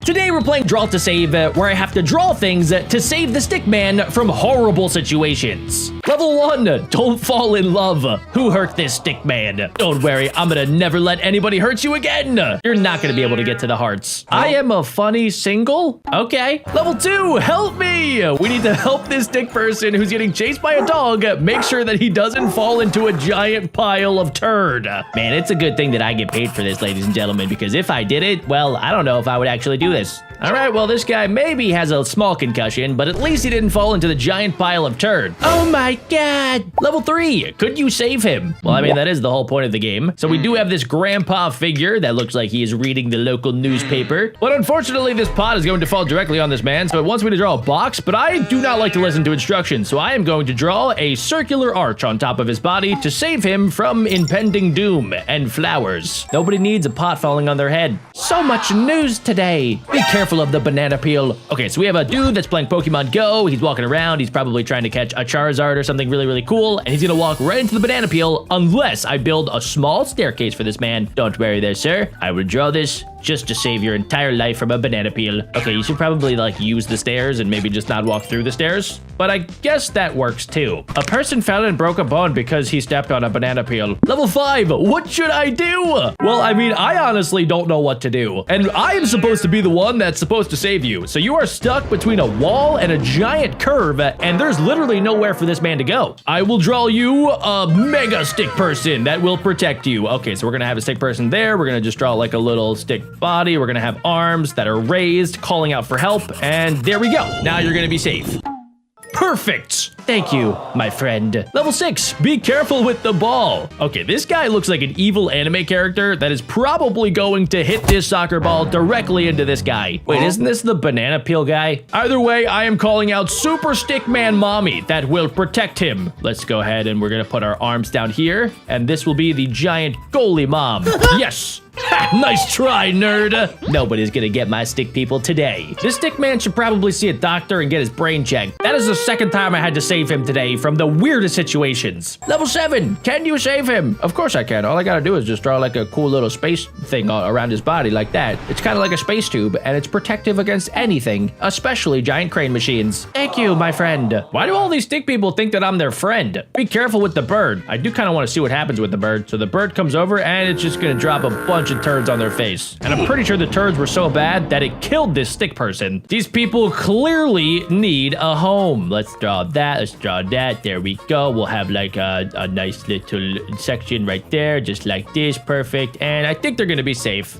Today we're playing Draw to Save, where I have to draw things to save the Stickman from horrible situations. Level 1, don't fall in love. Who hurt this Stickman? Don't worry, I'm gonna never let anybody hurt you again. You're not gonna be able to get to the hearts. I am a funny single? Okay. Level 2, help me. We need to help this stick person who's getting chased by a dog make sure that he doesn't fall into a giant pile of turd. Man, it's a good thing that I get paid for this, ladies and gentlemen, because if I did it, well, I don't know if I would actually do this. All right, well, this guy maybe has a small concussion, but at least he didn't fall into the giant pile of turd. Oh my God. Level 3, could you save him? Well, I mean, that is the whole point of the game. So we do have this grandpa figure that looks like he is reading the local newspaper. But unfortunately, this pot is going to fall directly on this man, so it wants me to draw a box, but I do not like to listen to instructions, so I am going to draw a circular arch on top of his body to save him from impending doom and flowers. Nobody needs a pot falling on their head. So much news today. Be careful of the banana peel. Okay, so we have a dude that's playing Pokemon Go. He's walking around. He's probably trying to catch a Charizard or something really, really cool. And he's gonna walk right into the banana peel unless I build a small staircase for this man. Don't worry there, sir. I will draw this just to save your entire life from a banana peel. Okay, you should probably like use the stairs and maybe just not walk through the stairs. But I guess that works too. A person fell and broke a bone because he stepped on a banana peel. Level 5, what should I do? Well, I mean, I honestly don't know what to do. And I am supposed to be the one that's supposed to save you. So you are stuck between a wall and a giant curve, and there's literally nowhere for this man to go. I will draw you a mega stick person that will protect you. Okay, so we're gonna have a stick person there. We're gonna just draw like a little stick body. We're gonna have arms that are raised, calling out for help, and there we go. Now you're gonna be safe. Perfect. Thank you, my friend. Level 6, be careful with the ball. Okay, this guy looks like an evil anime character that is probably going to hit this soccer ball directly into this guy. Wait, isn't this the banana peel guy? Either way, I am calling out Super Stickman Mommy that will protect him. Let's go ahead and we're gonna put our arms down here, and this will be the giant goalie mom. Yes. Ha, nice try, nerd. Nobody's gonna get my stick people today. This stick man should probably see a doctor and get his brain checked. That is the second time I had to save him today from the weirdest situations. Level 7, can you save him? Of course I can. All I gotta do is just draw like a cool little space thing around his body like that. It's kind of like a space tube, and it's protective against anything, especially giant crane machines. Thank you, my friend. Why do all these stick people think that I'm their friend? Be careful with the bird. I do kind of want to see what happens with the bird. So the bird comes over, and it's just gonna drop a bunch of turds on their face. And I'm pretty sure the turds were so bad that it killed this stick person. These people clearly need a home. Let's draw that. Let's draw that. There we go. We'll have like a nice little section right there, just like this. Perfect. And I think they're gonna be safe.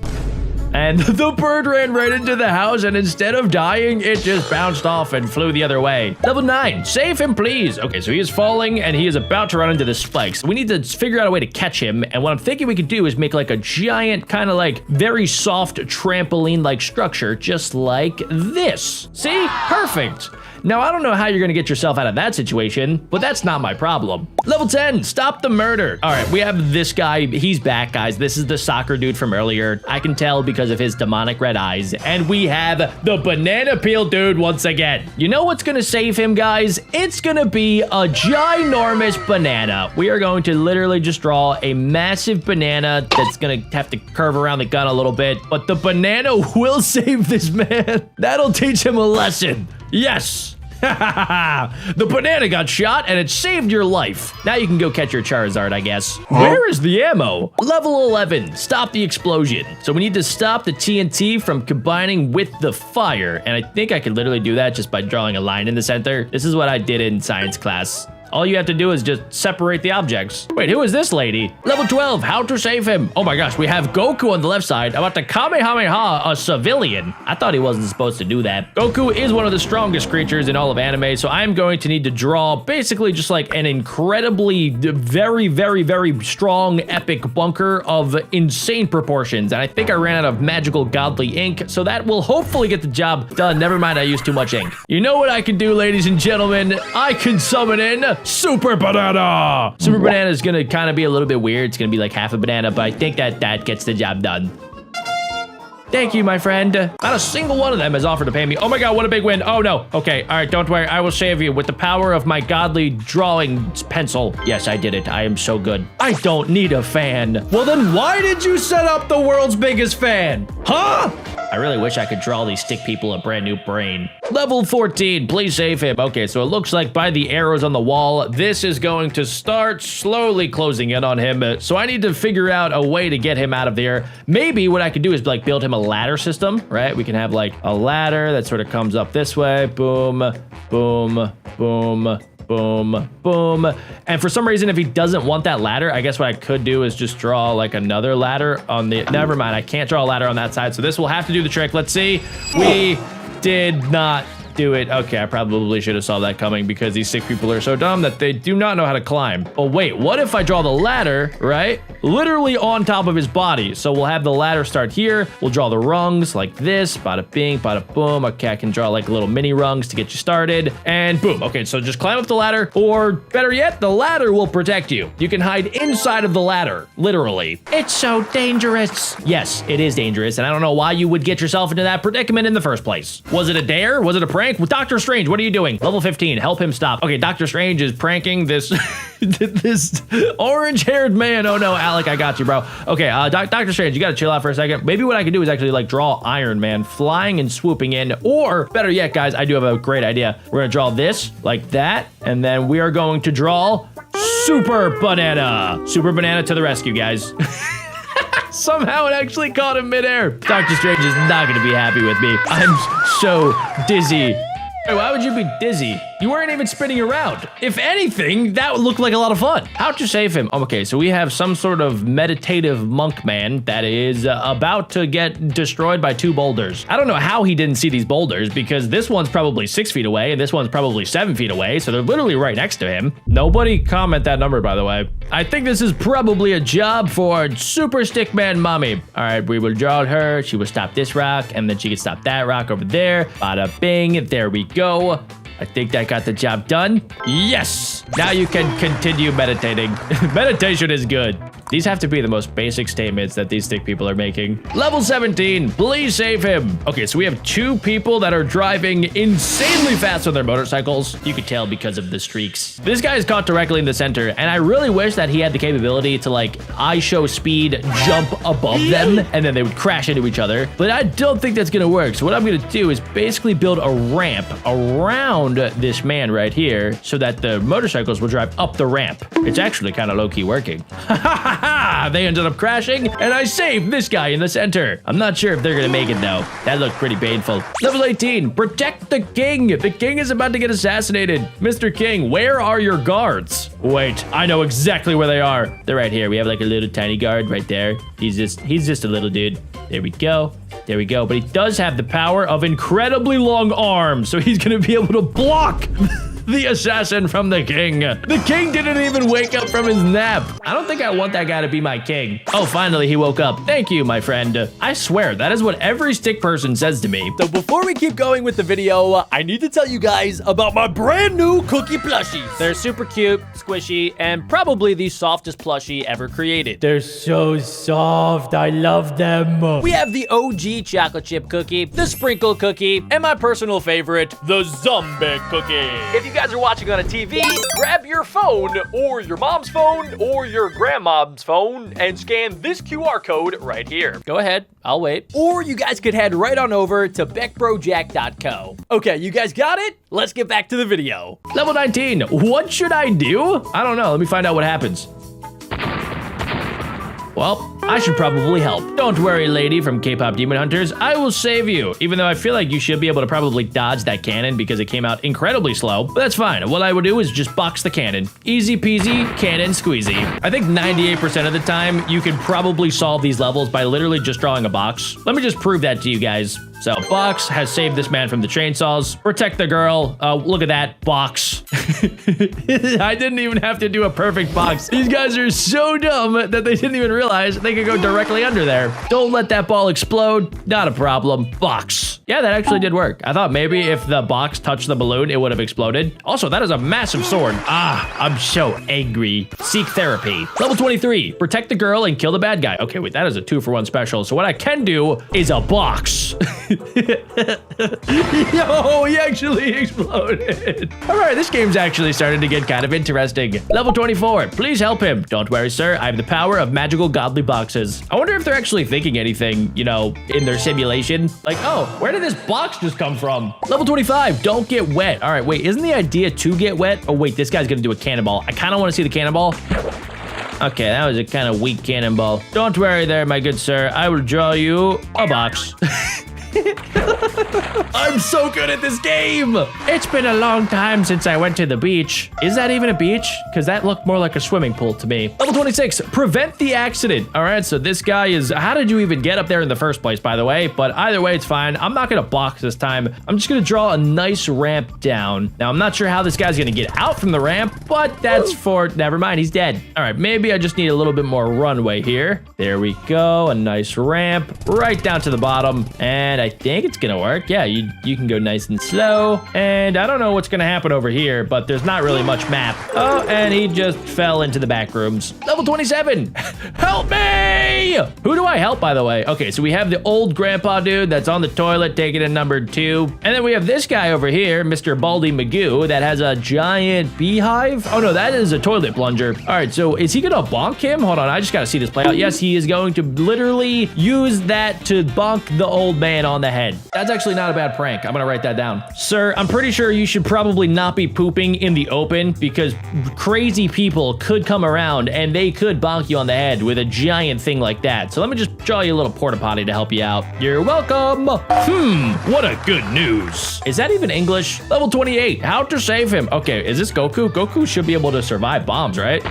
And the bird ran right into the house, and instead of dying, it just bounced off and flew the other way. Level 9, save him, please. Okay, so he is falling, and he is about to run into the spikes. We need to figure out a way to catch him, and what I'm thinking we could do is make like a giant, kind of like very soft trampoline-like structure, just like this. See? Perfect. Now, I don't know how you're gonna get yourself out of that situation, but that's not my problem. Level 10, stop the murder. All right, we have this guy. He's back, guys. This is the soccer dude from earlier. I can tell because of his demonic red eyes. And we have the banana peel dude once again. You know what's gonna save him, guys? It's gonna be a ginormous banana. We are going to literally just draw a massive banana that's gonna have to curve around the gun a little bit, but the banana will save this man. That'll teach him a lesson. Yes. The banana got shot and it saved your life. Now you can go catch your Charizard, I guess. Where is the ammo? Level 11, stop the explosion. So we need to stop the TNT from combining with the fire. And I think I could literally do that just by drawing a line in the center. This is what I did in science class. All you have to do is just separate the objects. Wait, who is this lady? Level 12, how to save him. Oh my gosh, we have Goku on the left side about to Kamehameha a civilian. I thought he wasn't supposed to do that. Goku is one of the strongest creatures in all of anime, so I'm going to need to draw basically just like an incredibly, very, very, very strong, epic bunker of insane proportions. And I think I ran out of magical godly ink, so that will hopefully get the job done. Never mind, I used too much ink. You know what I can do, ladies and gentlemen? I can summon in Super Banana! Super Banana is gonna kind of be a little bit weird. It's gonna be like half a banana, but I think that gets the job done. Thank you, my friend. Not a single one of them has offered to pay me. Oh my god, what a big win. Oh no. Okay, all right, don't worry. I will save you with the power of my godly drawing pencil. Yes, I did it. I am so good. I don't need a fan. Well, then why did you set up the world's biggest fan? Huh? I really wish I could draw these stick people a brand new brain. Level 14, please save him. Okay, so it looks like by the arrows on the wall, this is going to start slowly closing in on him. So I need to figure out a way to get him out of there. Maybe what I could do is like build him a ladder system, right? We can have like a ladder that sort of comes up this way. Boom, boom, boom, boom, boom. And for some reason, if he doesn't want that ladder, I guess what I could do is just draw like another ladder on the, never mind, I can't draw a ladder on that side. So this will have to do the trick. Let's see. We did not do it. Okay, I probably should have saw that coming because these sick people are so dumb that they do not know how to climb. Oh wait, what if I draw the ladder, right? Literally on top of his body. So we'll have the ladder start here. We'll draw the rungs like this. Bada bing, bada boom. Okay, I can draw like little mini rungs to get you started. And boom. Okay, so just climb up the ladder, or better yet, the ladder will protect you. You can hide inside of the ladder, literally. It's so dangerous. Yes, it is dangerous. And I don't know why you would get yourself into that predicament in the first place. Was it a dare? Was it a prank? Doctor Strange, what are you doing? Level 15, help him stop. Okay, Doctor Strange is pranking this this orange-haired man. Oh no, Alec, I got you, bro. Okay, Doctor Strange, you gotta chill out for a second. Maybe what I can do is actually like draw Iron Man flying and swooping in, or better yet, guys, I do have a great idea. We're gonna draw this like that, and then we are going to draw Super Banana. Super Banana to the rescue, guys. Somehow it actually caught him midair. Doctor Strange is not gonna be happy with me. I'm so dizzy. Hey, why would you be dizzy? You weren't even spinning around. If anything, that would look like a lot of fun. How'd you save him? Okay, so we have some sort of meditative monk man that is about to get destroyed by two boulders. I don't know how he didn't see these boulders because this one's probably 6 feet away and this one's probably 7 feet away, so they're literally right next to him. Nobody comment that number, by the way. I think this is probably a job for Super Stickman Mommy. All right, we will draw her. She will stop this rock, and then she can stop that rock over there. Bada bing, there we go. I think that got the job done. Yes! Now you can continue meditating. Meditation is good. These have to be the most basic statements that these stick people are making. Level 17, please save him. Okay, so we have 2 people that are driving insanely fast on their motorcycles. You could tell because of the streaks. This guy is caught directly in the center, and I really wish that he had the capability to like show speed, jump above them, and then they would crash into each other. But I don't think that's gonna work. So what I'm gonna do is basically build a ramp around this man right here so that the motorcycles will drive up the ramp. It's actually kind of low-key working. They ended up crashing, and I saved this guy in the center. I'm not sure if they're gonna make it though. That looked pretty painful. Level 18, protect the king. The king is about to get assassinated. Mr. King, where are your guards? Wait, I know exactly where they are. They're right here. We have like a little tiny guard right there. He's just a little dude. There we go. There we go. But he does have the power of incredibly long arms, so he's gonna be able to block the assassin from the king. The king didn't even wake up from his nap. I don't think I want that guy to be my king. Oh, finally he woke up. Thank you, my friend. I swear, that is what every stick person says to me. So before we keep going with the video, I need to tell you guys about my brand new cookie plushies. They're super cute, squishy, and probably the softest plushie ever created. They're so soft. I love them. We have the OG chocolate chip cookie, the sprinkle cookie, and my personal favorite, the zombie cookie. If you guys are watching on a TV, grab your phone or your mom's phone or your grandma's phone and scan this QR code right here. Go ahead, I'll wait. Or you guys could head right on over to BeckBroJack.co. Okay, you guys got it? Let's get back to the video. Level 19, what should I do? I don't know, let me find out what happens. Well, I should probably help. Don't worry, lady from K-pop Demon Hunters. I will save you. Even though I feel like you should be able to probably dodge that cannon because it came out incredibly slow. But that's fine. What I would do is just box the cannon. Easy peasy, cannon squeezy. I think 98% of the time, you can probably solve these levels by literally just drawing a box. Let me just prove that to you guys. So, box has saved this man from the chainsaws. Protect the girl. Look at that box. I didn't even have to do a perfect box. These guys are so dumb that they didn't even realize they could go directly under there. Don't let that ball explode. Not a problem. Box. Yeah, that actually did work. I thought maybe if the box touched the balloon, it would have exploded. Also, that is a massive sword. I'm so angry. Seek therapy. Level 23. Protect the girl and kill the bad guy. Okay, wait, that is a 2-for-1 special. So what I can do is a box. Yo, he actually exploded. All right, this game's actually starting to get kind of interesting. Level 24, please help him. Don't worry, sir. I have the power of magical godly boxes. I wonder if they're actually thinking anything, you know, in their simulation. Like, oh, where did this box just come from? Level 25, don't get wet. All right, wait, isn't the idea to get wet? Oh, wait, this guy's gonna do a cannonball. I kind of want to see the cannonball. Okay, that was a kind of weak cannonball. Don't worry there, my good sir. I will draw you a box. I'm so good at this game. It's been a long time since I went to the beach. Is that even a beach? Because that looked more like a swimming pool to me. Level 26, prevent the accident. All right, so this guy is, how did you even get up there in the first place, by the way? But either way, it's fine. I'm not gonna box this time. I'm just gonna draw a nice ramp down. Now, I'm not sure how this guy's gonna get out from the ramp, but that's for, never mind, he's dead. All right, maybe I just need a little bit more runway here. There we go, a nice ramp right down to the bottom. And I think it's gonna work. Yeah, you can go nice and slow. And I don't know what's gonna happen over here, but there's not really much map. Oh, and he just fell into the back rooms. Level 27, help me! Who do I help, by the way? Okay, so we have the old grandpa dude that's on the toilet taking a number 2. And then we have this guy over here, Mr. Baldy Magoo, that has a giant beehive. Oh no, that is a toilet plunger. All right, so is he gonna bonk him? Hold on, I just gotta see this play out. Yes, he is going to literally use that to bonk the old man on the head. That's actually not a bad prank. I'm gonna write that down. Sir, I'm pretty sure you should probably not be pooping in the open because crazy people could come around and they could bonk you on the head with a giant thing like that. So let me just draw you a little porta potty to help you out. You're welcome. What a good news. Is that even English? Level 28, how to save him. Okay, is this Goku? Goku should be able to survive bombs, right?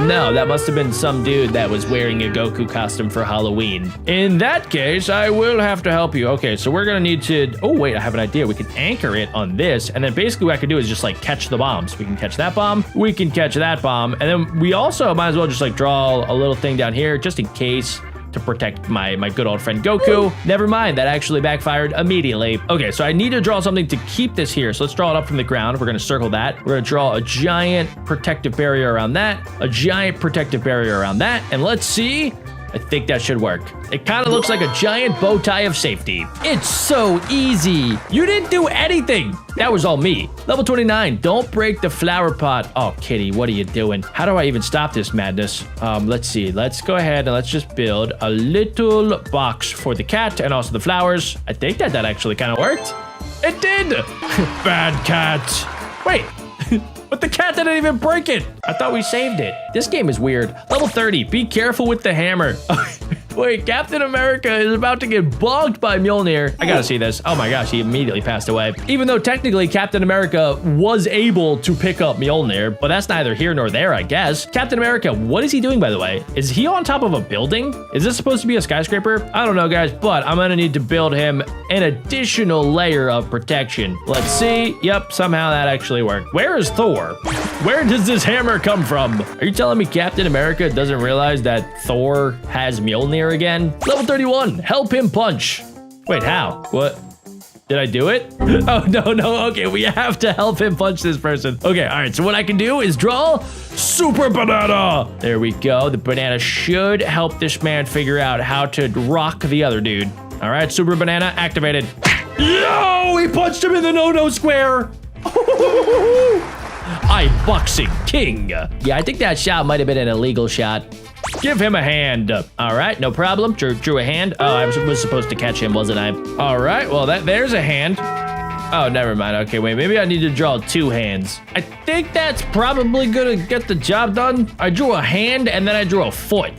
No, that must have been some dude that was wearing a Goku costume for Halloween. In that case, I will have to help you. Okay, so we're gonna need to, oh wait, I have an idea. We can anchor it on this, and then basically what I can do is just like catch the bombs. We can catch that bomb, we can catch that bomb, and then we also might as well just like draw a little thing down here just in case, to protect my good old friend Goku. Never mind, that actually backfired immediately. Okay, so I need to draw something to keep this here. So let's draw it up from the ground. We're gonna circle that. We're gonna draw a giant protective barrier around that, a giant protective barrier around that, and let's see. I think that should work. It kind of looks like a giant bow tie of safety. It's so easy. You didn't do anything. That was all me. Level 29, don't break the flower pot. Oh, kitty, what are you doing? How do I even stop this madness? Let's see. Let's go ahead and let's just build a little box for the cat and also the flowers. I think that actually kind of worked. It did. Bad cat. Wait. But the cat didn't even break it. I thought we saved it. This game is weird. Level 30, be careful with the hammer. Wait, Captain America is about to get bonked by Mjolnir. I gotta see this. Oh my gosh, he immediately passed away. Even though technically Captain America was able to pick up Mjolnir, but that's neither here nor there, I guess. Captain America, what is he doing, by the way? Is he on top of a building? Is this supposed to be a skyscraper? I don't know, guys, but I'm gonna need to build him an additional layer of protection. Let's see. Yep, somehow that actually worked. Where is Thor? Where does this hammer come from? Are you telling me Captain America doesn't realize that Thor has Mjolnir again? Level 31, help him punch. Wait, how? What? Did I do it? Oh, no. Okay, we have to help him punch this person. Okay, all right, so what I can do is draw Super Banana. There we go. The banana should help this man figure out how to rock the other dude. All right, Super Banana activated. Yo, he punched him in the no-no square. I'm boxing king. Yeah, I think that shot might have been an illegal shot. Give him a hand. All right, no problem. Drew a hand. Oh, I was supposed to catch him, wasn't I? All right, well, there's a hand. Oh, never mind. Okay, wait, maybe I need to draw 2 hands. I think that's probably gonna get the job done. I drew a hand and then I drew a foot.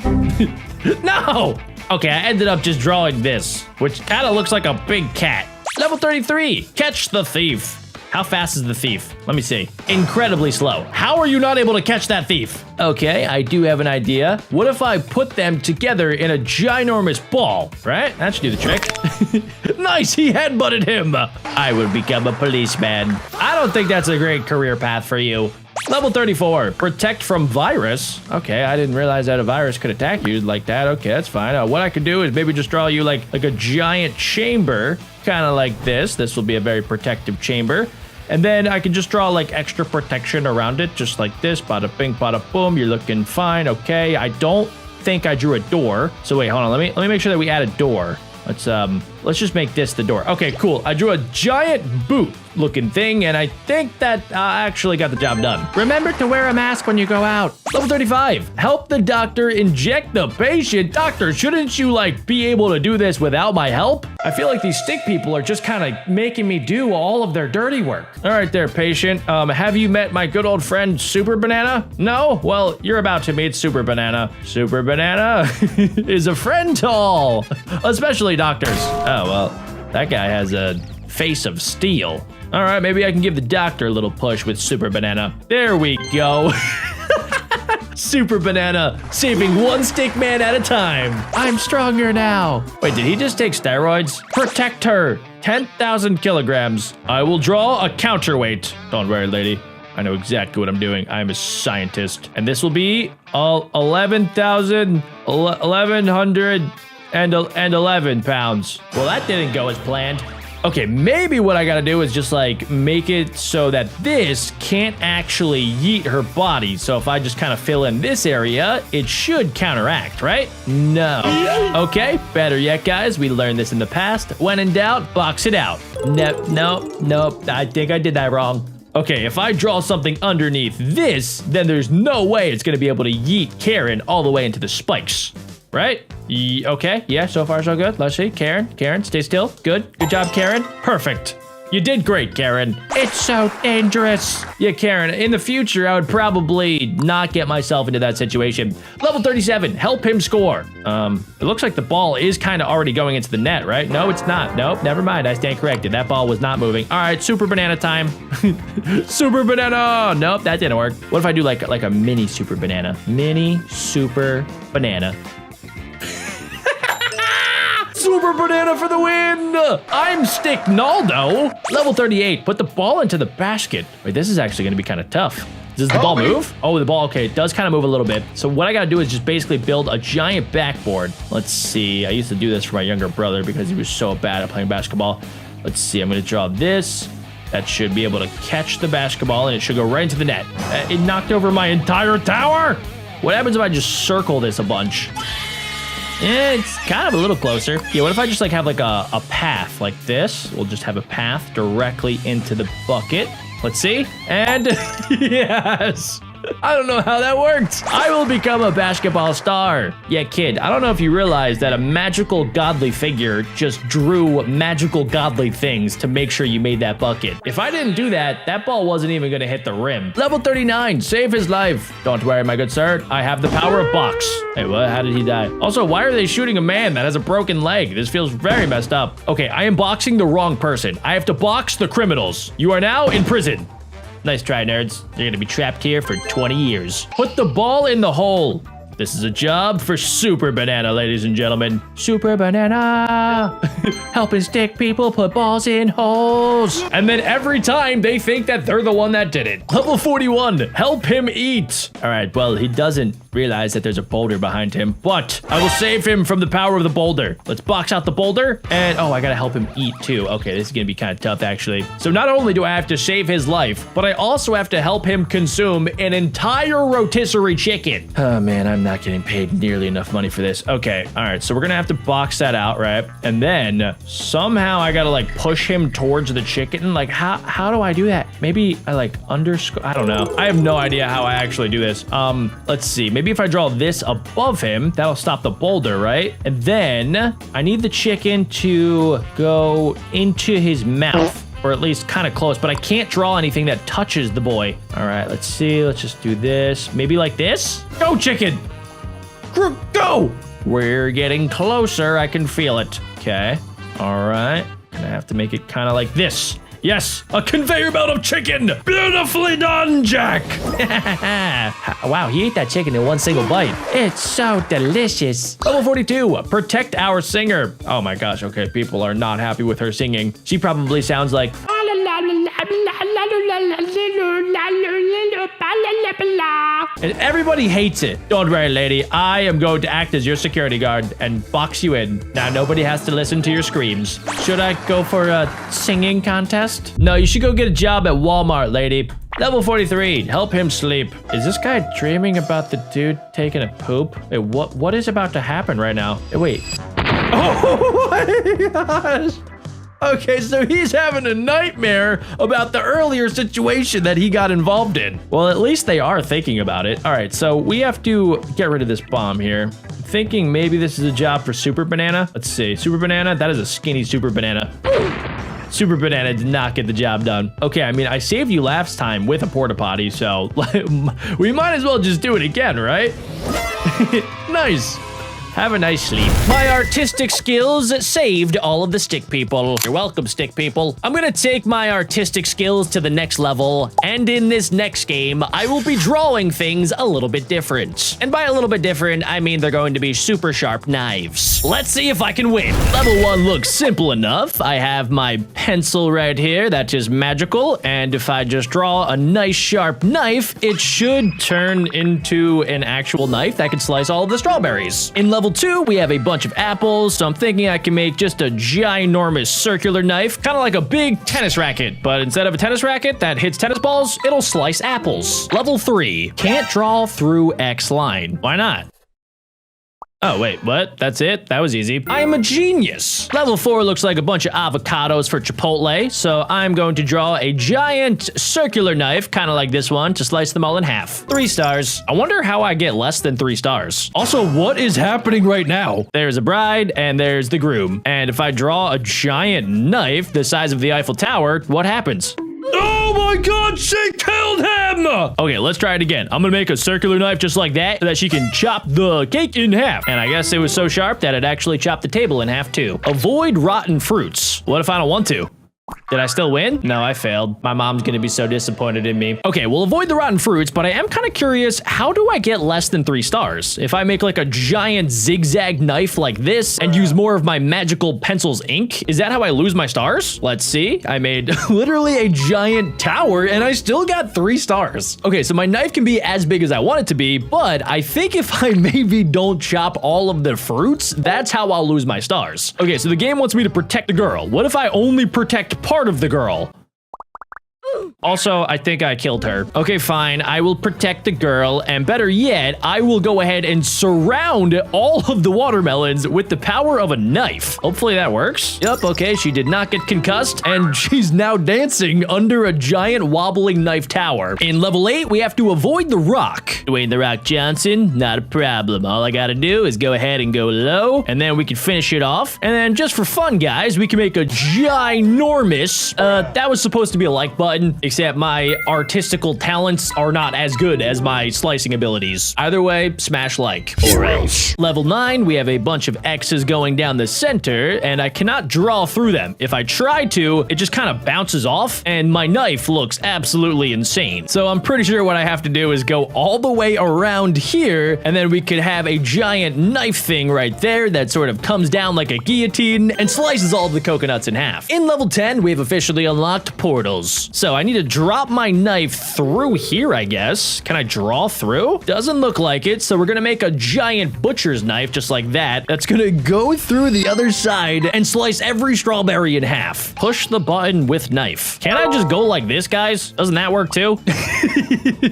No! Okay, I ended up just drawing this, which kind of looks like a big cat. Level 33, catch the thief. How fast is the thief? Let me see. Incredibly slow. How are you not able to catch that thief? Okay, I do have an idea. What if I put them together in a ginormous ball, right? That should do the trick. Nice, he headbutted him. I will become a policeman. I don't think that's a great career path for you. Level 34, protect from virus. Okay, I didn't realize that a virus could attack you like that. Okay, that's fine. What I could do is maybe just draw you like a giant chamber, kind of like this. This will be a very protective chamber. And then I can just draw like extra protection around it, just like this. Bada bing, bada boom. You're looking fine. Okay, I don't think I drew a door. So wait, hold on. Let me make sure that we add a door. Let's let's just make this the door. Okay, cool. I drew a giant boot looking thing, and I think that actually got the job done. Remember to wear a mask when you go out. Level 35, help the doctor inject the patient. Doctor, shouldn't you like be able to do this without my help? I feel like these stick people are just kind of making me do all of their dirty work. All right there, patient. Have you met my good old friend, Super Banana? No? Well, you're about to meet Super Banana. Super Banana is a friend to all, especially doctors. Oh, well, that guy has a face of steel. All right, maybe I can give the doctor a little push with Super Banana. There we go. Super Banana, saving one stick man at a time. I'm stronger now. Wait, did he just take steroids? Protect her. 10,000 kilograms. I will draw a counterweight. Don't worry, lady. I know exactly what I'm doing. I'm a scientist. And this will be 1,111 pounds. Well, that didn't go as planned. Okay, maybe what I gotta do is just like make it so that this can't actually yeet her body. So if I just kind of fill in this area, it should counteract, right? No. Okay, better yet, guys. We learned this in the past. When in doubt, box it out. Nope. I think I did that wrong. Okay, if I draw something underneath this, then there's no way it's gonna be able to yeet Karen all the way into the spikes. Right? Okay, yeah, so far so good. Let's see, Karen, stay still. Good job, Karen. Perfect. You did great, Karen. It's so dangerous. Yeah, Karen, in the future, I would probably not get myself into that situation. Level 37, help him score. It looks like the ball is kind of already going into the net, right? No, it's not. Nope, never mind, I stand corrected. That ball was not moving. All right, Super Banana time. Super Banana. Nope, that didn't work. What if I do like a mini Super Banana? Mini Super Banana. Super Banana for the win! I'm Sticknaldo. Level 38, put the ball into the basket. Wait, this is actually gonna be kind of tough. Does the ball move? Oh, the ball, okay, it does kind of move a little bit. So what I gotta do is just basically build a giant backboard. Let's see, I used to do this for my younger brother because he was so bad at playing basketball. Let's see, I'm gonna draw this. That should be able to catch the basketball and it should go right into the net. It knocked over my entire tower. What happens if I just circle this a bunch? Yeah, it's kind of a little closer. Yeah, what if I just like have like a path like this? We'll just have a path directly into the bucket. Let's see. And yes. I don't know how that worked. I will become a basketball star. Yeah, kid, I don't know if you realize that a magical godly figure just drew magical godly things to make sure you made that bucket. If I didn't do that, that ball wasn't even gonna hit the rim. Level 39, save his life. Don't worry, my good sir. I have the power of box. Hey, what? How did he die? Also, why are they shooting a man that has a broken leg? This feels very messed up. Okay, I am boxing the wrong person. I have to box the criminals. You are now in prison. Nice try, nerds. You're gonna be trapped here for 20 years. Put the ball in the hole. This is a job for Super Banana, ladies and gentlemen. Super Banana. Helping stick people put balls in holes. And then every time they think that they're the one that did it. Level 41, help him eat. All right, well, he doesn't realize that there's a boulder behind him, but I will save him from the power of the boulder. Let's box out the boulder. And oh, I gotta help him eat too. Okay, this is gonna be kind of tough actually. So not only do I have to save his life, but I also have to help him consume an entire rotisserie chicken. Oh man, I'm not getting paid nearly enough money for this. Okay, all right, so we're gonna have to box that out, right? And then somehow I gotta like push him towards the chicken. Like how do I do that? Maybe I like underscore, I don't know. I have no idea how I actually do this. Let's see, maybe if I draw this above him, that'll stop the boulder, right? And then I need the chicken to go into his mouth. Or at least kind of close, but I can't draw anything that touches the boy. All right, let's see. Let's just do this. Maybe like this? Go, chicken! Go! We're getting closer. I can feel it. Okay. All right. Gonna have to make it kind of like this. Yes, a conveyor belt of chicken. Beautifully done, Jack. Wow, he ate that chicken in one single bite. It's so delicious. Level 42, protect our singer. Oh my gosh, okay, people are not happy with her singing. She probably sounds like... And everybody hates it. Don't worry, lady. I am going to act as your security guard and box you in. Now, nobody has to listen to your screams. Should I go for a singing contest? No, you should go get a job at Walmart, lady. Level 43, help him sleep. Is this guy dreaming about the dude taking a poop? Wait, what is about to happen right now? Wait. Oh my gosh. Okay, so he's having a nightmare about the earlier situation that he got involved in. Well, at least they are thinking about it. All right, so we have to get rid of this bomb here. I'm thinking maybe this is a job for Super Banana. Let's see, Super Banana, that is a skinny Super Banana. Super Banana did not get the job done. Okay, I mean, I saved you last time with a porta potty, so we might as well just do it again, right? Nice. Have a nice sleep. My artistic skills saved all of the stick people. You're welcome, stick people. I'm gonna take my artistic skills to the next level, and in this next game, I will be drawing things a little bit different. And by a little bit different, I mean they're going to be super sharp knives. Let's see if I can win. Level 1 looks simple enough. I have my pencil right here, that's just magical, and if I just draw a nice sharp knife, it should turn into an actual knife that can slice all of the strawberries. In level 2, we have a bunch of apples, so I'm thinking I can make just a ginormous circular knife, kind of like a big tennis racket, but instead of a tennis racket that hits tennis balls, it'll slice apples. Level 3, can't draw through X line. Why not? Oh, wait, what? That's it? That was easy. I am a genius. Level 4 looks like a bunch of avocados for Chipotle, so I'm going to draw a giant circular knife, kind of like this one, to slice them all in half. 3 stars. I wonder how I get less than 3 stars. Also, what is happening right now? There's a bride, and there's the groom. And if I draw a giant knife the size of the Eiffel Tower, what happens? Oh my god, she killed him! Okay, let's try it again. I'm gonna make a circular knife just like that so that she can chop the cake in half. And I guess it was so sharp that it actually chopped the table in half too. Avoid rotten fruits. What if I don't want to? Did I still win? No, I failed. My mom's gonna be so disappointed in me. Okay, we'll avoid the rotten fruits, but I am kind of curious, how do I get less than 3 stars? If I make like a giant zigzag knife like this and use more of my magical pencil's ink, is that how I lose my stars? Let's see. I made literally a giant tower and I still got 3 stars. Okay, so my knife can be as big as I want it to be, but I think if I maybe don't chop all of the fruits, that's how I'll lose my stars. Okay, so the game wants me to protect the girl. What if I only protect part of the girl? Also, I think I killed her. Okay, fine. I will protect the girl, and better yet, I will go ahead and surround all of the watermelons with the power of a knife. Hopefully that works. Yep, okay, she did not get concussed, and she's now dancing under a giant wobbling knife tower. In level 8, we have to avoid the rock. Dwayne The Rock Johnson, not a problem. All I gotta do is go ahead and go low, and then we can finish it off. And then just for fun, guys, we can make a ginormous, that was supposed to be a like button, except my artistical talents are not as good as my slicing abilities. Either way, smash like, or else. Level 9, we have a bunch of X's going down the center, and I cannot draw through them. If I try to, it just kind of bounces off, and my knife looks absolutely insane. So I'm pretty sure what I have to do is go all the way around here, and then we could have a giant knife thing right there that sort of comes down like a guillotine and slices all of the coconuts in half. In level 10, we've officially unlocked portals. So I need to drop my knife through here, I guess. Can I draw through? Doesn't look like it, so we're gonna make a giant butcher's knife just like that. That's gonna go through the other side and slice every strawberry in half. Push the button with knife. Can't I just go like this, guys? Doesn't that work too?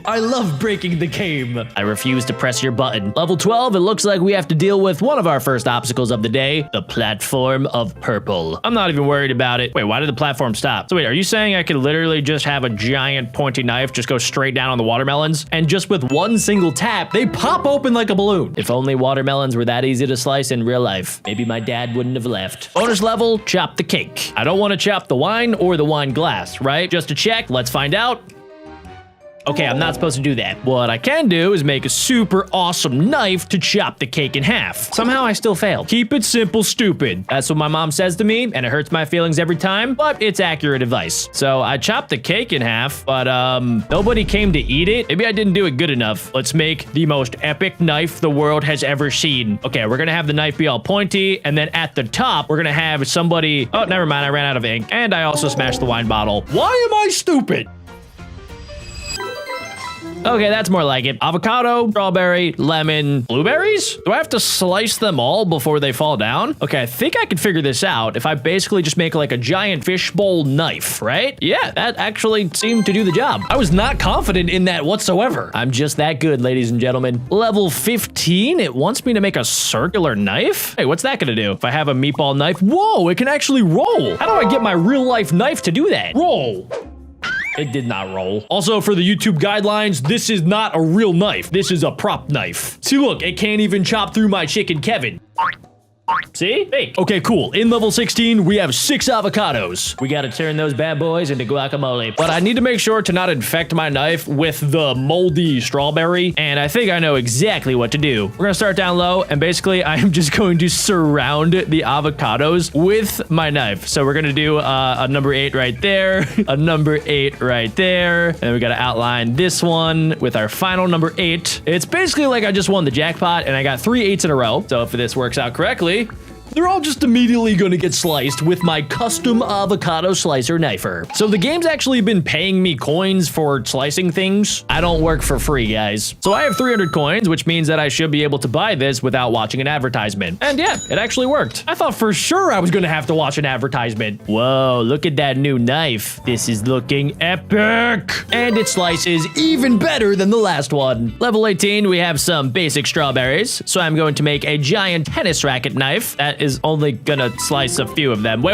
I love breaking the game. I refuse to press your button. Level 12, it looks like we have to deal with one of our first obstacles of the day, the platform of purple. I'm not even worried about it. Wait, why did the platform stop? So wait, are you saying I could literally just have a giant pointy knife just go straight down on the watermelons, and just with one single tap, they pop open like a balloon? If only watermelons were that easy to slice in real life, maybe my dad wouldn't have left. Bonus level, chop the cake. I don't want to chop the wine or the wine glass, right? Just to check, let's find out. Okay, I'm not supposed to do that. What I can do is make a super awesome knife to chop the cake in half. Somehow I still failed. Keep it simple, stupid. That's what my mom says to me, and it hurts my feelings every time, but it's accurate advice. So I chopped the cake in half, but nobody came to eat it. Maybe I didn't do it good enough. Let's make the most epic knife the world has ever seen. Okay, we're gonna have the knife be all pointy, and then at the top, we're gonna have somebody... Oh, never mind, I ran out of ink. And I also smashed the wine bottle. Why am I stupid? Okay, that's more like it. Avocado, strawberry, lemon, blueberries? Do I have to slice them all before they fall down? Okay, I think I can figure this out if I basically just make like a giant fishbowl knife, right? Yeah, that actually seemed to do the job. I was not confident in that whatsoever. I'm just that good, ladies and gentlemen. Level 15, it wants me to make a circular knife? Hey, what's that gonna do? If I have a meatball knife, whoa, it can actually roll. How do I get my real life knife to do that? Roll. It did not roll. Also, for the YouTube guidelines, this is not a real knife. This is a prop knife. See, look, it can't even chop through my chicken Kevin. See? Hey. Okay, cool. In level 16, we have 6 avocados. We gotta turn those bad boys into guacamole. But I need to make sure to not infect my knife with the moldy strawberry, and I think I know exactly what to do. We're gonna start down low, and basically, I am just going to surround the avocados with my knife. So we're gonna do a number 8 right there, a number 8 right there, and then we gotta outline this one with our final number 8. It's basically like I just won the jackpot, and I got 3 8s in a row. So if this works out correctly, they're all just immediately gonna get sliced with my custom avocado slicer knifer. So the game's actually been paying me coins for slicing things. I don't work for free, guys. So I have 300 coins, which means that I should be able to buy this without watching an advertisement. And yeah, it actually worked. I thought for sure I was gonna have to watch an advertisement. Whoa, look at that new knife. This is looking epic. And it slices even better than the last one. Level 18, we have some basic strawberries. So I'm going to make a giant tennis racket knife that is only gonna slice a few of them. Wait,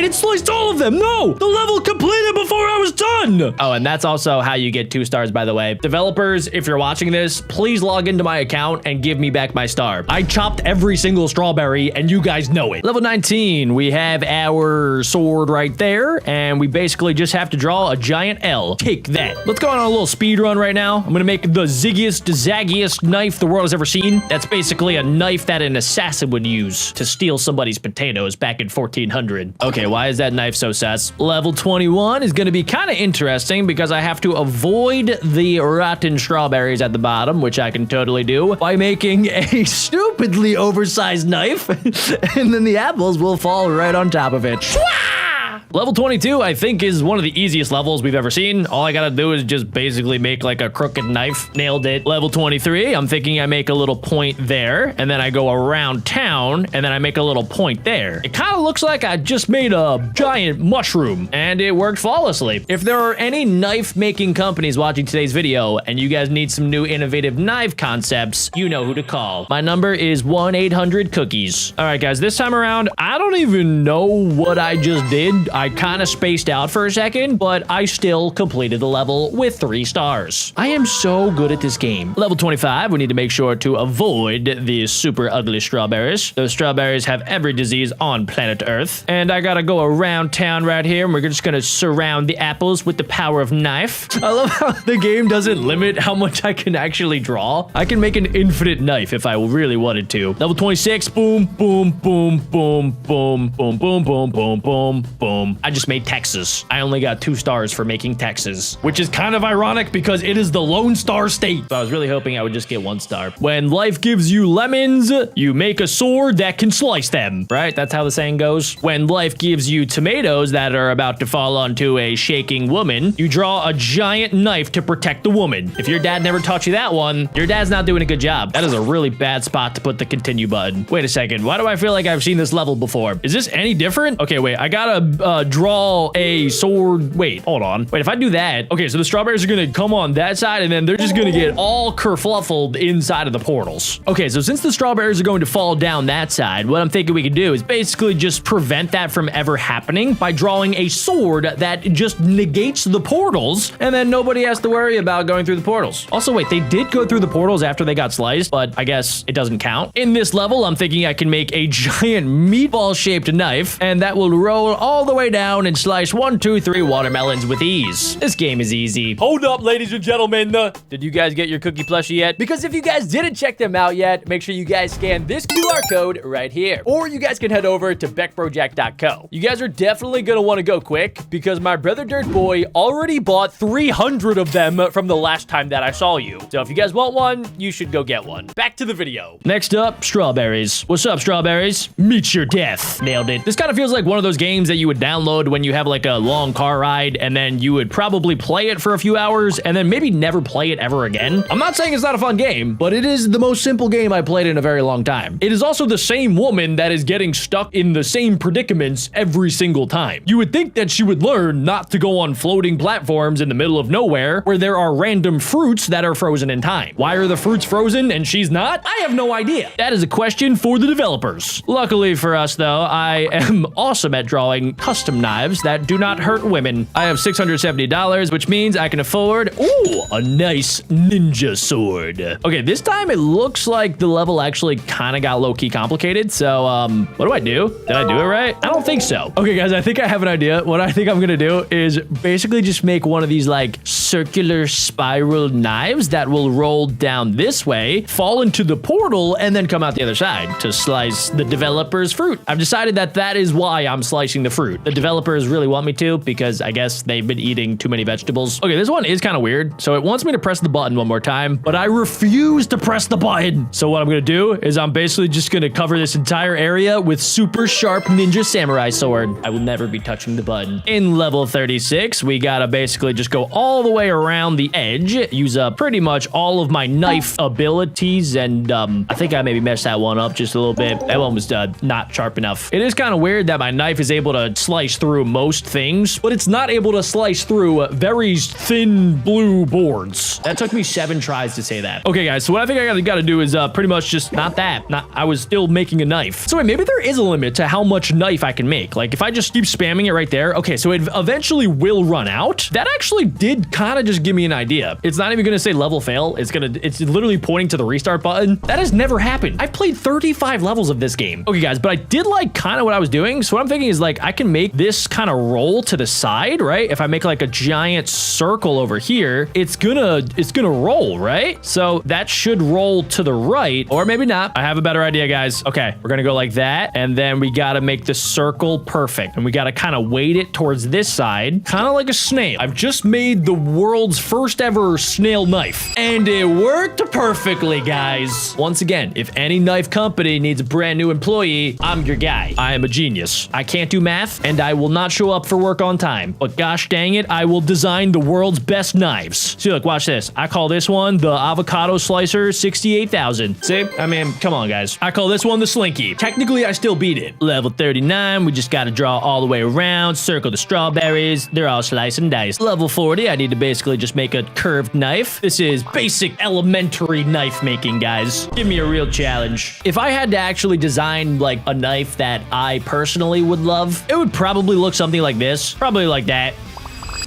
it sliced all of them. No, the level completed before I was done. Oh, and that's also how you get 2 stars, by the way. Developers, if you're watching this, please log into my account and give me back my star. I chopped every single strawberry and you guys know it. Level 19, we have our sword right there, and we basically just have to draw a giant L. Take that. Let's go on a little speed run right now. I'm gonna make the ziggiest, zaggiest knife the world has ever seen. That's basically a knife that an assassin would use to steal somebody's potatoes back in 1400. Okay, why is that knife so sus? Level 21 is going to be kind of interesting because I have to avoid the rotten strawberries at the bottom, which I can totally do by making a stupidly oversized knife, and then the apples will fall right on top of it. Level 22, I think, is one of the easiest levels we've ever seen. All I gotta do is just basically make like a crooked knife. Nailed it. Level 23, I'm thinking I make a little point there, and then I go around town, and then I make a little point there. It kind of looks like I just made a giant mushroom, and it worked flawlessly. If there are any knife-making companies watching today's video, and you guys need some new innovative knife concepts, you know who to call. My number is 1-800-COOKIES. All right, guys, this time around, I don't even know what I just did. I kind of spaced out for a second, but I still completed the level with 3 stars. I am so good at this game. Level 25, we need to make sure to avoid these super ugly strawberries. Those strawberries have every disease on planet Earth. And I gotta go around town right here, and we're just gonna surround the apples with the power of knife. I love how the game doesn't limit how much I can actually draw. I can make an infinite knife if I really wanted to. Level 26, boom, boom, boom, boom, boom, boom, boom, boom, boom, boom, boom. I just made Texas. I only got 2 stars for making Texas, which is kind of ironic because it is the Lone Star State. So I was really hoping I would just get 1 star. When life gives you lemons, you make a sword that can slice them, right? That's how the saying goes. When life gives you tomatoes that are about to fall onto a shaking woman, you draw a giant knife to protect the woman. If your dad never taught you that one, your dad's not doing a good job. That is a really bad spot to put the continue button. Wait a second. Why do I feel like I've seen this level before? Is this any different? Okay, wait. I gotta draw a sword. Wait, hold on. Wait, if I do that, okay, so the strawberries are gonna come on that side, and then they're just gonna get all kerfluffled inside of the portals. Okay, so since the strawberries are going to fall down that side, what I'm thinking we can do is basically just prevent that from ever happening by drawing a sword that just negates the portals, and then nobody has to worry about going through the portals. Also, wait, they did go through the portals after they got sliced, but I guess it doesn't count. In this level, I'm thinking I can make a giant meatball-shaped knife, and that will roll all the way down and slice 1, 2, 3 watermelons with ease. This game is easy. Hold up, ladies and gentlemen. Did you guys get your cookie plushie yet? Because if you guys didn't check them out yet, make sure you guys scan this QR code right here. Or you guys can head over to BeckBroJack.co. You guys are definitely gonna want to go quick because my brother Dirt Boy already bought 300 of them from the last time that I saw you. So if you guys want one, you should go get one. Back to the video. Next up, strawberries. What's up, strawberries? Meet your death. Nailed it. This kind of feels like one of those games that you would download download when you have like a long car ride, and then you would probably play it for a few hours and then maybe never play it ever again. I'm not saying it's not a fun game, but it is the most simple game I played in a very long time. It is also the same woman that is getting stuck in the same predicaments every single time. You would think that she would learn not to go on floating platforms in the middle of nowhere where there are random fruits that are frozen in time. Why are the fruits frozen and she's not? I have no idea. That is a question for the developers. Luckily for us though, I am awesome at drawing custom knives that do not hurt women. I have $670, which means I can afford, ooh, a nice ninja sword. Okay, this time it looks like the level actually kind of got low-key complicated. So, what do I do? Did I do it right? I don't think so. Okay, guys, I think I have an idea. What I think I'm gonna do is basically just make one of these like circular spiral knives that will roll down this way, fall into the portal, and then come out the other side to slice the developer's fruit. I've decided that that is why I'm slicing the fruit. The developers really want me to because I guess they've been eating too many vegetables. Okay, this one is kind of weird. So it wants me to press the button one more time, but I refuse to press the button. So what I'm gonna do is I'm basically just gonna cover this entire area with super sharp ninja samurai sword. I will never be touching the button. In level 36, we gotta basically just go all the way around the edge, use up pretty much all of my knife abilities, and I think I maybe messed that one up just a little bit. That one was not sharp enough. It is kind of weird that my knife is able to slice through most things, but it's not able to slice through very thin blue boards. That took me 7 tries to say that. Okay, guys, so what I think I gotta do is pretty much just I was still making a knife. So wait, maybe there is a limit to how much knife I can make. Like if I just keep spamming it right there. Okay, so it eventually will run out. That actually did kind of just give me an idea. It's not even gonna say level fail. It's literally pointing to the restart button. That has never happened. I've played 35 levels of this game. Okay, guys, but I did like kind of what I was doing. So what I'm thinking is like, I can make this kind of roll to the side, right? If I make like a giant circle over here, it's gonna roll, right? So that should roll to the right, or maybe not. I have a better idea, guys. Okay, we're gonna go like that, and then we gotta make the circle perfect, and we gotta kind of weight it towards this side, kind of like a snail. I've just made the world's first ever snail knife, and it worked perfectly, guys. Once again, if any knife company needs a brand new employee, I'm your guy. I am a genius. I can't do math, and I will not show up for work on time, but gosh dang it, I will design the world's best knives. See, look, watch this. I call this one the avocado slicer 68,000. See? I mean, come on, guys. I call this one the slinky. Technically, I still beat it. Level 39, we just gotta draw all the way around, circle the strawberries. They're all slice and dice. Level 40, I need to basically just make a curved knife. This is basic elementary knife making, guys. Give me a real challenge. If I had to actually design like a knife that I personally would love, it would probably look something like this. Probably like that.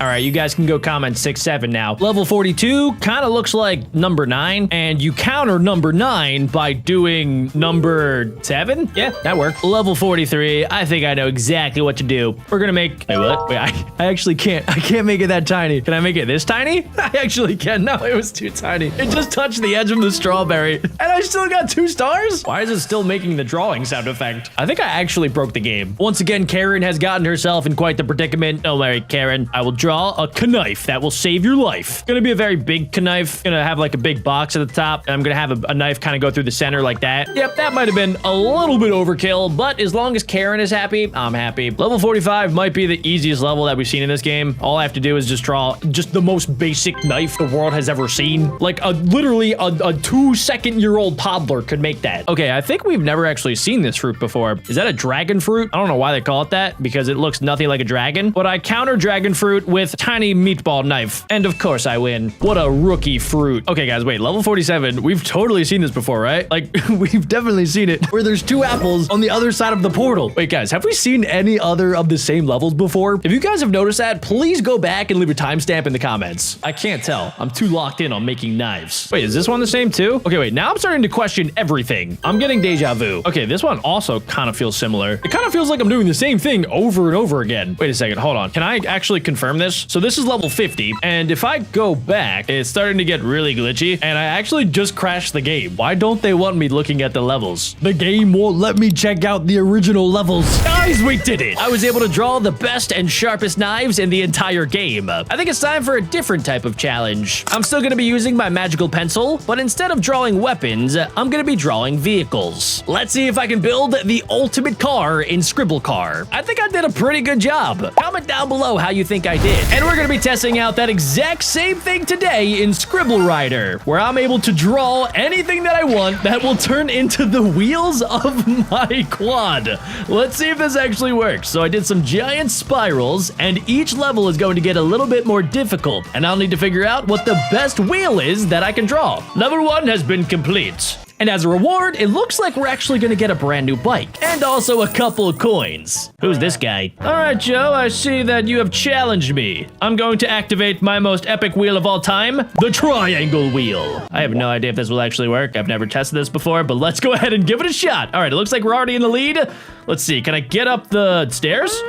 All right, you guys can go comment 6, 7 now. Level 42 kind of looks like number 9, and you counter number 9 by doing number 7. Yeah, that worked. Level 43, I think I know exactly what to do. We're gonna make, wait, what? Wait, I actually can't. I can't make it that tiny. Can I make it this tiny? I actually can. No, it was too tiny. It just touched the edge of the strawberry, and I still got 2 stars? Why is it still making the drawing sound effect? I think I actually broke the game. Once again, Karen has gotten herself in quite the predicament. Don't worry, Karen. I will draw a knife that will save your life. Gonna be a very big knife. Gonna have like a big box at the top, and I'm gonna have a knife kind of go through the center like that. Yep, that might have been a little bit overkill, but as long as Karen is happy, I'm happy. Level 45 might be the easiest level that we've seen in this game. All I have to do is just draw just the most basic knife the world has ever seen. Like literally a 2-second-year-old toddler could make that. Okay, I think we've never actually seen this fruit before. Is that a dragon fruit? I don't know why they call it that, because it looks nothing like a dragon, but I counter dragon fruit with tiny meatball knife, and of course I win. What a rookie fruit. Okay, guys, wait, level 47. We've totally seen this before, right? Like, we've definitely seen it, where there's 2 apples on the other side of the portal. Wait, guys, have we seen any other of the same levels before? If you guys have noticed that, please go back and leave a timestamp in the comments. I can't tell. I'm too locked in on making knives. Wait, is this one the same too? Okay, wait, now I'm starting to question everything. I'm getting deja vu. Okay, this one also kind of feels similar. It kind of feels like I'm doing the same thing over and over again. Wait a second, hold on. Can I actually confirm this? this. So this is level 50, and if I go back, it's starting to get really glitchy, and I actually just crashed the game. Why don't they want me looking at the levels? The game won't let me check out the original levels. Guys, we did it! I was able to draw the best and sharpest knives in the entire game. I think it's time for a different type of challenge. I'm still gonna be using my magical pencil, but instead of drawing weapons, I'm gonna be drawing vehicles. Let's see if I can build the ultimate car in Scribble Car. I think I did a pretty good job. Comment down below how you think I did. And we're gonna be testing out that exact same thing today in Scribble Rider, where I'm able to draw anything that I want that will turn into the wheels of my quad. Let's see if this actually works. So I did some giant spirals, and each level is going to get a little bit more difficult, and I'll need to figure out what the best wheel is that I can draw. Level 1 has been complete. And as a reward, it looks like we're actually gonna get a brand new bike, and also a couple of coins. Who's this guy? All right, Joe, I see that you have challenged me. I'm going to activate my most epic wheel of all time, the triangle wheel. I have no idea if this will actually work. I've never tested this before, but let's go ahead and give it a shot. All right, it looks like we're already in the lead. Let's see, can I get up the stairs?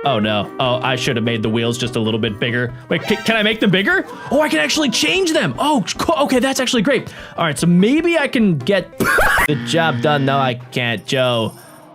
Oh no. Oh, I should have made the wheels just a little bit bigger. Wait, can I make them bigger? Oh, I can actually change them. Oh, okay, that's actually great. All right, so maybe I can get the job done. No, I can't, Joe.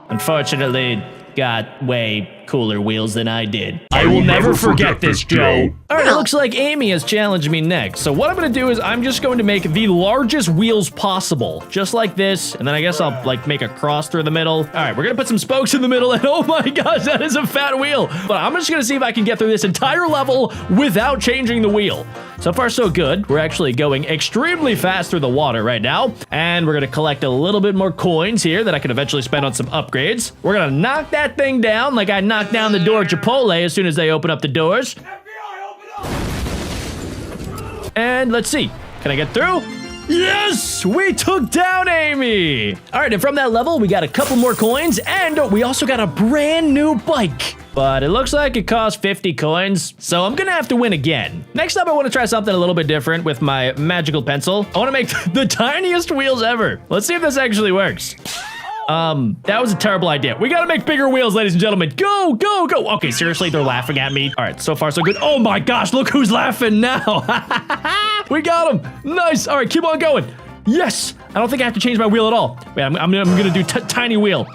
Unfortunately, got way cooler wheels than I did. I will never forget this, Joe. All right, it looks like Amy has challenged me next. So what I'm gonna do is I'm just going to make the largest wheels possible, just like this. And then I guess I'll like make a cross through the middle. All right, we're gonna put some spokes in the middle, and oh my gosh, that is a fat wheel. But I'm just gonna see if I can get through this entire level without changing the wheel. So far, so good. We're actually going extremely fast through the water right now. And we're gonna collect a little bit more coins here that I can eventually spend on some upgrades. We're gonna knock that thing down like I knocked down the door at Chipotle as soon as they open up the doors. And let's see, can I get through? Yes, we took down Amy. All right, and from that level, we got a couple more coins, and we also got a brand new bike. But it looks like it costs 50 coins, so I'm gonna have to win again. Next up, I wanna try something a little bit different with my magical pencil. I wanna make the tiniest wheels ever. Let's see if this actually works. That was a terrible idea. We gotta make bigger wheels, ladies and gentlemen. Go, go, go. Okay, seriously, they're laughing at me. All right, so far so good. Oh my gosh, look who's laughing now. We got him. Nice. All right, keep on going. Yes. I don't think I have to change my wheel at all. Wait, I'm gonna do tiny wheel.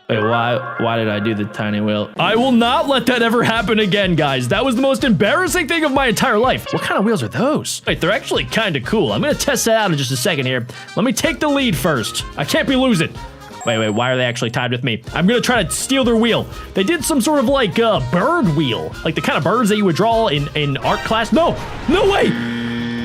Wait, why did I do the tiny wheel? I will not let that ever happen again, guys. That was the most embarrassing thing of my entire life. What kind of wheels are those? Wait, they're actually kind of cool. I'm gonna test that out in just a second here. Let me take the lead first. I can't be losing. Wait, why are they actually tied with me? I'm gonna try to steal their wheel. They did some sort of like bird wheel, like the kind of birds that you would draw in art class. No way!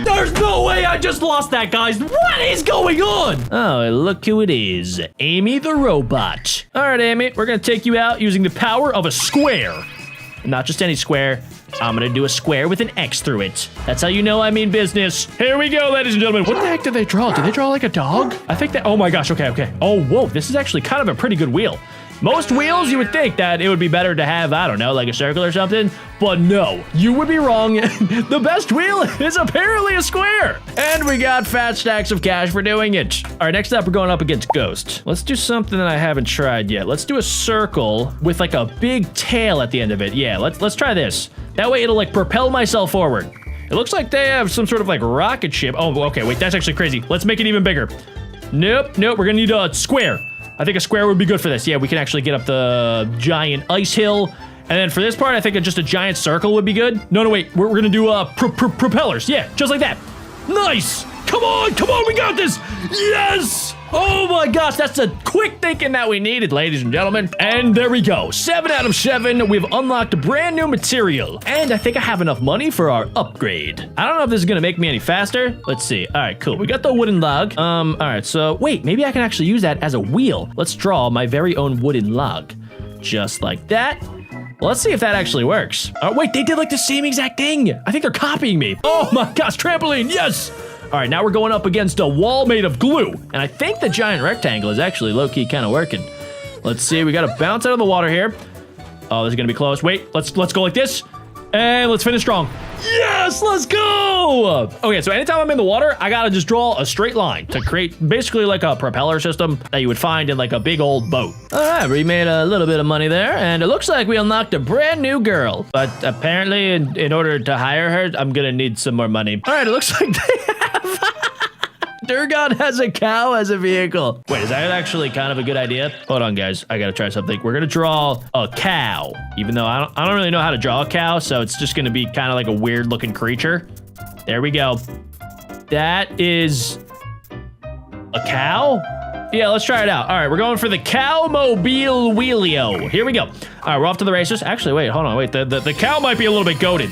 There's no way I just lost that, guys. What is going on? Oh, look who it is. Amy the robot. All right, Amy, we're gonna take you out using the power of a square. Not just any square. I'm gonna do a square with an X through it. That's how you know I mean business. Here we go, ladies and gentlemen. What the heck did they draw? Did they draw like a dog? I think that, oh my gosh, okay. Oh, whoa, this is actually kind of a pretty good wheel. Most wheels, you would think that it would be better to have, I don't know, like a circle or something. But no, you would be wrong. The best wheel is apparently a square. And we got fat stacks of cash for doing it. All right, next up, we're going up against Ghost. Let's do something that I haven't tried yet. Let's do a circle with like a big tail at the end of it. Yeah, let's try this. That way it'll like propel myself forward. It looks like they have some sort of like rocket ship. Oh, okay, wait, that's actually crazy. Let's make it even bigger. Nope, we're gonna need a square. I think a square would be good for this. Yeah, we can actually get up the giant ice hill. And then for this part, I think just a giant circle would be good. No, wait, we're gonna do propellers. Yeah, just like that. Nice. Come on, we got this. Yes. Oh my gosh, that's the quick thinking that we needed, ladies and gentlemen. And there we go, 7 out of 7. We've unlocked a brand new material. And I think I have enough money for our upgrade. I don't know if this is gonna make me any faster. Let's see. All right, cool. We got the wooden log. All right, so wait, maybe I can actually use that as a wheel. Let's draw my very own wooden log. Just like that. Well, let's see if that actually works. Oh, wait, they did like the same exact thing. I think they're copying me. Oh my gosh, trampoline, yes. All right, now we're going up against a wall made of glue. And I think the giant rectangle is actually low-key kind of working. Let's see, we got to bounce out of the water here. Oh, this is going to be close. Wait, let's go like this. And let's finish strong. Yes, let's go. Okay, so anytime I'm in the water, I gotta just draw a straight line to create basically like a propeller system that you would find in like a big old boat. All right, we made a little bit of money there, and it looks like we unlocked a brand new girl. But apparently, in order to hire her, I'm gonna need some more money. All right, it looks like they have... Durgon has a cow as a vehicle. Wait, is that actually kind of a good idea? Hold on, guys. I gotta try something. We're gonna draw a cow, even though I don't really know how to draw a cow, so it's just gonna be kind of like a weird looking creature. There we go. That is a cow? Yeah, let's try it out. All right, we're going for the Cow-mobile Wheelio. Here we go. All right, we're off to the races. Actually, wait, hold on. Wait, the cow might be a little bit goated.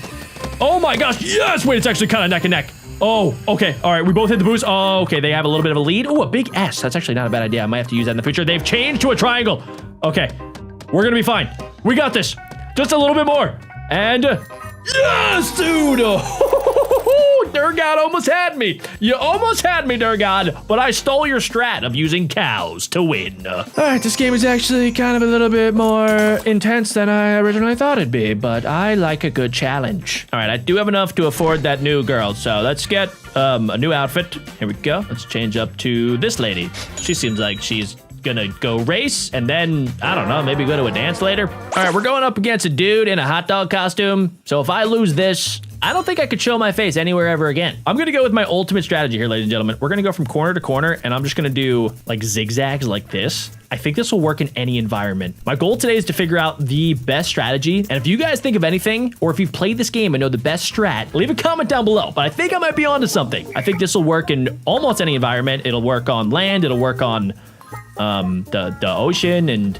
Oh my gosh, yes! Wait, it's actually kind of neck and neck. Oh, okay. All right, we both hit the boost. Oh, okay, they have a little bit of a lead. Oh, a big S. That's actually not a bad idea. I might have to use that in the future. They've changed to a triangle. Okay, we're gonna be fine. We got this. Just a little bit more. And yes, dude. Durgod almost had me. You almost had me, Durgod, but I stole your strat of using cows to win. All right, this game is actually kind of a little bit more intense than I originally thought it'd be, but I like a good challenge. All right, I do have enough to afford that new girl, so let's get a new outfit. Here we go. Let's change up to this lady. She seems like she's gonna go race and then, I don't know, maybe go to a dance later. All right, we're going up against a dude in a hot dog costume. So if I lose this, I don't think I could show my face anywhere ever again. I'm gonna go with my ultimate strategy here, ladies and gentlemen. We're gonna go from corner to corner and I'm just gonna do like zigzags like this. I think this will work in any environment. My goal today is to figure out the best strategy. And if you guys think of anything, or if you've played this game and know the best strat, leave a comment down below. But I think I might be onto something. I think this will work in almost any environment. It'll work on land, it'll work on the ocean, and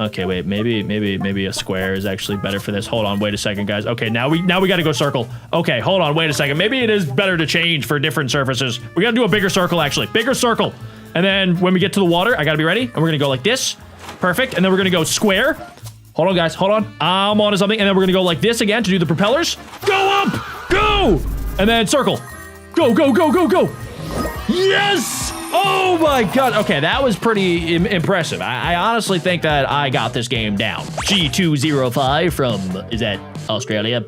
okay, wait, maybe a square is actually better for this. Hold on, wait a second, guys. Okay, now we gotta go circle. Okay, hold on, wait a second. Maybe it is better to change for different surfaces. We gotta do a bigger circle, actually. Bigger circle. And then when we get to the water, I gotta be ready. And we're gonna go like this. Perfect. And then we're gonna go square. Hold on, guys, hold on. I'm onto something. And then we're gonna go like this again to do the propellers. Go up, go. And then circle. Go, go, go, go, go. Yes! Oh my god. Okay, that was pretty impressive. I honestly think that I got this game down. G205 from, is that Australia?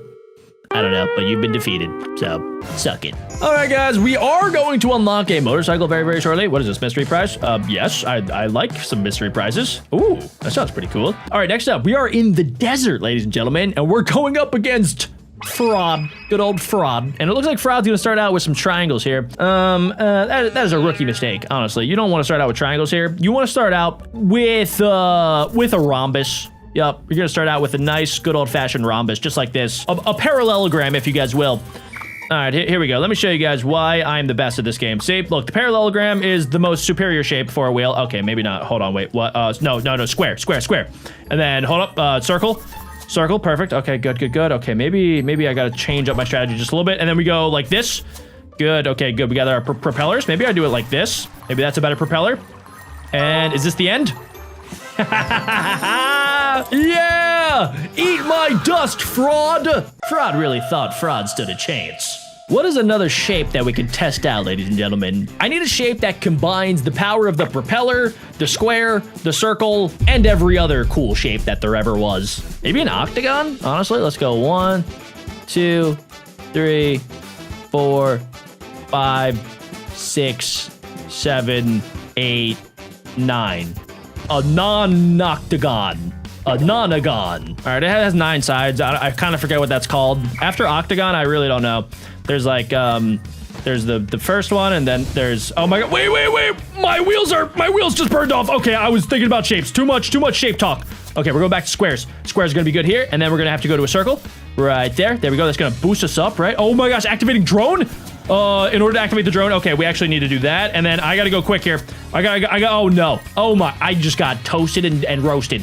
I don't know, but you've been defeated, so suck it. All right, guys, we are going to unlock a motorcycle very, very shortly. What is this, mystery prize? Yes, I like some mystery prizes. Ooh, that sounds pretty cool. All right, next up, we are in the desert, ladies and gentlemen, and we're going up against Fraud, good old Fraud. And it looks like Fraud's gonna start out with some triangles here. That is a rookie mistake, honestly. You don't want to start out with triangles here. You want to start out with a rhombus. Yep, you're gonna start out with a nice, good old-fashioned rhombus, just like this. A parallelogram, if you guys will. All right, here we go. Let me show you guys why I'm the best at this game. See, look, the parallelogram is the most superior shape for a wheel. Okay, maybe not. Hold on, wait. What? No, square. And then, hold up, circle. Circle, perfect. Okay, good. Okay, maybe I gotta change up my strategy just a little bit. And then we go like this. Good, okay, good. We got our propellers. Maybe I do it like this. Maybe that's a better propeller. And is this the end? Yeah! Eat my dust, Fraud! Fraud really thought Fraud stood a chance. What is another shape that we can test out, ladies and gentlemen? I need a shape that combines the power of the propeller, the square, the circle, and every other cool shape that there ever was. Maybe an octagon? Honestly, let's go 1, 2, 3, 4, 5, 6, 7, 8, 9. A non-octagon. A nonagon. All right, it has 9 sides. I kind of forget what that's called. After octagon, I really don't know. There's like, there's the first one, and then there's, oh my god, wait. My wheels just burned off. Okay, I was thinking about shapes. Too much shape talk. Okay, we're going back to squares. Squares are gonna be good here, and then we're gonna have to go to a circle. Right there. There we go. That's gonna boost us up, right? Oh my gosh, activating drone? In order to activate the drone, okay, we actually need to do that. And then I gotta go quick here. I got, oh no. Oh my, I just got toasted and roasted.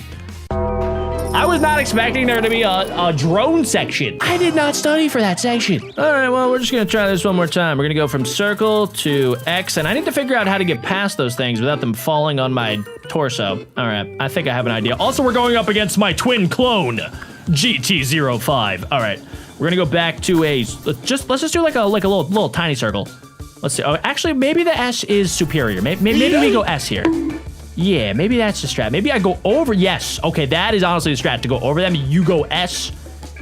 I was not expecting there to be a drone section. I did not study for that section. All right, well, we're just gonna try this one more time. We're gonna go from circle to X, and I need to figure out how to get past those things without them falling on my torso. All right, I think I have an idea. Also, we're going up against my twin clone, GT05. All right, we're gonna go back to let's just do like a little tiny circle. Let's see. Oh, actually, maybe the S is superior. Maybe we go S here. Yeah, maybe that's the strat. Maybe I go over. Yes. Okay, that is honestly the strat, to go over them. You go S,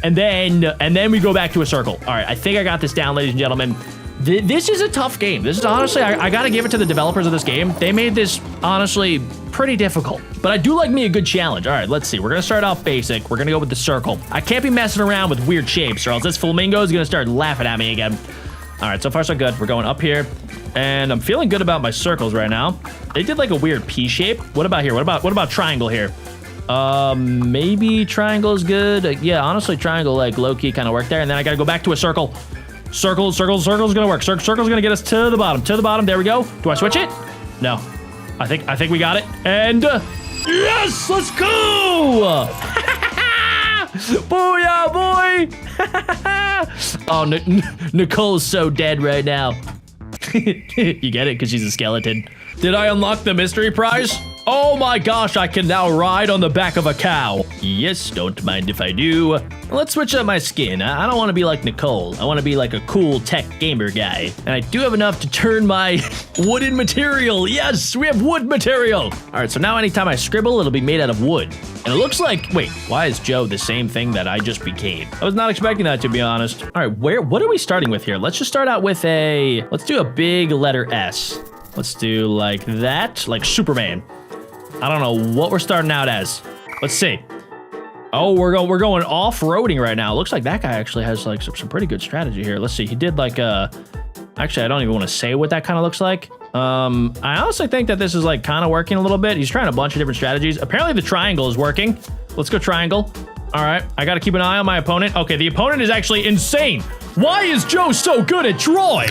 And then we go back to a circle. All right, I think I got this down, ladies and gentlemen. This is a tough game. This is honestly, I gotta give it to the developers of this game. They made this, honestly, pretty difficult. But I do like me a good challenge. All right, let's see. We're gonna start off basic. We're gonna go with the circle. I can't be messing around with weird shapes or else this flamingo is gonna start laughing at me again. All right, so far so good. We're going up here. And I'm feeling good about my circles right now. They did like a weird P shape. What about here? What about triangle here? Maybe triangle is good. Yeah, honestly, triangle like low-key kind of worked there. And then I gotta go back to a circle. Circle's gonna work. Circle's gonna get us to the bottom. To the bottom. There we go. Do I switch it? No. I think we got it. And yes, let's go! Booyah, boy! Oh, Nicole's so dead right now. You get it? Because she's a skeleton. Did I unlock the mystery prize? Oh my gosh, I can now ride on the back of a cow. Yes, don't mind if I do. Let's switch up my skin. I don't want to be like Nicole. I want to be like a cool tech gamer guy. And I do have enough to turn my wooden material. Yes, we have wood material. All right, so now anytime I scribble, it'll be made out of wood. And it looks like, wait, why is Joe the same thing that I just became? I was not expecting that, to be honest. All right, what are we starting with here? Let's just start out with let's do a big letter S. Let's do like that, like Superman. I don't know what we're starting out as. Let's see. Oh, we're going off-roading right now. Looks like that guy actually has like some pretty good strategy here. Let's see. He did like actually, I don't even want to say what that kind of looks like. I honestly think that this is like kind of working a little bit. He's trying a bunch of different strategies. Apparently the triangle is working. Let's go triangle. All right. I got to keep an eye on my opponent. Okay, the opponent is actually insane. Why is Joe so good at drawing?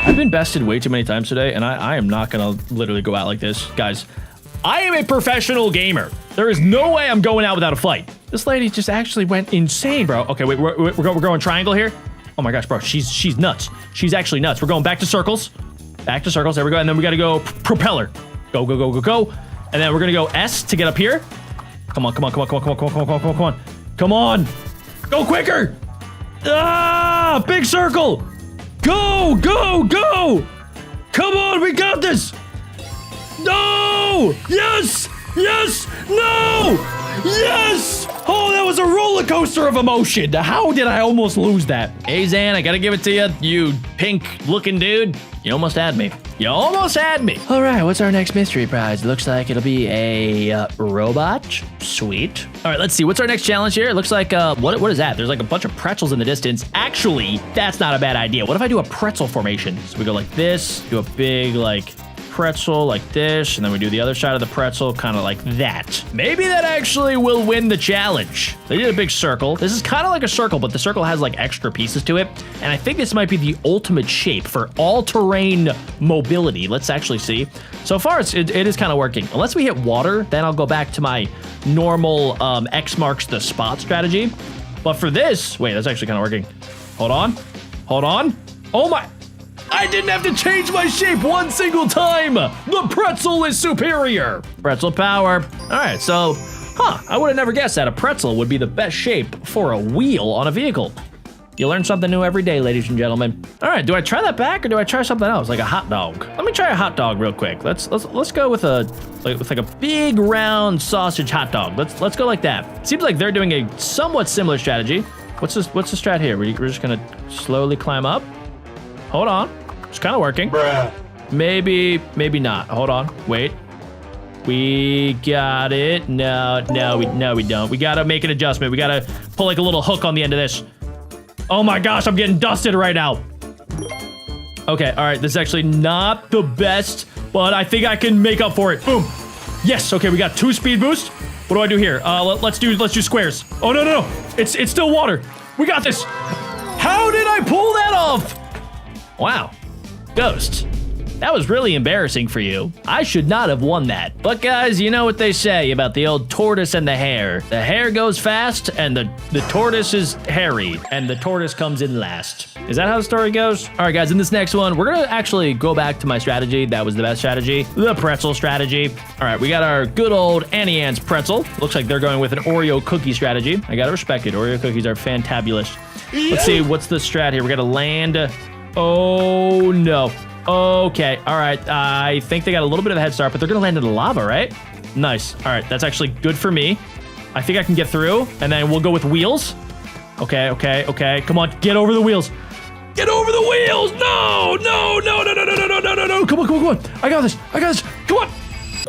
I've been bested way too many times today, and I am not going to literally go out like this. Guys, I am a professional gamer. There is no way I'm going out without a fight. This lady just actually went insane, bro. Okay, wait, we're going triangle here. Oh my gosh, bro, she's nuts. She's actually nuts. We're going back to circles. Back to circles, there we go. And then we gotta go propeller. Go, go, go, go, go. And then we're gonna go S to get up here. Come on, come on, come on, come on, come on, come on, come on, come on, come on. Come on. Go quicker. Ah, big circle. Go, go, go. Come on, we got this. No! Yes! Yes! No! Yes! Oh, that was a roller coaster of emotion. How did I almost lose that? Hey, Zan, I gotta give it to you, you pink-looking dude. You almost had me. You almost had me. All right, what's our next mystery prize? It looks like it'll be a robot. Sweet. All right, let's see. What's our next challenge here? It looks like, what is that? There's like a bunch of pretzels in the distance. Actually, that's not a bad idea. What if I do a pretzel formation? So we go like this, do a big, like, pretzel like this, and then we do the other side of the pretzel kind of like that. Maybe that actually will win the challenge. They did a big circle. This is kind of like a circle, but the circle has like extra pieces to it, and I think this might be the ultimate shape for all-terrain mobility. Let's actually see. So far, it is kind of working. Unless we hit water, then I'll go back to my normal X marks the spot strategy. But for this, wait, that's actually kind of working. Hold on. Hold on. Oh my... I didn't have to change my shape one single time. The pretzel is superior. Pretzel power. All right, so, I would have never guessed that a pretzel would be the best shape for a wheel on a vehicle. You learn something new every day, ladies and gentlemen. All right, do I try that back or do I try something else, like a hot dog? Let me try a hot dog real quick. Let's go with a big round sausage hot dog. Let's go like that. Seems like they're doing a somewhat similar strategy. What's the strat here? We're just gonna slowly climb up. Hold on. It's kind of working. Bruh. Maybe not. Hold on. Wait. We got it. No, we don't. We gotta make an adjustment. We gotta pull like a little hook on the end of this. Oh my gosh, I'm getting dusted right now. Okay, all right. This is actually not the best, but I think I can make up for it. Boom. Yes. Okay, we got 2 speed boost. What do I do here? Let's do squares. Oh no. It's still water. We got this. How did I pull that off? Wow. Ghost, that was really embarrassing for you. I should not have won that. But guys, you know what they say about the old tortoise and the hare. The hare goes fast and the tortoise is hairy and the tortoise comes in last. Is that how the story goes? All right, guys, in this next one, we're gonna actually go back to my strategy. That was the best strategy, the pretzel strategy. All right, we got our good old Annie Ann's pretzel. Looks like they're going with an Oreo cookie strategy. I gotta respect it. Oreo cookies are fantabulous. Let's see, what's the strat here? We gotta land. Oh, no. Okay. All right. I think they got a little bit of a head start, but they're going to land in the lava, right? Nice. All right. That's actually good for me. I think I can get through, and then we'll go with wheels. Okay, okay, okay. Come on, get over the wheels. Get over the wheels! No, no, no, no, no, no, no, no, no, no, no. Come on, come on, come on. I got this. I got this. Come on.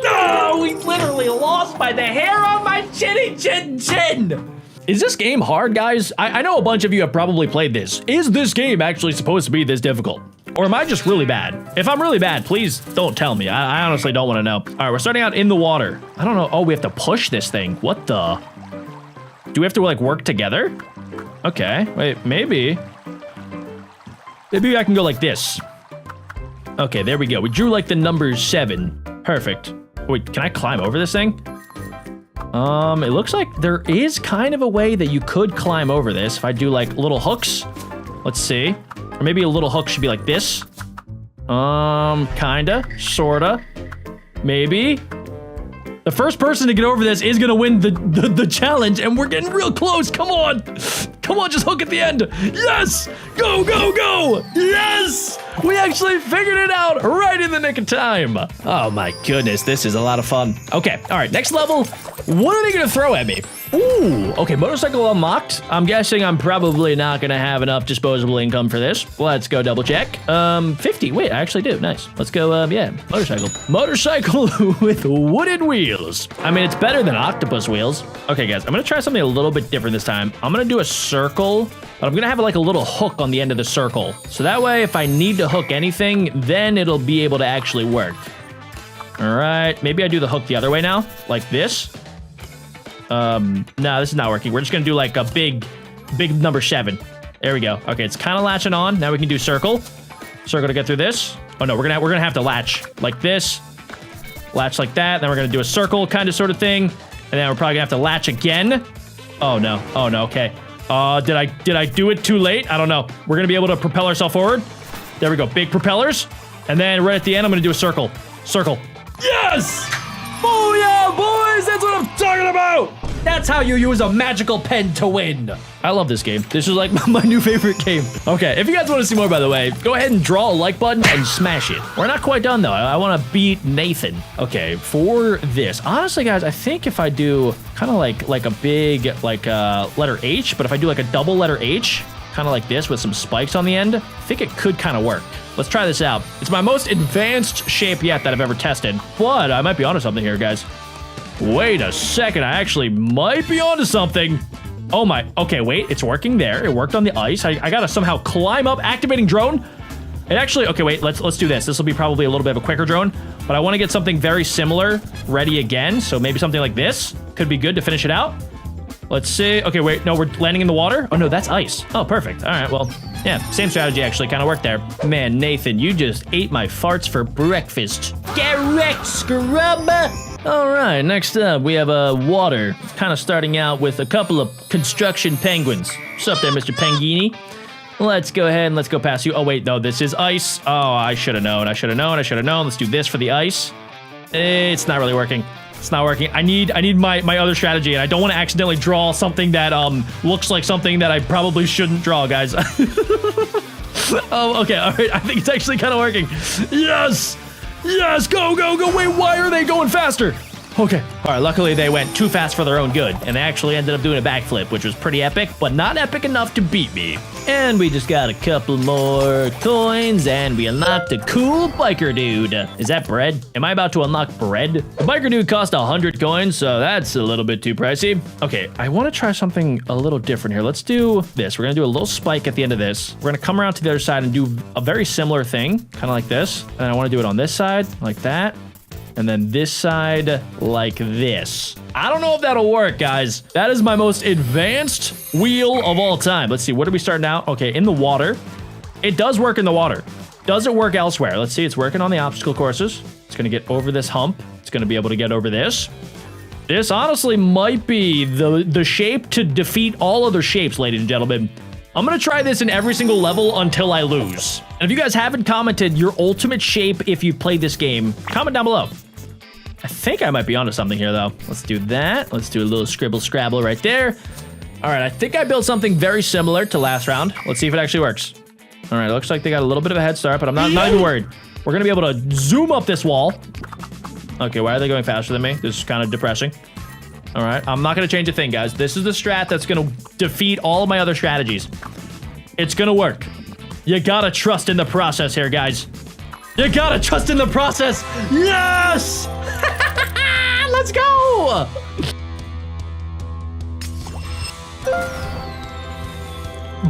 No, we literally lost by the hair on my chinny chin chin. Is this game hard, guys? I know a bunch of you have probably played this. Is this game actually supposed to be this difficult? Or am I just really bad? If I'm really bad, please don't tell me. I honestly don't want to know. All right, we're starting out in the water. I don't know. Oh, we have to push this thing. What the? Do we have to like work together? Okay, wait, maybe. Maybe I can go like this. Okay, there we go. We drew like the number 7. Perfect. Wait, can I climb over this thing? It looks like there is kind of a way that you could climb over this if I do like little hooks. Let's see. Or maybe a little hook should be like this. Kinda, sorta, maybe. The first person to get over this is gonna win the challenge, and we're getting real close. Come on. Come on, just hook at the end. Yes! Go, go, go! Yes! We actually figured it out right in the nick of time. Oh my goodness, this is a lot of fun. Okay, all right, next level. What are they gonna throw at me? Ooh, okay, motorcycle unlocked. I'm guessing I'm probably not gonna have enough disposable income for this. Let's go double check. 50, wait, I actually do, nice. Let's go, yeah, motorcycle. Motorcycle with wooden wheels. I mean, it's better than octopus wheels. Okay, guys, I'm gonna try something a little bit different this time. I'm gonna do a circle, but I'm gonna have like a little hook on the end of the circle. So that way, if I need to hook anything, then it'll be able to actually work. All right, maybe I do the hook the other way now, like this. No, this is not working. We're just gonna do like a big number 7. There we go. Okay, it's kind of latching on. Now we can do circle. Circle to get through this. Oh no, we're gonna have to latch like this. Latch like that. Then we're gonna do a circle kind of sort of thing. And then we're probably gonna have to latch again. Oh no, okay. Did I do it too late? I don't know. We're gonna be able to propel ourselves forward. There we go, big propellers. And then right at the end, I'm gonna do a circle. Circle. Yes! Oh yeah, boys, that's what I'm talking about! That's how you use a magical pen to win. I love this game. This is like my new favorite game. Okay, if you guys want to see more, by the way, go ahead and draw a like button and smash it. We're not quite done, though. I want to beat Nathan. Okay, for this, honestly, guys, I think if I do kind of like a big, like letter H, but if I do like a double letter H, kind of like this with some spikes on the end, I think it could kind of work. Let's try this out. It's my most advanced shape yet that I've ever tested, but I might be onto something here, guys. Wait a second, I actually might be onto something. Oh my, okay, wait, it's working there. It worked on the ice. I gotta somehow climb up, activating drone. It actually, okay, wait, let's do this. This will be probably a little bit of a quicker drone, but I wanna get something very similar ready again. So maybe something like this could be good to finish it out. Let's see. Okay, wait, no, we're landing in the water. Oh no, that's ice. Oh, perfect. All right, well, yeah, same strategy actually kind of worked there. Man, Nathan, you just ate my farts for breakfast. Get wrecked, scrub! All right, next up, we have water. Kind of starting out with a couple of construction penguins. What's up there, Mr. Penguini? Let's go ahead and let's go past you. Oh, wait, no, this is ice. Oh, I should have known. Let's do this for the ice. It's not really working. It's not working. I need my other strategy, and I don't want to accidentally draw something that looks like something that I probably shouldn't draw, guys. Oh, okay, all right. I think it's actually kind of working. Yes! Yes, go, go, go. Wait, why are they going faster? Okay. All right, luckily they went too fast for their own good, and they actually ended up doing a backflip, which was pretty epic, but not epic enough to beat me. And we just got a couple more coins, and we unlocked a cool biker dude. Is that bread? Am I about to unlock bread? The biker dude cost 100 coins, so that's a little bit too pricey. Okay, I want to try something a little different here. Let's do this. We're going to do a little spike at the end of this. We're going to come around to the other side and do a very similar thing, kind of like this. And I want to do it on this side, like that. And then this side like this. I don't know if that'll work, guys. That is my most advanced wheel of all time. Let's see, what are we starting out? Okay, in the water. It does work in the water. Does it work elsewhere? Let's see, it's working on the obstacle courses. It's gonna get over this hump. It's gonna be able to get over this. This honestly might be the shape to defeat all other shapes, ladies and gentlemen. I'm gonna try this in every single level until I lose. And if you guys haven't commented your ultimate shape if you've played this game, comment down below. I think I might be onto something here, though. Let's do that. Let's do a little scribble scrabble right there. All right, I think I built something very similar to last round. Let's see if it actually works. All right, it looks like they got a little bit of a head start, but I'm not even worried. We're gonna be able to zoom up this wall. Okay, why are they going faster than me? This is kind of depressing. All right, I'm not gonna change a thing, guys. This is the strat that's gonna defeat all of my other strategies. It's gonna work. You gotta trust in the process here, guys. You gotta trust in the process. Yes! Let's go!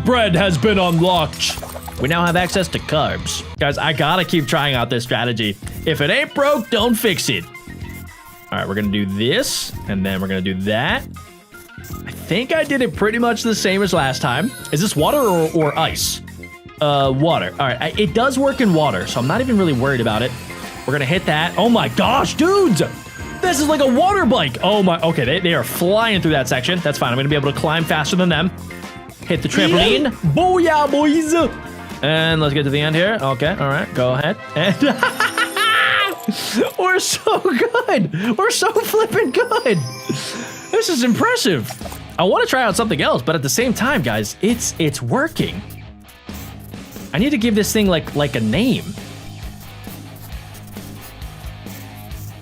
Bread has been unlocked. We now have access to carbs. Guys, I gotta keep trying out this strategy. If it ain't broke, don't fix it. All right, we're gonna do this, and then we're gonna do that. I think I did it pretty much the same as last time. Is this water or ice? Water. All right, it does work in water, so I'm not even really worried about it. We're gonna hit that. Oh my gosh, dudes! This is like a water bike. Oh my, okay, they are flying through that section. That's fine, I'm gonna be able to climb faster than them. Hit the trampoline. Yeah. Booyah, boys! And let's get to the end here. Okay, all right, go ahead. And we're so good. We're so flipping good. This is impressive. I want to try out something else, but at the same time, guys, it's working. I need to give this thing like a name.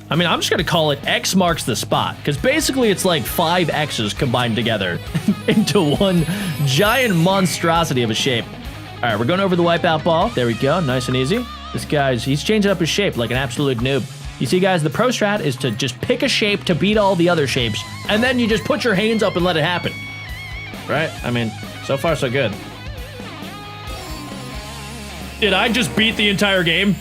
I mean, I'm just gonna call it X marks the spot, because basically it's like 5 X's combined together into one giant monstrosity of a shape. All right, we're going over the wipeout ball. There we go, nice and easy. This guy's, he's changing up his shape like an absolute noob. You see, guys, the pro strat is to just pick a shape to beat all the other shapes, and then you just put your hands up and let it happen. Right? I mean, so far so good. Did I just beat the entire game?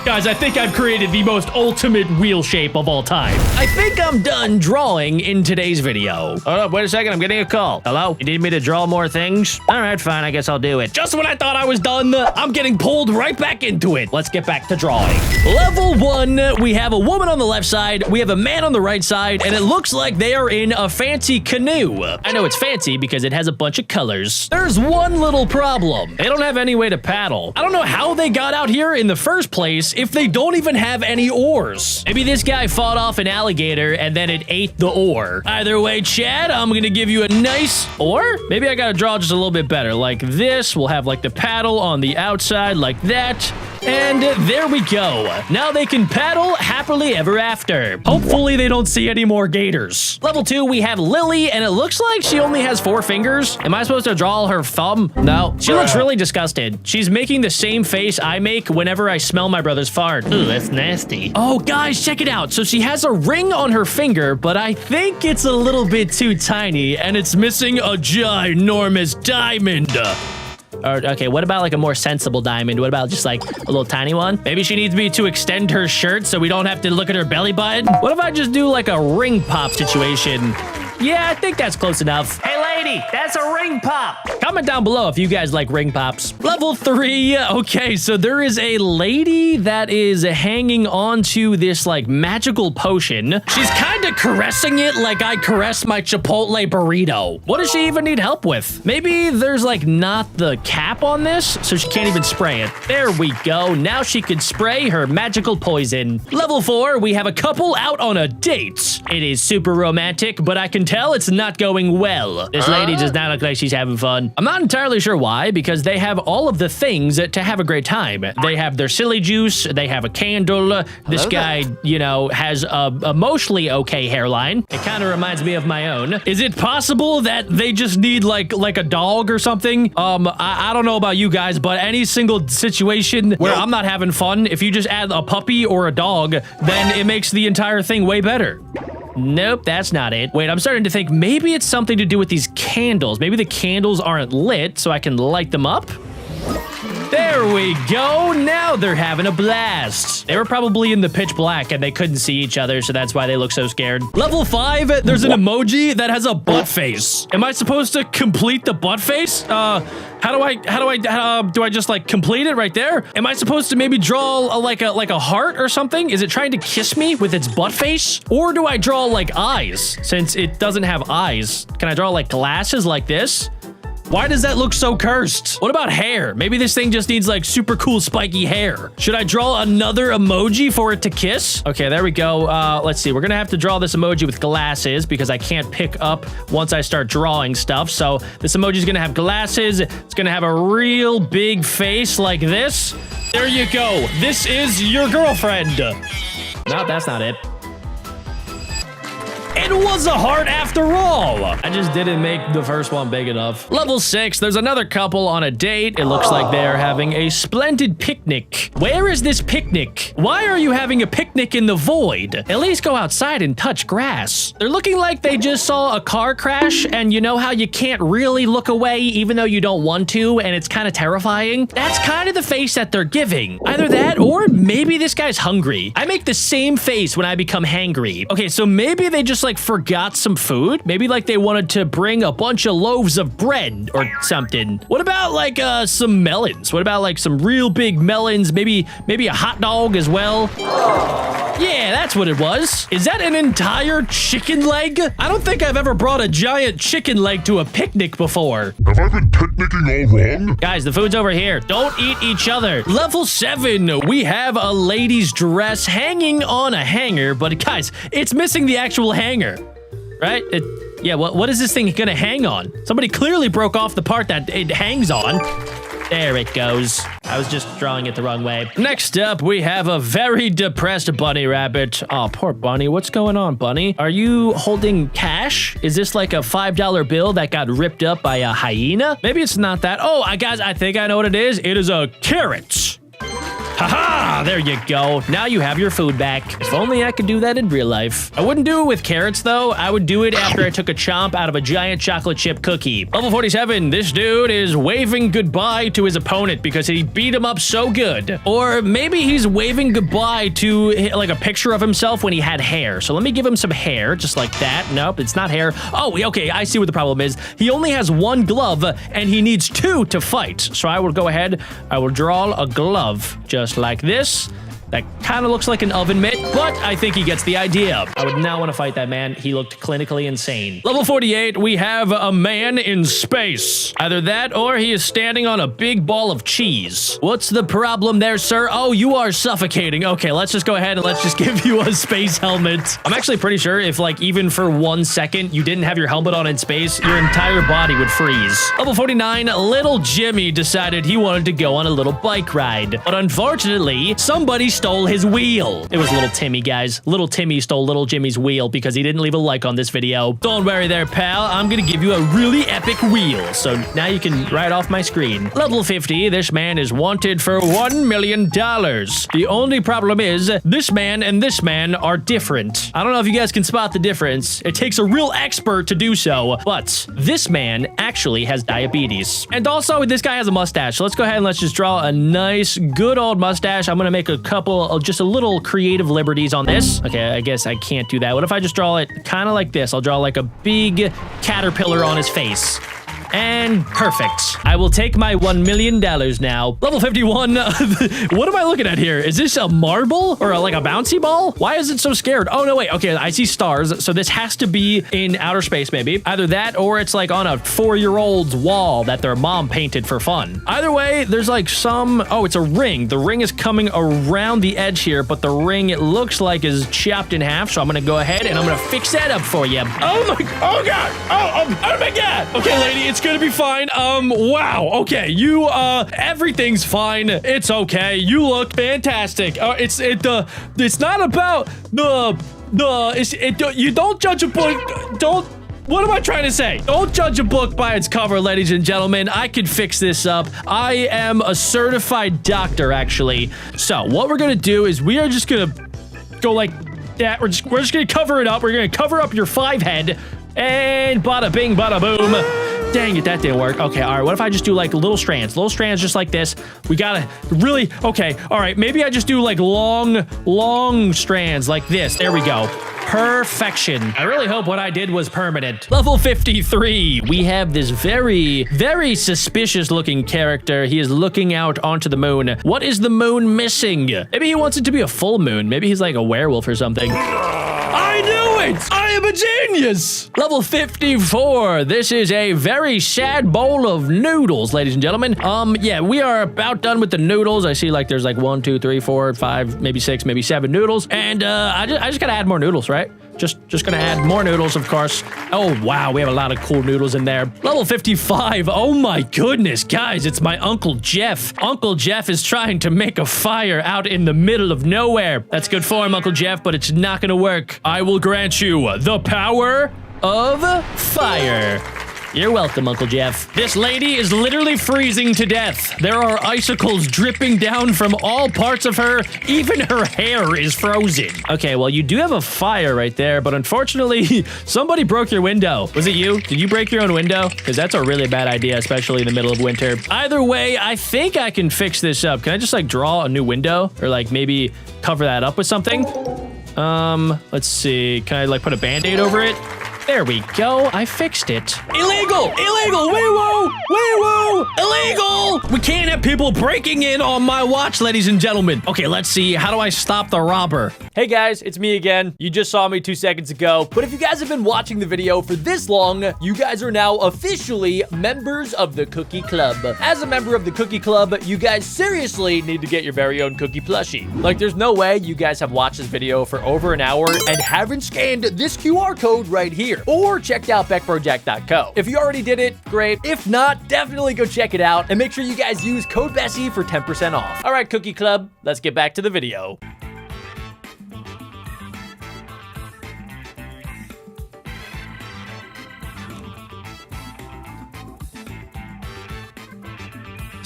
Guys, I think I've created the most ultimate wheel shape of all time. I think I'm done drawing in today's video. Hold up, wait a second, I'm getting a call. Hello? You need me to draw more things? All right, fine, I guess I'll do it. Just when I thought I was done, I'm getting pulled right back into it. Let's get back to drawing. Level 1, we have a woman on the left side, we have a man on the right side, and it looks like they are in a fancy canoe. I know it's fancy because it has a bunch of colors. There's one little problem. They don't have any way to paddle. I don't know how they got out here in the first place if they don't even have any oars. Maybe this guy fought off an alligator and then it ate the oar. Either way, Chad, I'm gonna give you a nice oar. Maybe I gotta draw just a little bit better. Like this, we'll have like the paddle on the outside like that. And there we go. Now they can paddle happily ever after. Hopefully they don't see any more gators. Level 2, we have Lily, and it looks like she only has 4 fingers. Am I supposed to draw her thumb? No. She looks really disgusted. She's making the same face I make whenever I smell my brother's fart. Ooh, that's nasty. Oh, guys, check it out. So she has a ring on her finger, but I think it's a little bit too tiny, and it's missing a ginormous diamond. Or, okay, what about like a more sensible diamond? What about just like a little tiny one? Maybe she needs me to extend her shirt so we don't have to look at her belly button? What if I just do like a ring pop situation? Yeah, I think that's close enough. Hey, lady, that's a ring pop. Comment down below if you guys like ring pops. Level 3. Okay, so there is a lady that is hanging onto this like magical potion. She's kind of caressing it like I caress my Chipotle burrito. What does she even need help with? Maybe there's like not the cap on this, so she can't even spray it. There we go. Now she can spray her magical poison. Level 4, we have a couple out on a date. It is super romantic, but I can tell it's not going well. This lady does not look like she's having fun. I'm not entirely sure why, because they have all of the things to have a great time. They have their silly juice, they have a candle. This guy, you know, has a mostly okay hairline. It kind of reminds me of my own. Is it possible that they just need like a dog or something? I don't know about you guys, but any single situation where I'm not having fun, if you just add a puppy or a dog, then it makes the entire thing way better. Nope, that's not it. Wait, I'm starting to think maybe it's something to do with these candles. Maybe the candles aren't lit, so I can light them up. There we go. Now they're having a blast. They were probably in the pitch black and they couldn't see each other, so that's why they look so scared. Level 5, there's an emoji that has a butt face. Am I supposed to complete the butt face? Do I just like complete it right there? Am I supposed to maybe draw like a heart or something? Is it trying to kiss me with its butt face? Or do I draw like eyes since it doesn't have eyes? Can I draw like glasses like this? Why does that look so cursed? What about hair? Maybe this thing just needs like super cool spiky hair. Should I draw another emoji for it to kiss? Okay, there we go. Let's see. We're gonna have to draw this emoji with glasses because I can't pick up once I start drawing stuff. So this emoji is gonna have glasses. It's gonna have a real big face like this. There you go. This is your girlfriend. No, that's not it. It was a heart after all. I just didn't make the first one big enough. Level 6, there's another couple on a date. It looks like they're having a splendid picnic. Where is this picnic? Why are you having a picnic in the void? At least go outside and touch grass. They're looking like they just saw a car crash, and you know how you can't really look away even though you don't want to, and it's kind of terrifying? That's kind of the face that they're giving. Either that, or maybe this guy's hungry. I make the same face when I become hangry. Okay, so maybe they just like forgot some food. Maybe like they wanted to bring a bunch of loaves of bread or something. What about like some melons? What about like some real big melons? Maybe a hot dog as well? Yeah, that's what it was. Is that an entire chicken leg? I don't think I've ever brought a giant chicken leg to a picnic before. Have I been picnicking all wrong? Guys, the food's over here. Don't eat each other. Level 7, we have a lady's dress hanging on a hanger, but guys, it's missing the actual hanger, right? Yeah, what is this thing gonna hang on? Somebody clearly broke off the part that it hangs on. There it goes. I was just drawing it the wrong way. Next up, we have a very depressed bunny rabbit. Oh, poor bunny. What's going on, bunny? Are you holding cash? Is this like a $5 bill that got ripped up by a hyena? Maybe it's not that. Oh, guys, I think I know what it is. It is a carrot. Haha, there you go. Now you have your food back. If only I could do that in real life. I wouldn't do it with carrots though. I would do it after I took a chomp out of a giant chocolate chip cookie. Level 47, this dude is waving goodbye to his opponent because he beat him up so good. Or maybe he's waving goodbye to like a picture of himself when he had hair. So let me give him some hair, just like that. Nope, it's not hair. Oh, okay, I see what the problem is. He only has one glove and he needs two to fight. So I will go ahead, I will draw a glove just like this. That kind of looks like an oven mitt, but I think he gets the idea. I would not want to fight that man. He looked clinically insane. Level 48, we have a man in space. Either that or he is standing on a big ball of cheese. What's the problem there, sir? Oh, you are suffocating. Okay, let's just go ahead and let's just give you a space helmet. I'm actually pretty sure if like even for 1 second you didn't have your helmet on in space, your entire body would freeze. Level 49, little Jimmy decided he wanted to go on a little bike ride. But unfortunately, somebody stole his wheel. It was little Timmy, guys. Little Timmy stole little Jimmy's wheel because he didn't leave a like on this video. Don't worry there, pal. I'm gonna give you a really epic wheel. So now you can ride off my screen. Level 50, this man is wanted for $1 million. The only problem is this man and this man are different. I don't know if you guys can spot the difference. It takes a real expert to do so, but this man actually has diabetes. And also, this guy has a mustache. So let's go ahead and let's just draw a nice, good old mustache. I'm gonna make a couple just a little creative liberties on this. Okay, I guess I can't do that. What if I just draw it kind of like this? I'll draw like a big caterpillar on his face. And perfect. I will take my $1 million now. Level 51. What am I looking at here? Is this a marble or like a bouncy ball? Why is it so scared? Oh, no, wait. Okay, I see stars. So this has to be in outer space, maybe. Either that or it's like on a 4-year-old's wall that their mom painted for fun. Either way, there's like some... Oh, it's a ring. The ring is coming around the edge here, but the ring, it looks like, is chopped in half. So I'm going to go ahead and I'm going to fix that up for you. Oh, my... Oh, God. Oh my God. Okay, lady, it's gonna be fine. Wow. Okay, you, everything's fine. It's okay. You look fantastic. It's not about you don't judge a book. What am I trying to say? Don't judge a book by its cover, ladies and gentlemen. I can fix this up. I am a certified doctor, actually. So what we're gonna do is we are just gonna go like that. We're just gonna cover it up. We're gonna cover up your 5 head. And bada bing, bada boom. Dang it, that didn't work. Okay, all right, what if I just do like little strands just like this? We gotta really, okay, all right, maybe I just do like long strands like this. There we go. Perfection. I really hope what I did was permanent. Level 53. We have this very, very suspicious looking character. He is looking out onto the moon. What is the moon missing? Maybe he wants it to be a full moon. Maybe he's like a werewolf or something. I knew it! I am a genius! Level 54. This is a very sad bowl of noodles, ladies and gentlemen. Yeah, we are about done with the noodles. I see like there's like 1, 2, 3, 4, 5, maybe 6, maybe 7 noodles. And I just gotta add more noodles, right? Just gonna add more noodles, of course. Oh, wow, we have a lot of cool noodles in there. Level 55. Oh my goodness, guys, it's my Uncle Jeff. Uncle Jeff is trying to make a fire out in the middle of nowhere. That's good for him, Uncle Jeff, but it's not gonna work. I will grant you the power of fire. You're welcome, Uncle Jeff. This lady is literally freezing to death. There are icicles dripping down from all parts of her. Even her hair is frozen. Okay, well, you do have a fire right there, but unfortunately, somebody broke your window. Was it you? Did you break your own window? Because that's a really bad idea, especially in the middle of winter. Either way, I think I can fix this up. Can I just, like, draw a new window? Or, like, maybe cover that up with something? Let's see. Can I, like, put a Band-Aid over it? There we go. I fixed it. Illegal! Illegal! Wee-woo! Wee-woo! Illegal! We can't have people breaking in on my watch, ladies and gentlemen. Okay, let's see. How do I stop the robber? Hey guys, it's me again. You just saw me 2 seconds ago, but if you guys have been watching the video for this long, you guys are now officially members of the Cookie Club. As a member of the Cookie Club, you guys seriously need to get your very own cookie plushie. Like, there's no way you guys have watched this video for over an hour and haven't scanned this QR code right here, or checked out BeckBroJack.co. If you already did it, great. If not, definitely go check it out, and make sure you guys use code Bessie for 10% off. All right, Cookie Club, let's get back to the video.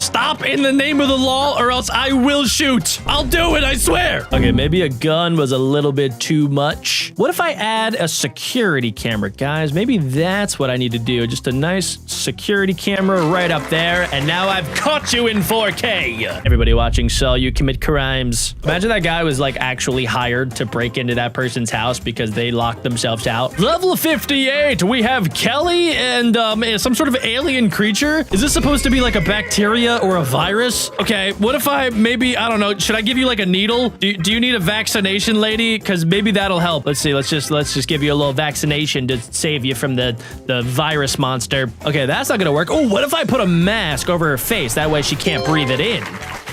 Stop in the name of the law or else I will shoot. I'll do it, I swear. Okay, maybe a gun was a little bit too much. What if I add a security camera, guys? Maybe that's what I need to do. Just a nice security camera right up there. And now I've caught you in 4K. Everybody watching saw you commit crimes. Imagine that guy was like actually hired to break into that person's house because they locked themselves out. Level 58, we have Kelly and some sort of alien creature. Is this supposed to be like a bacteria or a virus? Okay, what if I maybe, I don't know, should I give you like a needle? Do you need a vaccination, lady? Because maybe that'll help. Let's see, let's just give you a little vaccination to save you from the virus monster. Okay, that's not gonna work. Oh, what if I put a mask over her face? That way she can't breathe it in.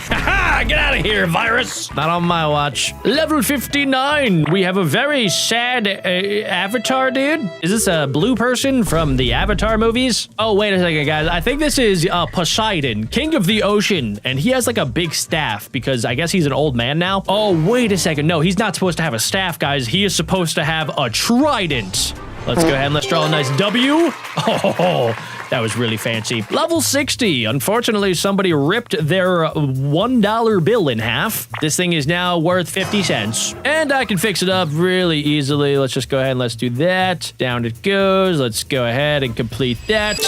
Ha! Get out of here, virus! Not on my watch. Level 59. We have a very sad avatar, dude. Is this a blue person from the Avatar movies? Oh, wait a second, guys. I think this is Poseidon, king of the ocean, and he has like a big staff because I guess he's an old man now. Oh, wait a second. No, he's not supposed to have a staff, guys. He is supposed to have a trident. Let's go ahead and let's draw a nice W. Oh, that was really fancy. Level 60. Unfortunately, somebody ripped their $1 bill in half. This thing is now worth 50 cents. And I can fix it up really easily. Let's just go ahead and let's do that. Down it goes. Let's go ahead and complete that.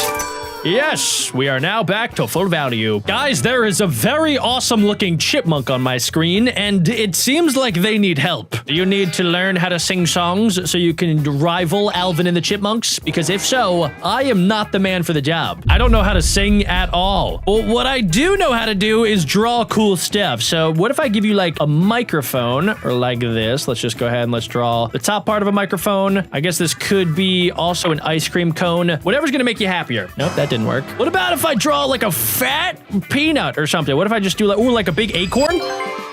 Yes, we are now back to full value. Guys, there is a very awesome looking chipmunk on my screen, and it seems like they need help. Do you need to learn how to sing songs so you can rival Alvin and the Chipmunks? Because if so, I am not the man for the job. I don't know how to sing at all. Well, what I do know how to do is draw cool stuff. So what if I give you like a microphone or like this? Let's just go ahead and let's draw the top part of a microphone. I guess this could be also an ice cream cone. Whatever's gonna make you happier. Nope, that didn't work. What about if I draw like a fat peanut or something? What if I just do like, ooh, like a big acorn?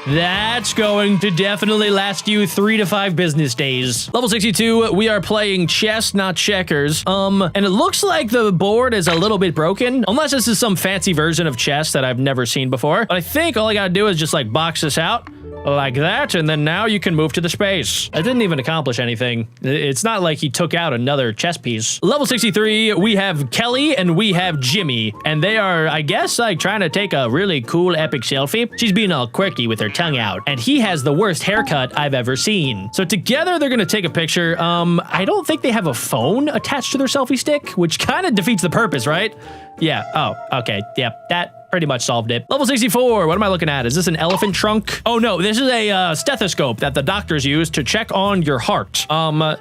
That's going to definitely last you 3 to 5 business days. Level 62, we are playing chess, not checkers. And it looks like the board is a little bit broken, unless this is some fancy version of chess that I've never seen before. But I think all I gotta do is just like box this out like that, and then now you can move to the space. I didn't even accomplish anything. It's not like he took out another chess piece. Level 63, we have Kelly and we have Jimmy, and they are, I guess, like trying to take a really cool epic selfie. She's being all quirky with her tongue out, and he has the worst haircut I've ever seen. So together they're gonna take a picture. I don't think they have a phone attached to their selfie stick, which kind of defeats the purpose, right? Yeah, oh, okay, yep, that pretty much solved it. Level 64, what am I looking at? Is this an elephant trunk? Oh no, this is a stethoscope that the doctors use to check on your heart.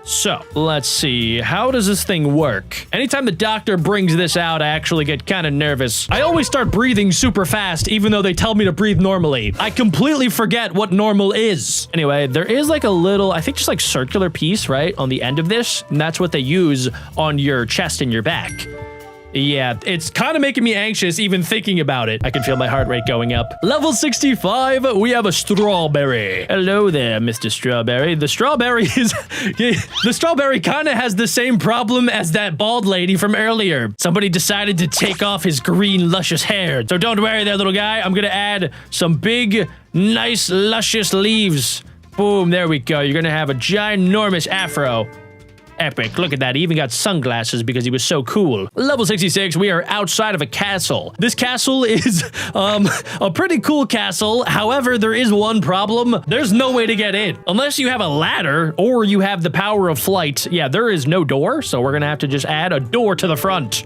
So let's see, how does this thing work? Anytime the doctor brings this out, I actually get kind of nervous. I always start breathing super fast, even though they tell me to breathe normally. I completely forget what normal is. Anyway, there is like a little, I think just like circular piece, right, on the end of this, and that's what they use on your chest and your back. Yeah, it's kind of making me anxious even thinking about it. I can feel my heart rate going up. Level 65, we have a strawberry. Hello there, Mr. Strawberry. The strawberry is... the strawberry kind of has the same problem as that bald lady from earlier. Somebody decided to take off his green, luscious hair. So don't worry there, little guy. I'm gonna add some big, nice, luscious leaves. Boom, there we go. You're gonna have a ginormous afro. Epic. Look at that. He even got sunglasses because he was so cool. Level 66, we are outside of a castle. This castle is a pretty cool castle. However, there is one problem. There's no way to get in. Unless you have a ladder or you have the power of flight. Yeah, there is no door, so we're gonna have to just add a door to the front.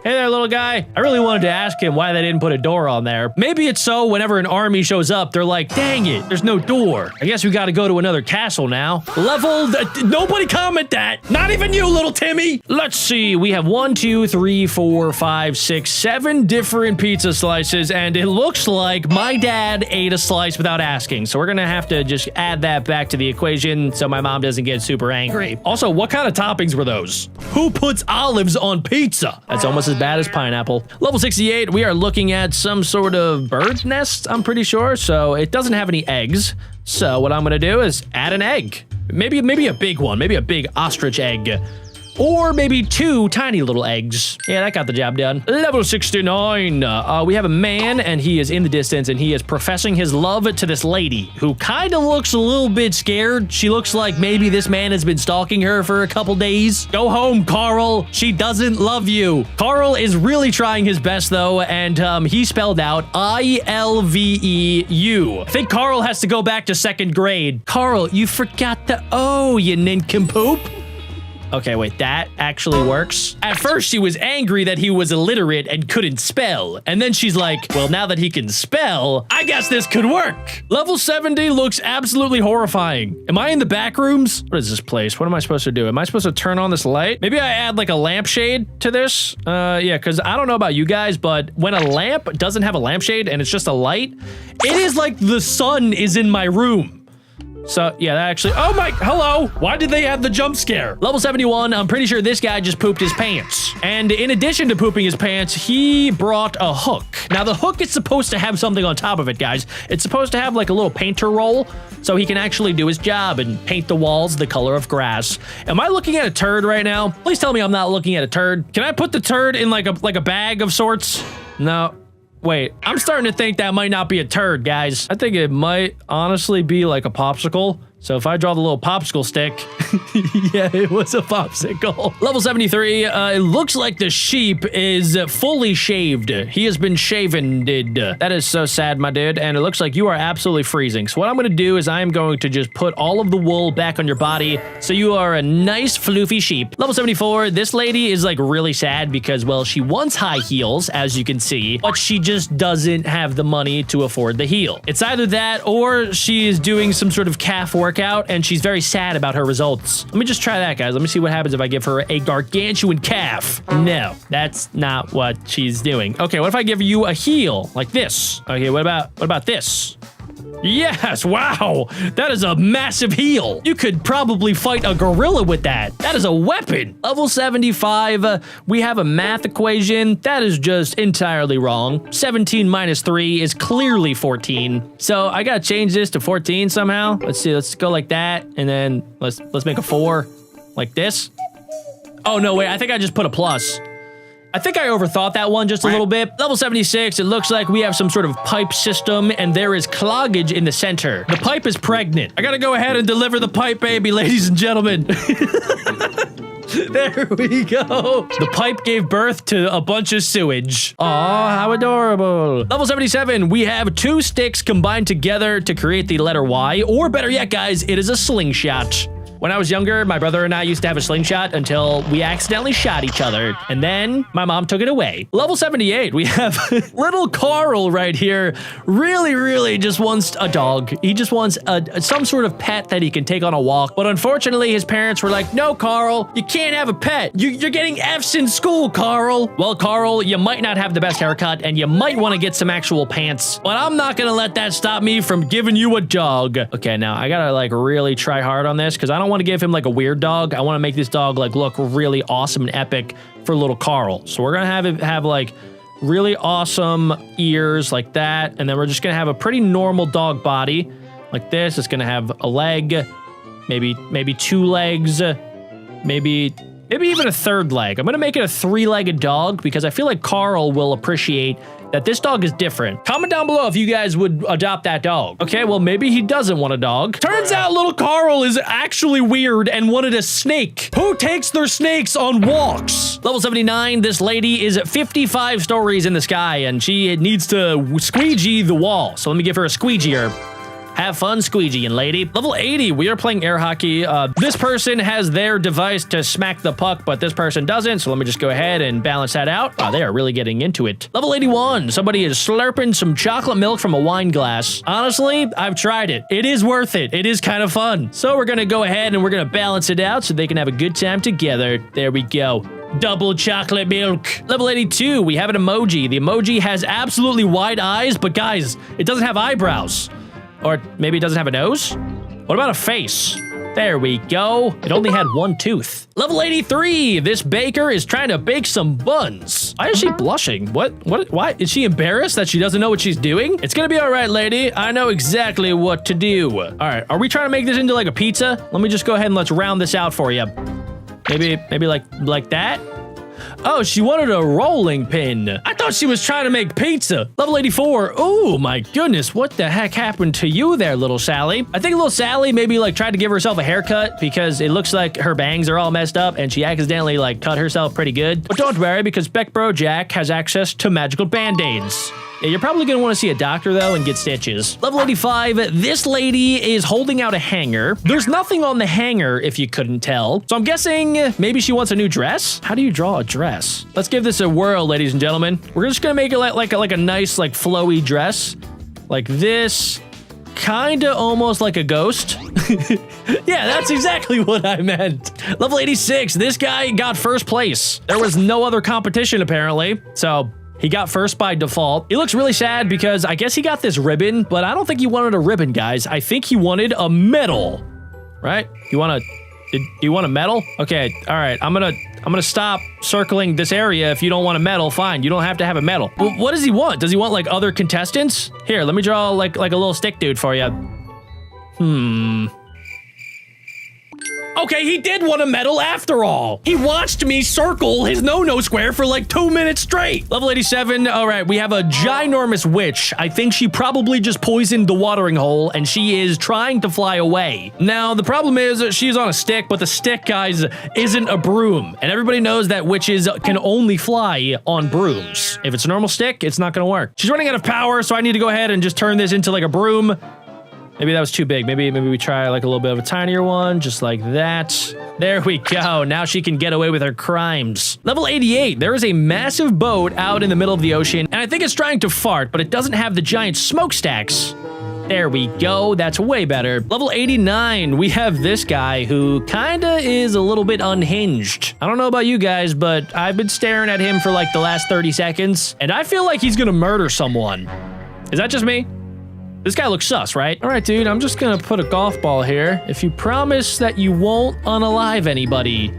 Hey there, little guy. I really wanted to ask him why they didn't put a door on there. Maybe it's so whenever an army shows up, they're like, dang it, there's no door. I guess we gotta go to another castle now. Nobody comment that. Not even you, little Timmy. Let's see, we have 1, 2, 3, 4, 5, 6, 7 different pizza slices, and it looks like my dad ate a slice without asking. So we're gonna have to just add that back to the equation so my mom doesn't get super angry. Also, what kind of toppings were those? Who puts olives on pizza? That's almost as bad as pineapple. Level 68, we are looking at some sort of bird nest, I'm pretty sure. So it doesn't have any eggs. So what I'm gonna do is add an egg. Maybe a big one, maybe a big ostrich egg. Or maybe 2 tiny little eggs. Yeah, that got the job done. Level 69. We have a man, and he is in the distance, and he is professing his love to this lady, who kind of looks a little bit scared. She looks like maybe this man has been stalking her for a couple days. Go home, Carl. She doesn't love you. Carl is really trying his best, though, and he spelled out I-L-V-E-U. I think Carl has to go back to 2nd grade. Carl, you forgot the O, you nincompoop. Okay, wait, that actually works. At first, she was angry that he was illiterate and couldn't spell. And then she's like, well, now that he can spell, I guess this could work. Level 70 looks absolutely horrifying. Am I in the back rooms? What is this place? What am I supposed to do? Am I supposed to turn on this light? Maybe I add like a lampshade to this? Yeah, because I don't know about you guys, but when a lamp doesn't have a lampshade and it's just a light, it is like the sun is in my room. So, yeah, that actually... Oh my... Hello! Why did they have the jump scare? Level 71, I'm pretty sure this guy just pooped his pants. And in addition to pooping his pants, he brought a hook. Now, the hook is supposed to have something on top of it, guys. It's supposed to have, like, a little painter roll, so he can actually do his job and paint the walls the color of grass. Am I looking at a turd right now? Please tell me I'm not looking at a turd. Can I put the turd in, like a bag of sorts? No. Wait, I'm starting to think that might not be a turd, guys. I think it might honestly be like a popsicle. So if I draw the little popsicle stick, yeah, it was a popsicle. Level 73, it looks like the sheep is fully shaved. He has been shaven. That is so sad, my dude. And it looks like you are absolutely freezing. So what I'm gonna do is I am going to just put all of the wool back on your body so you are a nice floofy sheep. Level 74, this lady is like really sad because, well, she wants high heels, as you can see, but she just doesn't have the money to afford the heel. It's either that or she is doing some sort of calf workout and she's very sad about her results. Let me just try that, guys. Let me see what happens if I give her a gargantuan calf. No, that's not what she's doing. Okay, what if I give you a heel like this? Okay, what about this? Yes, wow, that is a massive heel. You could probably fight a gorilla with that. That is a weapon. Level 75, we have a math equation. That is just entirely wrong. 17 minus 3 is clearly 14. So I gotta change this to 14 somehow. Let's see, let's go like that. And then let's make a 4 like this. Oh no, wait, I think I just put a plus. I think I overthought that one just a little bit. Level 76, it looks like we have some sort of pipe system and there is cloggage in the center. The pipe is pregnant. I gotta go ahead and deliver the pipe baby, ladies and gentlemen. There we go. The pipe gave birth to a bunch of sewage. Aw, how adorable. Level 77, we have 2 sticks combined together to create the letter Y, or better yet, guys, it is a slingshot. When I was younger, my brother and I used to have a slingshot until we accidentally shot each other, and then my mom took it away. Level 78, we have little Carl right here. Really just wants a dog. He just wants some sort of pet that he can take on a walk. But unfortunately, his parents were like, no, Carl, you can't have a pet. You're getting F's in school, Carl. Well, Carl, you might not have the best haircut, and you might want to get some actual pants, but I'm not gonna let that stop me from giving you a dog. Okay, now I gotta like really try hard on this because I don't want to give him like a weird dog. I want to make this dog like look really awesome and epic for little Carl. So we're gonna have it have like really awesome ears like that, and then we're just gonna have a pretty normal dog body like this. It's gonna have a leg, maybe 2 legs, maybe even a 3rd leg. I'm gonna make it a 3-legged dog because I feel like Carl will appreciate that this dog is different. Comment down below if you guys would adopt that dog. Okay, well, maybe he doesn't want a dog. Turns out little Carl is actually weird and wanted a snake. Who takes their snakes on walks? Level 79, this lady is 55 stories in the sky and she needs to squeegee the wall. So let me give her a squeegeer. Have fun squeegeeing, lady. Level 80, we are playing air hockey. This person has their device to smack the puck, but this person doesn't, so let me just go ahead and balance that out. Oh, they are really getting into it. Level 81, somebody is slurping some chocolate milk from a wine glass. Honestly, I've tried it. It is worth it. It is kind of fun. So we're gonna go ahead and we're gonna balance it out so they can have a good time together. There we go. Double chocolate milk. Level 82, we have an emoji. The emoji has absolutely wide eyes, but guys, it doesn't have eyebrows. Or maybe it doesn't have a nose? What about a face? There we go. It only had 1 tooth. Level 83, this baker is trying to bake some buns. Why is she blushing? Why? Is she embarrassed that she doesn't know what she's doing? It's gonna be all right, lady. I know exactly what to do. All right, are we trying to make this into like a pizza? Let me just go ahead and let's round this out for you. Maybe like that? Oh, she wanted a rolling pin. I thought she was trying to make pizza. Level 84. Oh my goodness, what the heck happened to you there, little Sally? I think little Sally maybe like tried to give herself a haircut because it looks like her bangs are all messed up and she accidentally like cut herself pretty good. But don't worry because BeckBroJack has access to magical band-aids. Yeah, you're probably gonna wanna see a doctor though and get stitches. Level 85, this lady is holding out a hanger. There's nothing on the hanger if you couldn't tell. So I'm guessing maybe she wants a new dress? How do you draw a dress? Let's give this a whirl, ladies and gentlemen. We're just gonna make it like a nice like flowy dress. Like this, kinda almost like a ghost. Yeah, that's exactly what I meant. Level 86, this guy got 1st place. There was no other competition apparently, so he got 1st by default. He looks really sad because I guess he got this ribbon, but I don't think he wanted a ribbon, guys. I think he wanted a medal, right? Do you want a medal? Okay, all right. I'm gonna stop circling this area. If you don't want a medal, fine. You don't have to have a medal. Well, what does he want? Does he want like other contestants? Here, let me draw like a little stick dude for you. Okay, he did want a medal after all. He watched me circle his no-no square for like 2 minutes straight. Level 87, all right, we have a ginormous witch. I think she probably just poisoned the watering hole and she is trying to fly away. Now, the problem is that she's on a stick, but the stick, guys, isn't a broom. And everybody knows that witches can only fly on brooms. If it's a normal stick, it's not gonna work. She's running out of power, so I need to go ahead and just turn this into like a broom. Maybe that was too big. Maybe we try like a little bit of a tinier one, just like that. There we go. Now she can get away with her crimes. Level 88, there is a massive boat out in the middle of the ocean, and I think it's trying to fart, but it doesn't have the giant smokestacks. There we go. That's way better. Level 89, we have this guy who kinda is a little bit unhinged. I don't know about you guys, but I've been staring at him for like the last 30 seconds, and I feel like he's gonna murder someone. Is that just me? This guy looks sus, right? All right, dude, I'm just gonna put a golf ball here. If you promise that you won't unalive anybody.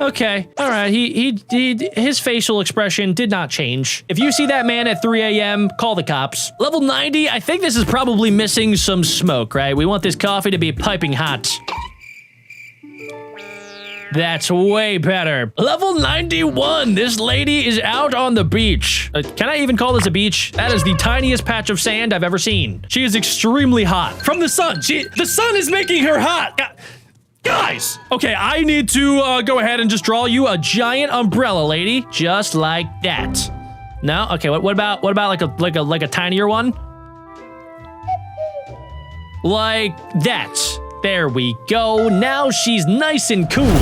Okay, all right, his facial expression did not change. If you see that man at 3 a.m., call the cops. Level 90, I think this is probably missing some smoke, right? We want this coffee to be piping hot. That's way better. Level 91, this lady is out on the beach. Can I even call this a beach? That is the tiniest patch of sand I've ever seen. She is extremely hot. From the sun, the sun is making her hot. Guys, okay, I need to go ahead and just draw you a giant umbrella, lady, just like that. No, okay, what about like a tinier one? Like that. There we go. Now she's nice and cool.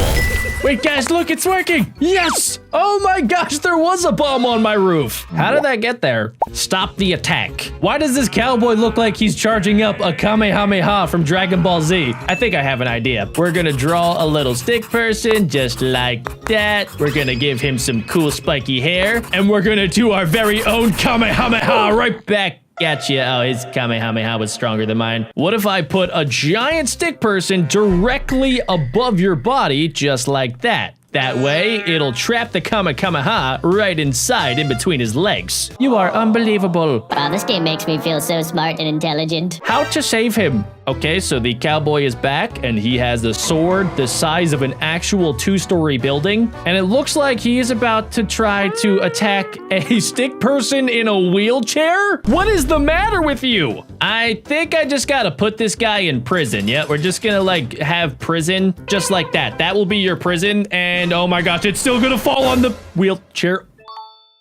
Wait, guys, look, it's working. Yes. Oh my gosh, there was a bomb on my roof. How did that get there? Stop the attack. Why does this cowboy look like he's charging up a Kamehameha from Dragon Ball Z? I think I have an idea. We're gonna draw a little stick person just like that. We're gonna give him some cool spiky hair. And we're gonna do our very own Kamehameha right back. Gotcha. Oh, his Kamehameha was stronger than mine. What if I put a giant stick person directly above your body, just like that? That way, it'll trap the Kamehameha right inside in between his legs. You are unbelievable. Wow, this game makes me feel so smart and intelligent. How to save him? Okay, so the cowboy is back, and he has the sword the size of an actual 2-story building. And it looks like he is about to try to attack a stick person in a wheelchair? What is the matter with you? I think I just gotta put this guy in prison. Yeah, we're just gonna like have prison just like that. That will be your prison. And oh my gosh, it's still gonna fall on the wheelchair.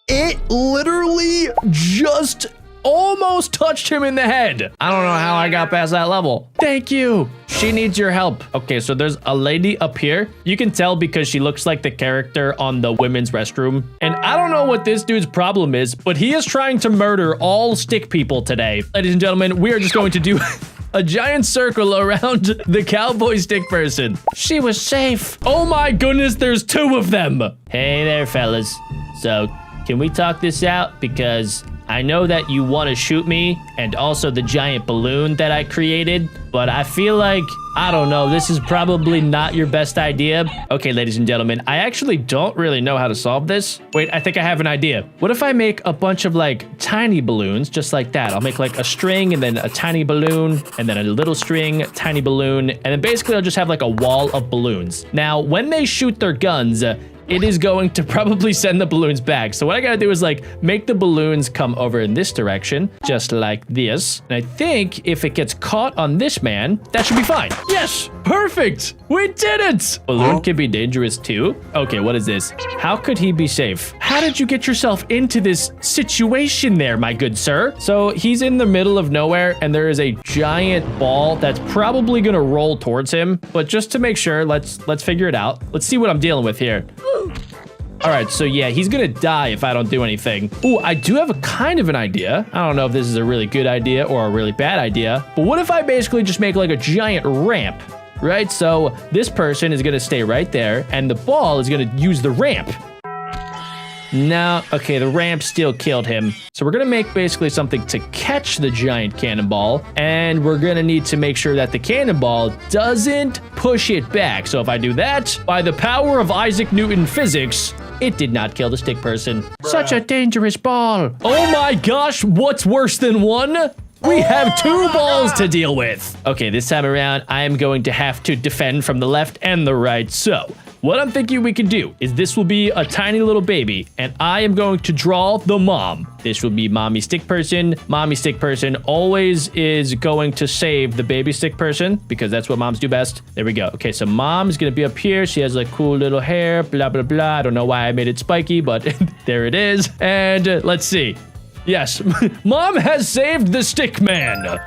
It literally just almost touched him in the head. I don't know how I got past that level. Thank you. She needs your help. Okay, so there's a lady up here. You can tell because she looks like the character on the women's restroom. And I don't know what this dude's problem is, but he is trying to murder all stick people today. Ladies and gentlemen, we are just going to do a giant circle around the cowboy stick person. She was safe. Oh my goodness, there's 2 of them. Hey there, fellas. So, can we talk this out? Because I know that you want to shoot me and also the giant balloon that I created, but I feel like, I don't know, this is probably not your best idea. Okay, ladies and gentlemen, I actually don't really know how to solve this. Wait, I think I have an idea. What if I make a bunch of like tiny balloons just like that? I'll make like a string and then a tiny balloon and then a little string, tiny balloon, and then basically I'll just have like a wall of balloons. Now, when they shoot their guns, it is going to probably send the balloons back. So what I gotta do is like make the balloons come over in this direction, just like this. And I think if it gets caught on this man, that should be fine. Yes, perfect. We did it. Balloon can be dangerous too. Okay, what is this? How could he be safe? How did you get yourself into this situation there, my good sir? So he's in the middle of nowhere and there is a giant ball that's probably gonna roll towards him. But just to make sure, let's figure it out. Let's see what I'm dealing with here. All right, so yeah, he's gonna die if I don't do anything. Ooh, I do have a kind of an idea. I don't know if this is a really good idea or a really bad idea, but what if I basically just make like a giant ramp, right? So this person is gonna stay right there and the ball is gonna use the ramp. No, okay, the ramp still killed him. So we're gonna make basically something to catch the giant cannonball, and we're gonna need to make sure that the cannonball doesn't push it back. So if I do that, by the power of Isaac Newton physics, it did not kill the stick person. Such a dangerous ball. Oh my gosh, what's worse than one? We have 2 balls to deal with. Okay, this time around, I am going to have to defend from the left and the right. So what I'm thinking we can do is this will be a tiny little baby, and I am going to draw the mom. This will be mommy stick person. Mommy stick person always is going to save the baby stick person because that's what moms do best. There we go. Okay, so mom's gonna be up here. She has like cool little hair, blah, blah, blah. I don't know why I made it spiky, but there it is. And let's see. Yes, mom has saved the stick man.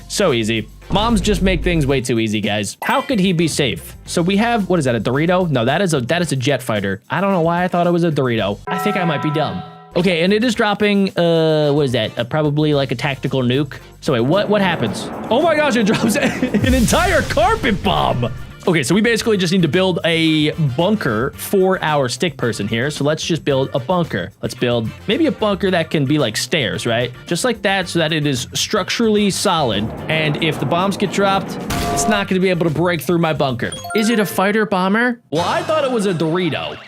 So easy. Moms just make things way too easy, guys. How could he be safe? So we have, what is that, a Dorito? No, that is a jet fighter. I don't know why I thought it was a Dorito. I think I might be dumb. Okay, and it is dropping, what is that? Probably like a tactical nuke. So wait, what happens? Oh my gosh, it drops an entire carpet bomb. Okay, so we basically just need to build a bunker for our stick person here. So let's just build a bunker. Let's build maybe a bunker that can be like stairs, right? Just like that so that it is structurally solid. And if the bombs get dropped, it's not going to be able to break through my bunker. Is it a fighter bomber? Well, I thought it was a Dorito.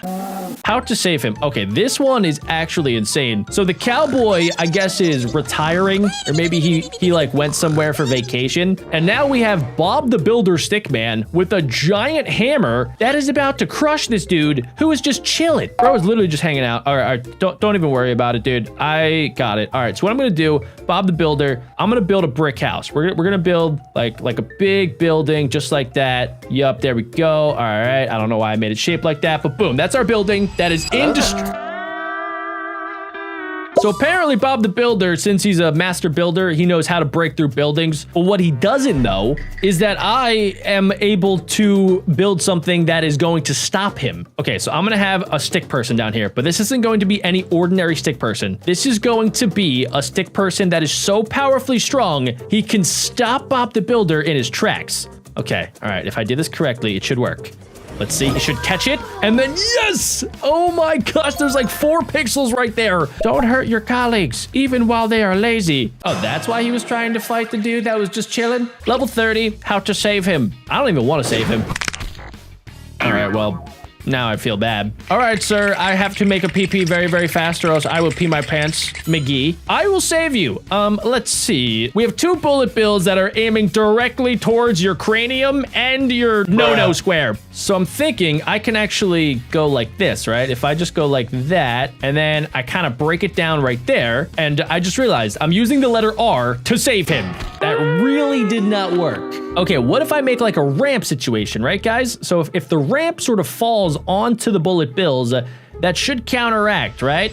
How to save him? Okay, this one is actually insane. So the cowboy, I guess, is retiring, or maybe he like went somewhere for vacation. And now we have Bob the Builder Stickman with a giant hammer that is about to crush this dude who is just chilling. Bro is literally just hanging out. All right, don't even worry about it, dude. I got it. All right, so what I'm gonna do, Bob the Builder, I'm gonna build a brick house. We're gonna build like a big building just like that. Yup, there we go. All right, I don't know why I made it shaped like that, but boom, that's our building. That is indestructible. So apparently Bob the Builder, since he's a master builder, he knows how to break through buildings. But what he doesn't know is that I am able to build something that is going to stop him. Okay, so I'm gonna have a stick person down here, but this isn't going to be any ordinary stick person. This is going to be a stick person that is so powerfully strong, he can stop Bob the Builder in his tracks. Okay, all right, if I did this correctly, it should work. Let's see, you should catch it, and then yes! Oh my gosh, there's like 4 pixels right there. Don't hurt your colleagues, even while they are lazy. Oh, that's why he was trying to fight the dude that was just chilling? Level 30, how to save him. I don't even want to save him. All right, well, Now I feel bad. All right, sir, I have to make a pee-pee very, very fast or else I will pee my pants, McGee. I will save you. Let's see. We have 2 bullet bills that are aiming directly towards your cranium and your no-no square. So I'm thinking I can actually go like this, right? If I just go like that, and then I kind of break it down right there, and I just realized I'm using the letter R to save him. That really did not work. Okay, what if I make like a ramp situation, right, guys? So if the ramp sort of falls onto the bullet bills, that should counteract, right?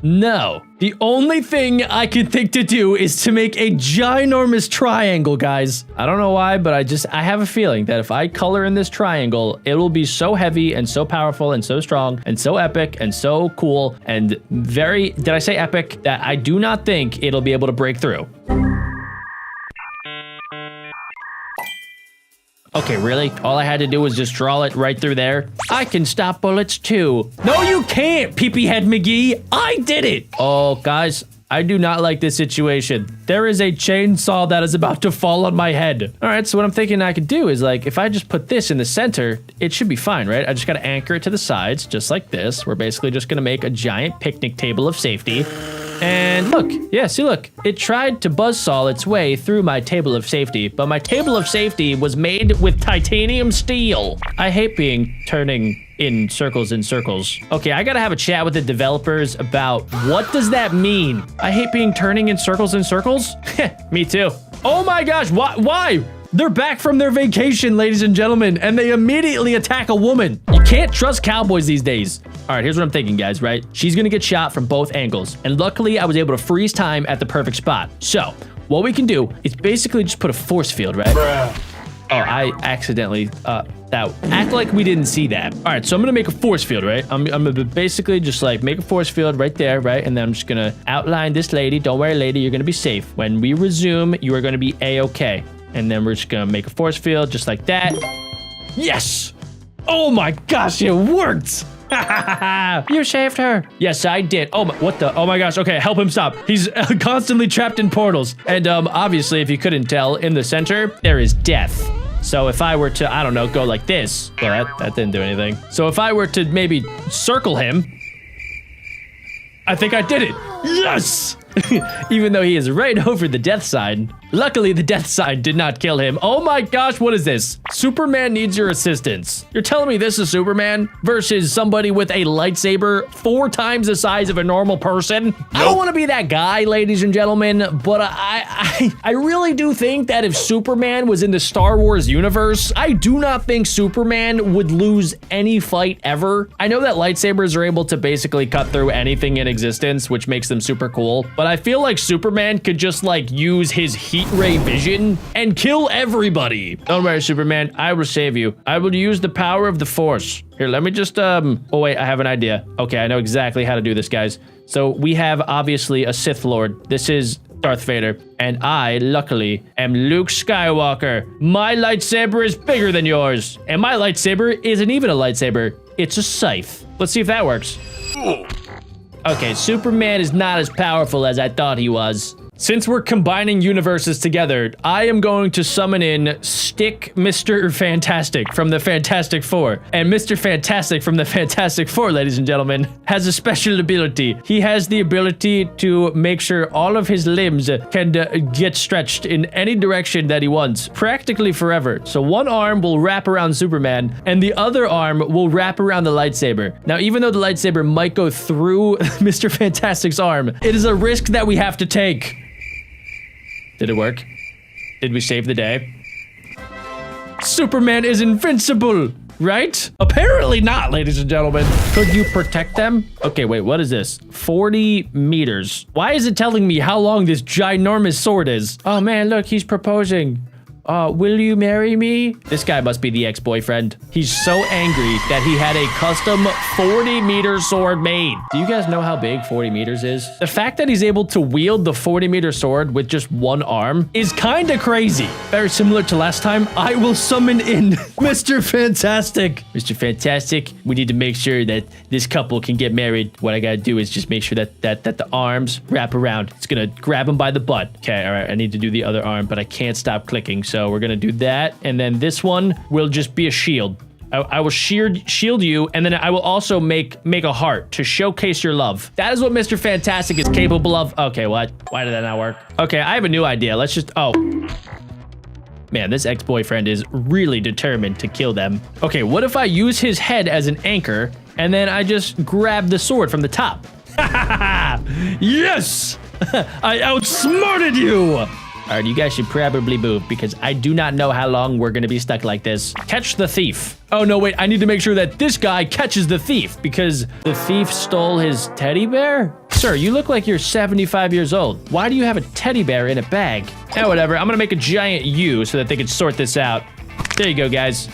No. The only thing I can think to do is to make a ginormous triangle, guys. I don't know why, but I have a feeling that if I color in this triangle, it will be so heavy and so powerful and so strong and so epic and so cool and very, did I say epic? That I do not think it'll be able to break through. Okay, really? All I had to do was just draw it right through there? I can stop bullets too. No, you can't, Pee-Pee Head McGee. I did it. Oh, guys, I do not like this situation. There is a chainsaw that is about to fall on my head. All right, so what I'm thinking I could do is like, if I just put this in the center, it should be fine, right? I just gotta anchor it to the sides, just like this. We're basically just gonna make a giant picnic table of safety. And look, yeah, see, look, it tried to buzzsaw its way through my table of safety, but my table of safety was made with titanium steel. I hate turning in circles and circles. Okay, I gotta have a chat with the developers about what does that mean? I hate turning in circles and circles? Me too. Oh my gosh, why? They're back from their vacation, ladies and gentlemen, and they immediately attack a woman. You can't trust cowboys these days. All right, here's what I'm thinking, guys, right? She's gonna get shot from both angles, and luckily I was able to freeze time at the perfect spot. So what we can do is basically just put a force field, right? Bruh. Oh, I accidentally, act like we didn't see that. All right, so I'm gonna make a force field, right? I'm gonna basically just like make a force field right there, right? And then I'm just gonna outline this lady. Don't worry, lady, you're gonna be safe. When we resume, you are gonna be A-okay. And then we're just gonna make a force field just like that. Yes! Oh my gosh, it worked! You saved her. Yes, I did. Oh my, what the? Oh my gosh. Okay, help him stop. He's constantly trapped in portals. And obviously, if you couldn't tell, in the center, there is death. So if I were to, I don't know, go like this. Well, that didn't do anything. So if I were to maybe circle him, I think I did it. Yes! Even though he is right over the death sign. Luckily, the death sign did not kill him. Oh my gosh, what is this? Superman needs your assistance. You're telling me this is Superman versus somebody with a lightsaber 4 times the size of a normal person? Nope. I don't want to be that guy, ladies and gentlemen, but I really do think that if Superman was in the Star Wars universe, I do not think Superman would lose any fight ever. I know that lightsabers are able to basically cut through anything in existence, which makes them super cool, but I feel like Superman could just like use his heat ray vision and kill everybody. Don't worry, Superman, I will save you. I will use the power of the Force. Here, let me just, oh wait, I have an idea. Okay, I know exactly how to do this, guys. So we have obviously a Sith Lord. This is Darth Vader, and I, luckily, am Luke Skywalker. My lightsaber is bigger than yours, and my lightsaber isn't even a lightsaber. It's a scythe. Let's see if that works. Okay, Superman is not as powerful as I thought he was. Since we're combining universes together, I am going to summon in Stick Mr. Fantastic from the Fantastic Four. And Mr. Fantastic from the Fantastic Four, ladies and gentlemen, has a special ability. He has the ability to make sure all of his limbs can get stretched in any direction that he wants, practically forever. So one arm will wrap around Superman, and the other arm will wrap around the lightsaber. Now, even though the lightsaber might go through Mr. Fantastic's arm, it is a risk that we have to take. Did it work? Did we save the day? Superman is invincible, right? Apparently not, ladies and gentlemen. Could you protect them? Okay, wait, what is this? 40 meters. Why is it telling me how long this ginormous sword is? Oh man, look, he's proposing. Will you marry me? This guy must be the ex-boyfriend. He's so angry that he had a custom 40-meter sword made. Do you guys know how big 40 meters is? The fact that he's able to wield the 40-meter sword with just one arm is kind of crazy. Very similar to last time, I will summon in Mr. Fantastic. Mr. Fantastic, we need to make sure that this couple can get married. What I gotta do is just make sure that the arms wrap around. It's gonna grab him by the butt. Okay, all right, I need to do the other arm, but I can't stop clicking. So we're gonna do that, and then this one will just be a shield. I will shield you, and then I will also make a heart to showcase your love. That is what Mr. Fantastic is capable of. Okay, what? Why did that not work? Okay, I have a new idea. Let's just, oh. Man, this ex-boyfriend is really determined to kill them. Okay, what if I use his head as an anchor, and then I just grab the sword from the top? Yes! I outsmarted you! All right, you guys should probably move because I do not know how long we're gonna be stuck like this. Catch the thief. Oh no, wait, I need to make sure that this guy catches the thief because the thief stole his teddy bear? Sir, you look like you're 75 years old. Why do you have a teddy bear in a bag? Eh, whatever, I'm gonna make a giant U so that they can sort this out. There you go, guys.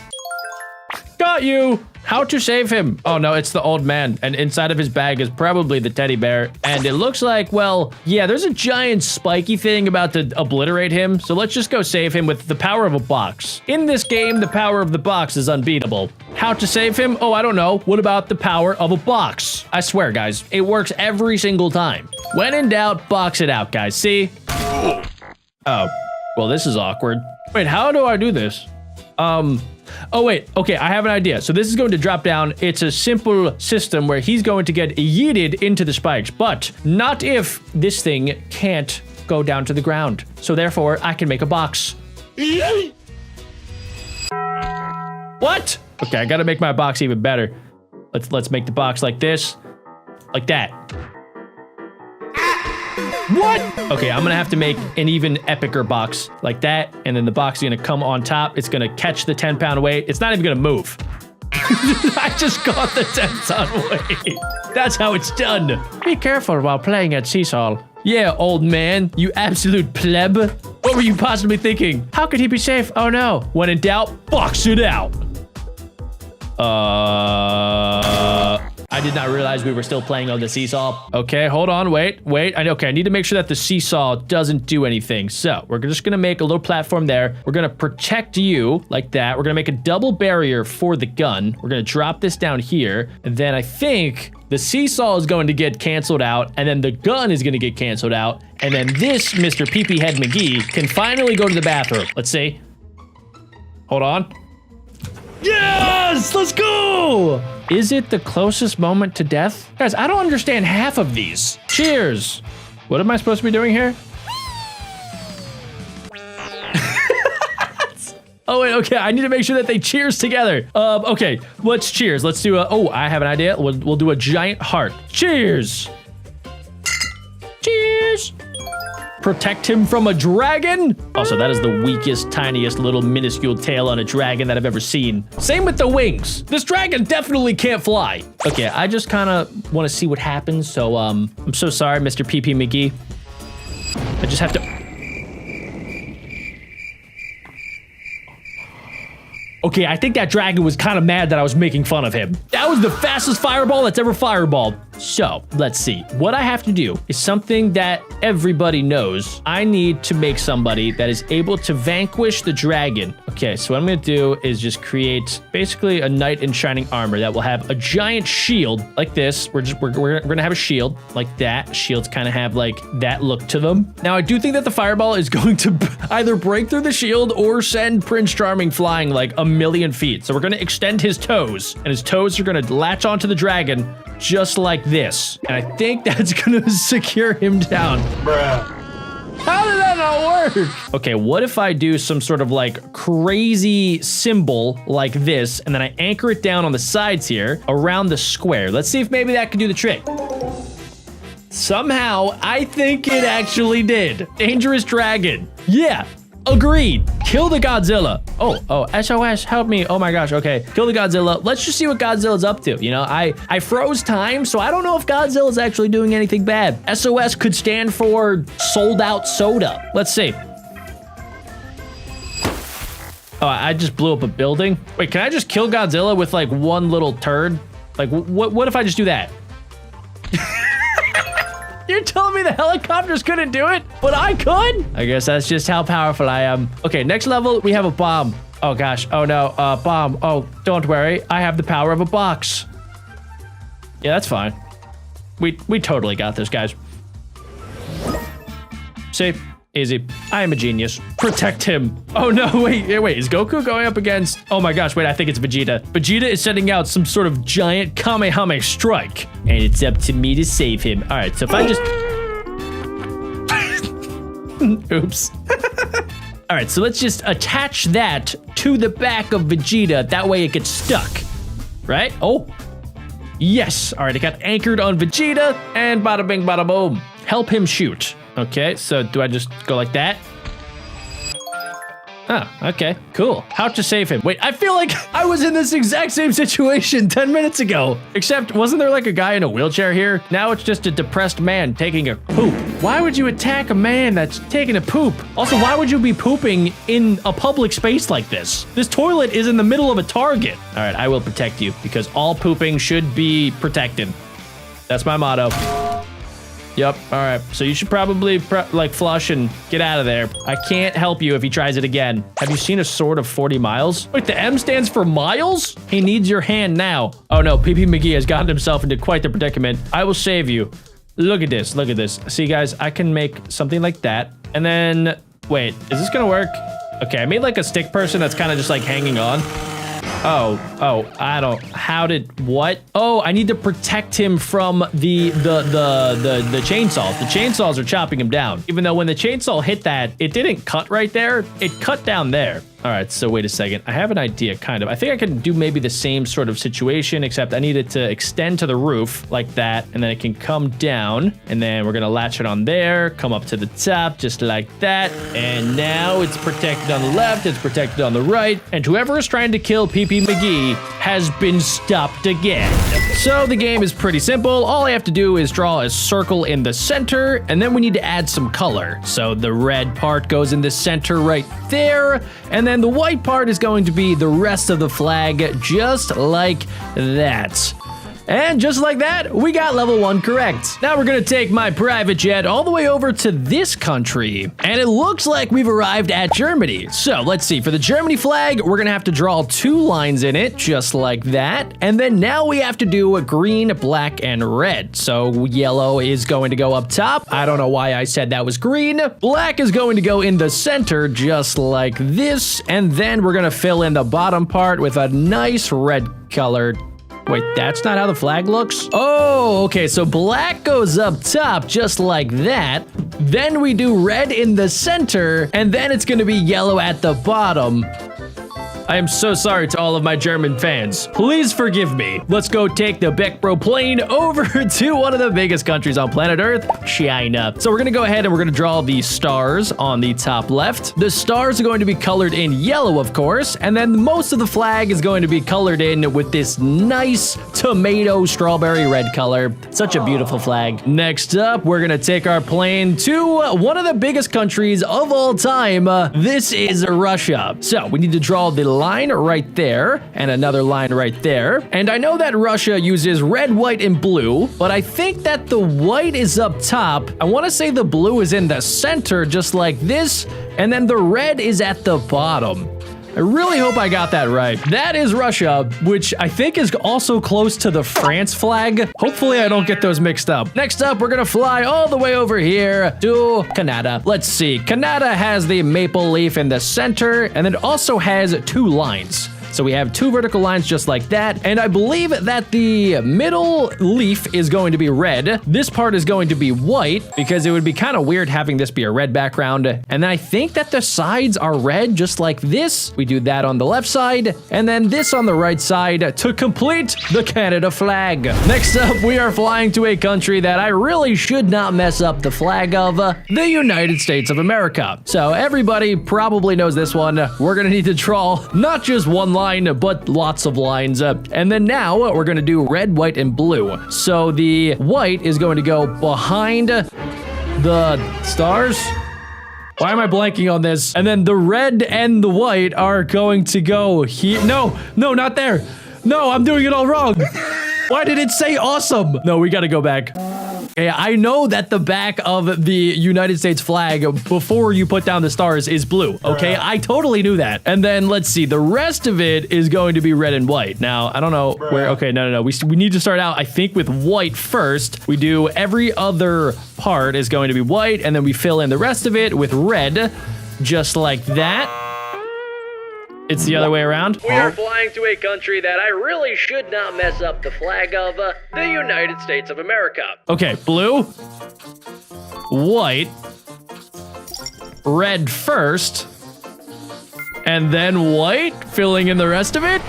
Got you! How to save him? Oh no, it's the old man, and inside of his bag is probably the teddy bear. And it looks like, well, yeah, there's a giant spiky thing about to obliterate him, so let's just go save him with the power of a box. In this game, the power of the box is unbeatable. How to save him? Oh, I don't know. What about the power of a box? I swear, guys, it works every single time. When in doubt, box it out, guys. See? Oh, well, this is awkward. Wait, how do I do this? Oh wait, okay, I have an idea. So this is going to drop down. It's a simple system where he's going to get yeeted into the spikes, but not if this thing can't go down to the ground. So therefore, I can make a box. What? Okay, I gotta make my box even better. Let's make the box like this, like that. What? Okay, I'm gonna have to make an even epicer box like that, and then the box is gonna come on top. It's gonna catch the 10-pound weight. It's not even gonna move. I just caught the 10-ton weight. That's how it's done. Be careful while playing at Seesaw. Yeah, old man, you absolute pleb. What were you possibly thinking? How could he be safe? Oh no. When in doubt, box it out. I did not realize we were still playing on the seesaw. Okay, hold on, wait. Okay, I need to make sure that the seesaw doesn't do anything. So we're just gonna make a little platform there. We're gonna protect you like that. We're gonna make a double barrier for the gun. We're gonna drop this down here. And then I think the seesaw is going to get canceled out, and then the gun is gonna get canceled out. And then this Mr. Pee-Pee Head McGee can finally go to the bathroom. Let's see. Hold on. Yes, let's go. Is it the closest moment to death? Guys, I don't understand half of these. Cheers. What am I supposed to be doing here? Oh, wait, okay. I need to make sure that they cheers together. Okay, let's cheers. Let's do oh, I have an idea. We'll do a giant heart. Cheers. Cheers. Protect him from a dragon? Also, that is the weakest, tiniest, little minuscule tail on a dragon that I've ever seen. Same with the wings. This dragon definitely can't fly. Okay, I just kind of want to see what happens. So, I'm so sorry, Mr. Pee-Pee McGee. I just have to... Okay, I think that dragon was kind of mad that I was making fun of him. That was the fastest fireball that's ever fireballed. So, let's see. What I have to do is something that everybody knows. I need to make somebody that is able to vanquish the dragon. Okay, so what I'm gonna do is just create basically a knight in shining armor that will have a giant shield like this. We're gonna have a shield like that. Shields kind of have like that look to them. Now, I do think that the fireball is going to either break through the shield or send Prince Charming flying like a million feet. So we're gonna extend his toes, and his toes are gonna latch onto the dragon just like this. And I think that's gonna secure him down. Bruh. How did that not work? Okay, what if I do some sort of like crazy symbol like this, and then I anchor it down on the sides here around the square? Let's see if maybe that can do the trick. Somehow, I think it actually did. Dangerous dragon. Yeah. Agreed. Kill the Godzilla. Oh, SOS, help me. Oh my gosh, okay. Kill the Godzilla. Let's just see what Godzilla's up to. You know, I froze time, so I don't know if Godzilla's actually doing anything bad. SOS could stand for sold out soda. Let's see. Oh, I just blew up a building. Wait, can I just kill Godzilla with like one little turd? Like, what if I just do that? You're telling me the helicopters couldn't do it, but I could? I guess that's just how powerful I am. Okay, next level, we have a bomb. Oh gosh, oh no, bomb. Oh, don't worry, I have the power of a box. Yeah, that's fine. We totally got this, guys. See, Easy. I am a genius. Protect him. Oh no, wait. Is Goku going up against... Oh my gosh, wait, I think it's Vegeta. Vegeta is sending out some sort of giant Kamehameha strike. And it's up to me to save him. All right, so if I just... Oops. All right, so let's just attach that to the back of Vegeta. That way it gets stuck, right? Oh, yes. All right, it got anchored on Vegeta and bada bing, bada boom. Help him shoot. Okay, so do I just go like that? Oh, okay, cool. How to save him? Wait, I feel like I was in this exact same situation 10 minutes ago. Except, wasn't there like a guy in a wheelchair here? Now it's just a depressed man taking a poop. Why would you attack a man that's taking a poop? Also, why would you be pooping in a public space like this? This toilet is in the middle of a Target. All right, I will protect you because all pooping should be protected. That's my motto. Yep, all right. So you should probably flush and get out of there. I can't help you if he tries it again. Have you seen a sword of 40 miles? Wait, the M stands for miles? He needs your hand now. Oh no, PP McGee has gotten himself into quite the predicament. I will save you. Look at this, look at this. See guys, I can make something like that. And then, wait, is this gonna work? Okay, I made like a stick person that's kind of just like hanging on. Oh, what? Oh, I need to protect him from the chainsaws. The chainsaws are chopping him down. Even though when the chainsaw hit that, it didn't cut right there. It cut down there. All right, so wait a second. I have an idea, kind of. I think I can do maybe the same sort of situation, except I need it to extend to the roof like that, and then it can come down, and then we're gonna latch it on there, come up to the top, just like that, and now it's protected on the left, it's protected on the right, and whoever is trying to kill PP McGee has been stopped again. So the game is pretty simple. All I have to do is draw a circle in the center, and then we need to add some color. So the red part goes in the center right there, and then the white part is going to be the rest of the flag, just like that. And just like that, we got level 1 correct. Now we're gonna take my private jet all the way over to this country, and it looks like we've arrived at Germany. So let's see, for the Germany flag, we're gonna have to draw 2 lines in it, just like that. And then now we have to do a green, black, and red. So yellow is going to go up top. I don't know why I said that was green. Black is going to go in the center, just like this. And then we're gonna fill in the bottom part with a nice red color. Wait, that's not how the flag looks? Oh, okay, so black goes up top, just like that. Then we do red in the center, and then it's gonna be yellow at the bottom. I am so sorry to all of my German fans. Please forgive me. Let's go take the BeckBro plane over to one of the biggest countries on planet Earth, China. So we're gonna go ahead and we're gonna draw the stars on the top left. The stars are going to be colored in yellow, of course, and then most of the flag is going to be colored in with this nice tomato strawberry red color. Such a beautiful flag. Next up, we're gonna take our plane to one of the biggest countries of all time. This is Russia. So we need to draw the line right there and another line right there. And I know that Russia uses red, white, and blue, but I think that the white is up top. I want to say the blue is in the center, just like this, and then the red is at the bottom. I really hope I got that right. That is Russia, which I think is also close to the France flag. Hopefully I don't get those mixed up. Next up, we're gonna fly all the way over here to Canada. Let's see, Canada has the maple leaf in the center, and it also has 2 lines. So we have 2 vertical lines just like that. And I believe that the middle leaf is going to be red. This part is going to be white because it would be kind of weird having this be a red background. And then I think that the sides are red just like this. We do that on the left side and then this on the right side to complete the Canada flag. Next up, we are flying to a country that I really should not mess up the flag of, the United States of America. So everybody probably knows this one. We're gonna need to draw not just one line, but lots of lines. And then now we're gonna do red, white, and blue. So the white is going to go behind the stars. Why am I blanking on this? And then the red and the white are going to go here. No, not there. No, I'm doing it all wrong. Why did it say awesome? No, we gotta go back. Okay, I know that the back of the United States flag before you put down the stars is blue. Okay, I totally knew that. And then let's see, the rest of it is going to be red and white. Now, I don't know where. Okay, no. We need to start out, I think, with white first. We do every other part is going to be white, and then we fill in the rest of it with red, just like that. It's the other way around. We are flying to a country that I really should not mess up the flag of, the United States of America. Okay, blue, white, red first, and then white, filling in the rest of it.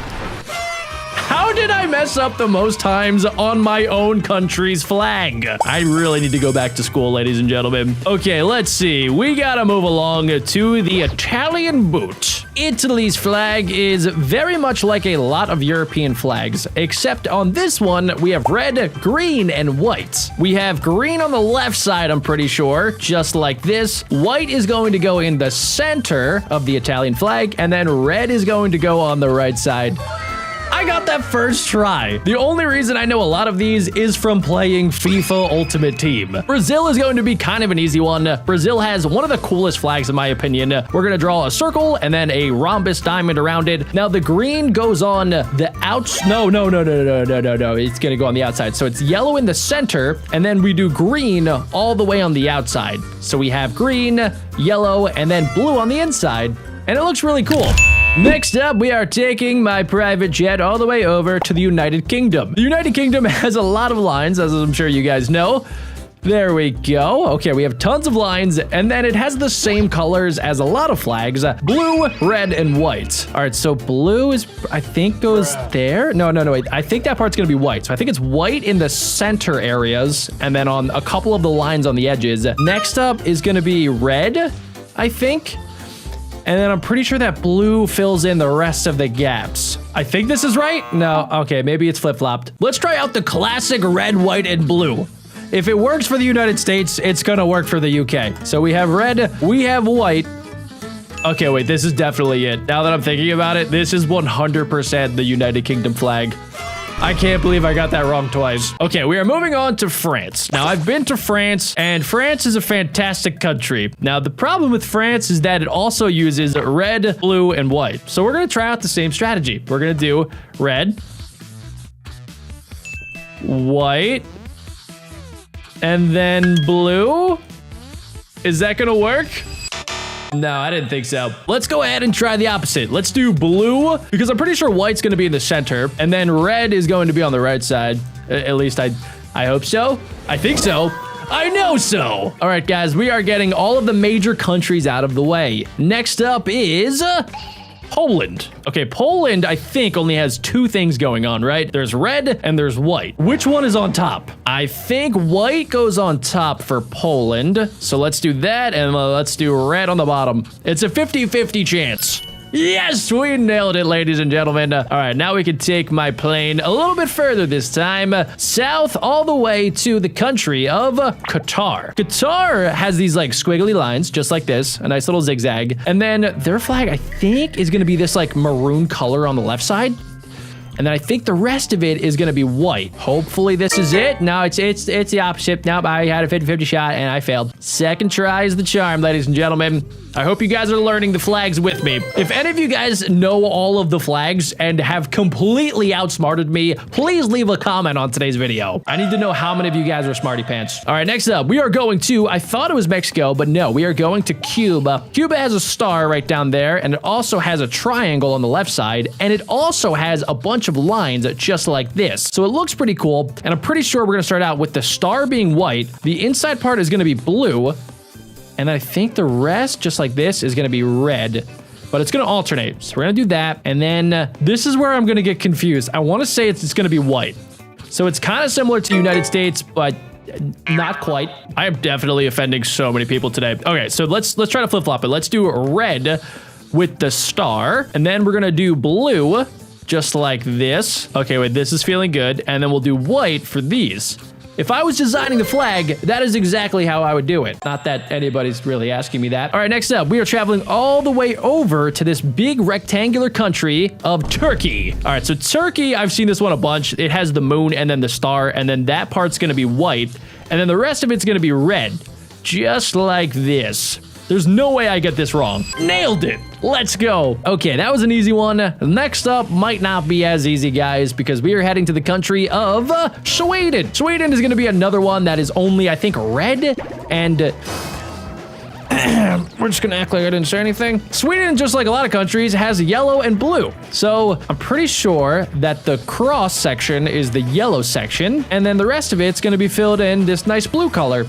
How did I mess up the most times on my own country's flag? I really need to go back to school, ladies and gentlemen. Okay, let's see. We gotta move along to the Italian boot. Italy's flag is very much like a lot of European flags, except on this one, we have red, green, and white. We have green on the left side, I'm pretty sure, just like this. White is going to go in the center of the Italian flag, and then red is going to go on the right side. I got that first try. The only reason I know a lot of these is from playing FIFA Ultimate Team. Brazil is going to be kind of an easy one. Brazil has one of the coolest flags in my opinion. We're gonna draw a circle and then a rhombus diamond around it. Now the green goes on the outs. No. It's gonna go on the outside. So it's yellow in the center and then we do green all the way on the outside. So we have green, yellow, and then blue on the inside. And it looks really cool. Next up, we are taking my private jet all the way over to the United Kingdom. The United Kingdom has a lot of lines, as I'm sure you guys know. There we go. Okay, we have tons of lines, and then it has the same colors as a lot of flags. Blue, red, and white. All right, so blue is, I think, goes there. No, wait. I think that part's gonna be white. So I think it's white in the center areas, and then on a couple of the lines on the edges. Next up is gonna be red, I think. And then I'm pretty sure that blue fills in the rest of the gaps. I think this is right? No, okay, maybe it's flip-flopped. Let's try out the classic red, white, and blue. If it works for the United States, it's gonna work for the UK. So we have red, we have white. Okay, wait, this is definitely it. Now that I'm thinking about it, this is 100% the United Kingdom flag. I can't believe I got that wrong twice. Okay, we are moving on to France. Now, I've been to France, and France is a fantastic country. Now, the problem with France is that it also uses red, blue, and white. So we're gonna try out the same strategy. We're gonna do red, white, and then blue. Is that gonna work? No, I didn't think so. Let's go ahead and try the opposite. Let's do blue, because I'm pretty sure white's gonna be in the center, and then red is going to be on the right side. At least I hope so. I think so. I know so. All right, guys, we are getting all of the major countries out of the way. Next up is Poland. Okay, Poland, I think, only has two things going on, right? There's red and there's white. Which one is on top? I think white goes on top for Poland. So let's do that, and let's do red on the bottom. It's a 50-50 chance. Yes, we nailed it, ladies and gentlemen. All right, now we can take my plane a little bit further this time, south all the way to the country of Qatar. Qatar has these like squiggly lines, just like this, a nice little zigzag. And then their flag, I think, is gonna be this like maroon color on the left side. And then I think the rest of it is gonna be white. Hopefully this is it. No, it's the opposite. Nope, I had a 50-50 shot and I failed. Second try is the charm, ladies and gentlemen. I hope you guys are learning the flags with me. If any of you guys know all of the flags and have completely outsmarted me, please leave a comment on today's video. I need to know how many of you guys are smarty pants. All right, next up, we are going to, I thought it was Mexico, but no, we are going to Cuba. Cuba has a star right down there, and it also has a triangle on the left side, and it also has a bunch of lines just like this. So it looks pretty cool, and I'm pretty sure we're gonna start out with the star being white. The inside part is gonna be blue, and I think the rest, just like this, is gonna be red, but it's gonna alternate. So we're gonna do that, and then this is where I'm gonna get confused. I wanna say it's gonna be white. So it's kind of similar to United States, but not quite. I am definitely offending so many people today. Okay, so let's try to flip-flop it. Let's do red with the star, and then we're gonna do blue, just like this. Okay, wait, this is feeling good, and then we'll do white for these. If I was designing the flag, that is exactly how I would do it. Not that anybody's really asking me that. All right, next up, we are traveling all the way over to this big rectangular country of Turkey. All right, so Turkey, I've seen this one a bunch. It has the moon and then the star, and then that part's gonna be white, and then the rest of it's gonna be red, just like this. There's no way I get this wrong. Nailed it. Let's go. Okay, that was an easy one. Next up might not be as easy, guys, because we are heading to the country of Sweden. Sweden is going to be another one that is only, I think, red. And we're just going to act like I didn't say anything. Sweden, just like a lot of countries, has yellow and blue. So I'm pretty sure that the cross section is the yellow section. And then the rest of it's going to be filled in this nice blue color.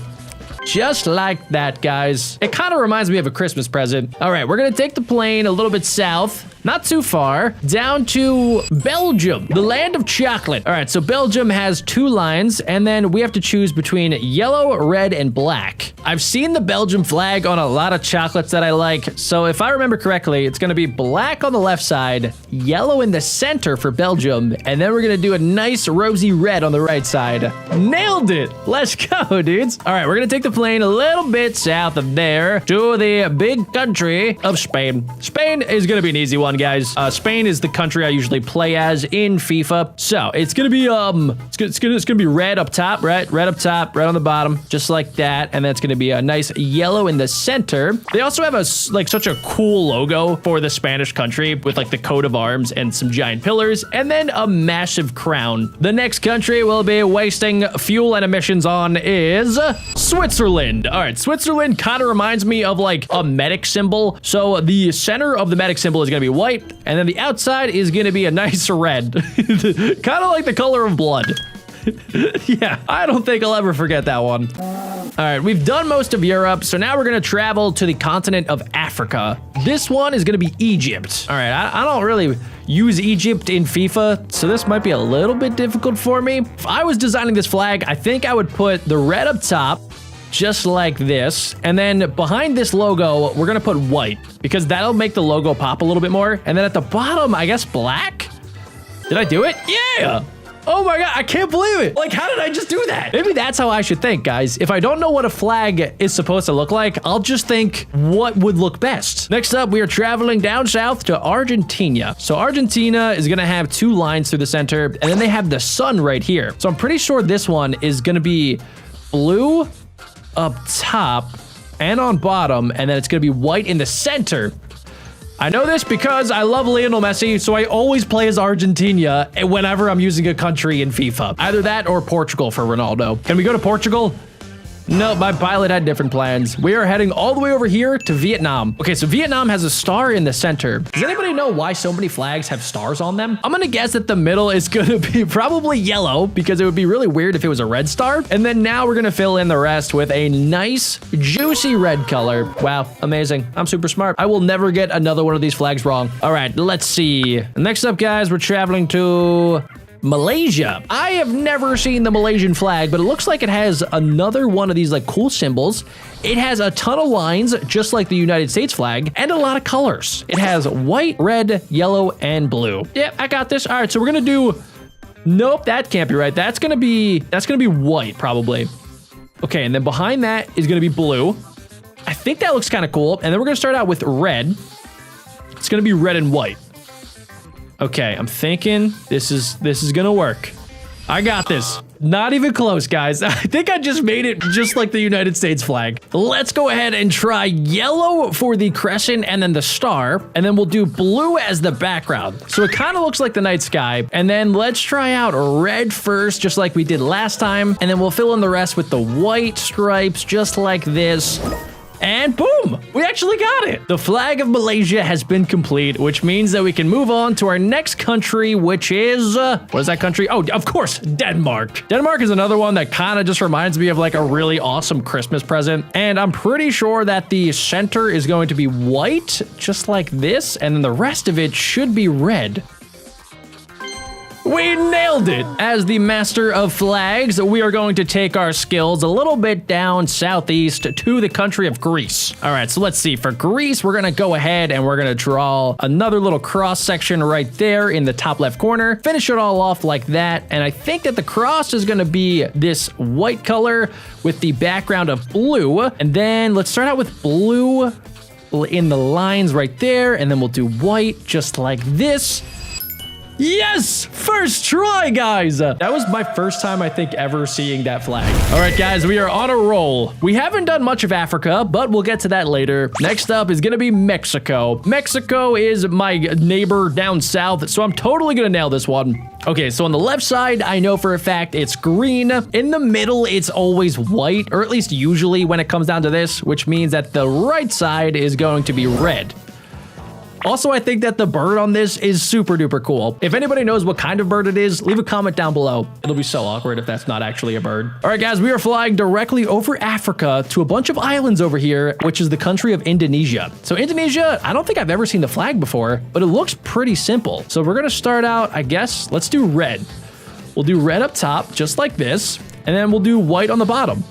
Just like that, guys. It kind of reminds me of a Christmas present. All right, we're gonna take the plane a little bit south, not too far, down to Belgium, the land of chocolate. All right, so Belgium has 2 lines, and then we have to choose between yellow, red, and black. I've seen the Belgium flag on a lot of chocolates that I like, so if I remember correctly, it's gonna be black on the left side, yellow in the center for Belgium, and then we're gonna do a nice rosy red on the right side. Nailed it. Let's go, dudes. All right, we're gonna take the plane a little bit south of there to the big country of Spain. Spain is gonna be an easy one, guys. Spain is the country I usually play as in FIFA. So it's gonna be it's gonna be red up top, right? Red up top, red on the bottom, just like that. And then it's gonna be a nice yellow in the center. They also have such a cool logo for the Spanish country with like the coat of arms and some giant pillars, and then a massive crown. The next country we'll be wasting fuel and emissions on is Switzerland. All right, Switzerland kind of reminds me of like a medic symbol. So the center of the medic symbol is going to be white, and then the outside is going to be a nice red. Kind of like the color of blood. Yeah, I don't think I'll ever forget that one. All right, we've done most of Europe, so now we're going to travel to the continent of Africa. This one is going to be Egypt. All right, I don't really use Egypt in FIFA, so this might be a little bit difficult for me. If I was designing this flag, I think I would put the red up top, just like this. And then behind this logo, we're gonna put white because that'll make the logo pop a little bit more. And then at the bottom, I guess black? Did I do it? Yeah. Oh my God, I can't believe it. Like, how did I just do that? Maybe that's how I should think, guys. If I don't know what a flag is supposed to look like, I'll just think what would look best. Next up, we are traveling down south to Argentina. So Argentina is gonna have 2 lines through the center, and then they have the sun right here. So I'm pretty sure this one is gonna be blue up top and on bottom, and then it's gonna be white in the center. I know this because I love Lionel Messi, so I always play as Argentina whenever I'm using a country in FIFA. Either that or Portugal for Ronaldo. Can we go to Portugal? No, my pilot had different plans. We are heading all the way over here to Vietnam. Okay, so Vietnam has a star in the center. Does anybody know why so many flags have stars on them? I'm gonna guess that the middle is gonna be probably yellow because it would be really weird if it was a red star. And then now we're gonna fill in the rest with a nice, juicy red color. Wow, amazing. I'm super smart. I will never get another one of these flags wrong. All right, let's see. Next up, guys, we're traveling to Malaysia. I have never seen the Malaysian flag, but it looks like it has another one of these like cool symbols. It has a ton of lines, just like the United States flag, and a lot of colors. It has white, red, yellow, and blue. Yep, I got this. All right, so we're gonna do, nope, that can't be right. That's gonna be white probably. Okay, and then behind that is gonna be blue. I think that looks kind of cool. And then we're gonna start out with red. It's gonna be red and white. Okay, I'm thinking this is gonna work. I got this. Not even close, guys. I think I just made it just like the United States flag. Let's go ahead and try yellow for the crescent and then the star, and then we'll do blue as the background. So it kind of looks like the night sky. And then let's try out red first, just like we did last time. And then we'll fill in the rest with the white stripes, just like this. And boom, we actually got it. The flag of Malaysia has been complete, which means that we can move on to our next country, which is, what is that country? Oh, of course, Denmark. Denmark is another one that kind of just reminds me of like a really awesome Christmas present. And I'm pretty sure that the center is going to be white, just like this. And then the rest of it should be red. We nailed it! As the master of flags, we are going to take our skills a little bit down southeast to the country of Greece. All right, so let's see. For Greece, we're gonna go ahead and we're gonna draw another little cross section right there in the top left corner. Finish it all off like that. And I think that the cross is gonna be this white color with the background of blue. And then let's start out with blue in the lines right there. And then we'll do white just like this. Yes! First try, guys! That was my first time, I think, ever seeing that flag. All right, guys, we are on a roll. We haven't done much of Africa, but we'll get to that later. Next up is gonna be Mexico. Mexico is my neighbor down south, so I'm totally gonna nail this one. Okay, so on the left side, I know for a fact it's green. In the middle, it's always white, or at least usually when it comes down to this, which means that the right side is going to be red. Also, I think that the bird on this is super duper cool. If anybody knows what kind of bird it is, leave a comment down below. It'll be so awkward if that's not actually a bird. All right, guys, we are flying directly over Africa to a bunch of islands over here, which is the country of Indonesia. So Indonesia, I don't think I've ever seen the flag before, but it looks pretty simple. So we're gonna start out, I guess, let's do red. We'll do red up top, just like this, and then we'll do white on the bottom.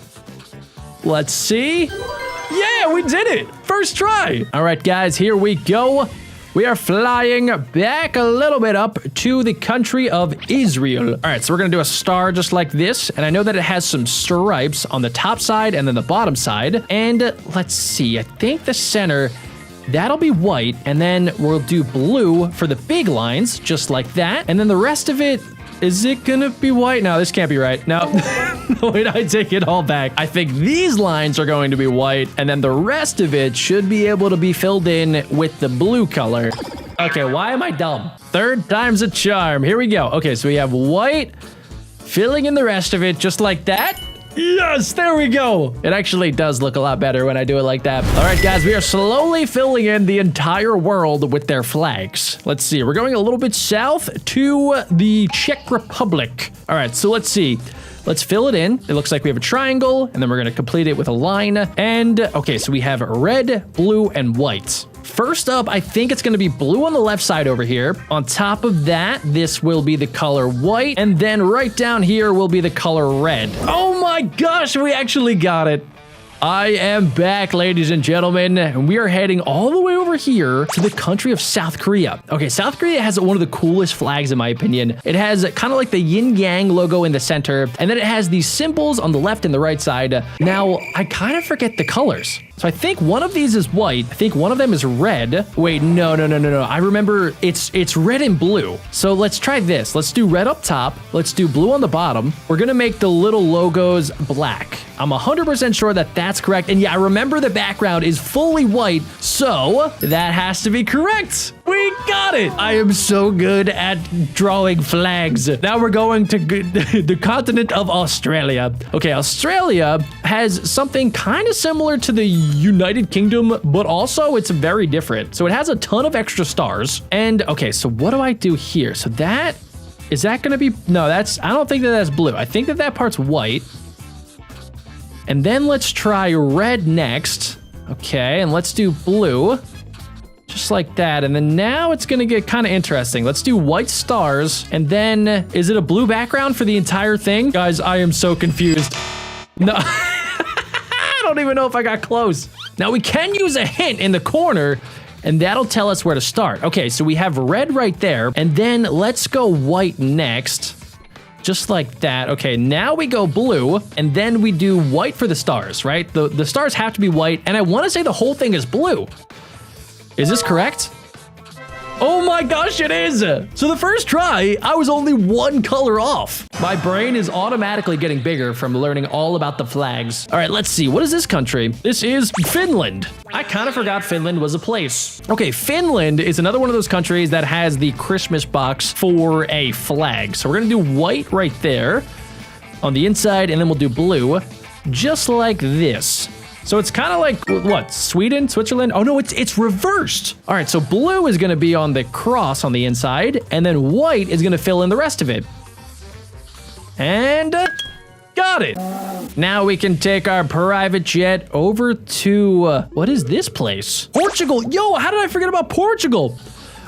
Let's see. Yeah, we did it. First try. All right, guys, here we go. We are flying back a little bit up to the country of Israel. All right, so we're gonna do a star just like this. And I know that it has some stripes on the top side and then the bottom side. And let's see, I think the center, that'll be white. And then we'll do blue for the big lines, just like that. And then the rest of it, is it gonna be white? No, this can't be right. No, wait, I take it all back. I think these lines are going to be white, and then the rest of it should be able to be filled in with the blue color. Okay, why am I dumb? Third time's a charm. Here we go. Okay, so we have white, filling in the rest of it just like that. Yes, there we go. It actually does look a lot better when I do it like that. All right, guys, we are slowly filling in the entire world with their flags. Let's see, we're going a little bit south to the Czech Republic. All right, so let's see. Let's fill it in. It looks like we have a triangle, and then we're gonna complete it with a line. And okay, so we have red, blue, and white. First up, I think it's gonna be blue on the left side over here. On top of that, this will be the color white. And then right down here will be the color red. Oh my gosh, we actually got it. I am back, ladies and gentlemen, and we are heading all the way over here to the country of South Korea. Okay, South Korea has one of the coolest flags in my opinion. It has kind of like the yin-yang logo in the center, and then it has these symbols on the left and the right side. Now, I kind of forget the colors. So I think one of these is white. I think one of them is red. Wait, no. I remember it's red and blue. So let's try this. Let's do red up top. Let's do blue on the bottom. We're gonna make the little logos black. I'm 100% sure that that's correct. And yeah, I remember the background is fully white. So that has to be correct. We got it. I am so good at drawing flags. Now we're going to the continent of Australia. Okay, Australia has something kind of similar to the United Kingdom, but also it's very different. So it has a ton of extra stars. And okay, so what do I do here? So that, is that gonna be, no, I don't think that that's blue. I think that that part's white. And then let's try red next. Okay, and let's do blue. Just like that. And then now it's gonna get kind of interesting. Let's do white stars. And then, is it a blue background for the entire thing? Guys, I am so confused. No, I don't even know if I got close. Now we can use a hint in the corner, and that'll tell us where to start. Okay, so we have red right there. And then let's go white next. Just like that. Okay, now we go blue, and then we do white for the stars, right? The stars have to be white, and I want to say the whole thing is blue. Is this correct? Oh my gosh, it is! So the first try, I was only one color off. My brain is automatically getting bigger from learning all about the flags. All right, let's see. What is this country? This is Finland. I kind of forgot Finland was a place. Okay, Finland is another one of those countries that has the Christmas box for a flag. So we're gonna do white right there on the inside, and then we'll do blue, just like this. So it's kind of like, what, Sweden, Switzerland? Oh no, it's reversed. All right, so blue is gonna be on the cross on the inside, and then white is gonna fill in the rest of it. And got it. Now we can take our private jet over to, what is this place? Portugal. Yo, how did I forget about Portugal?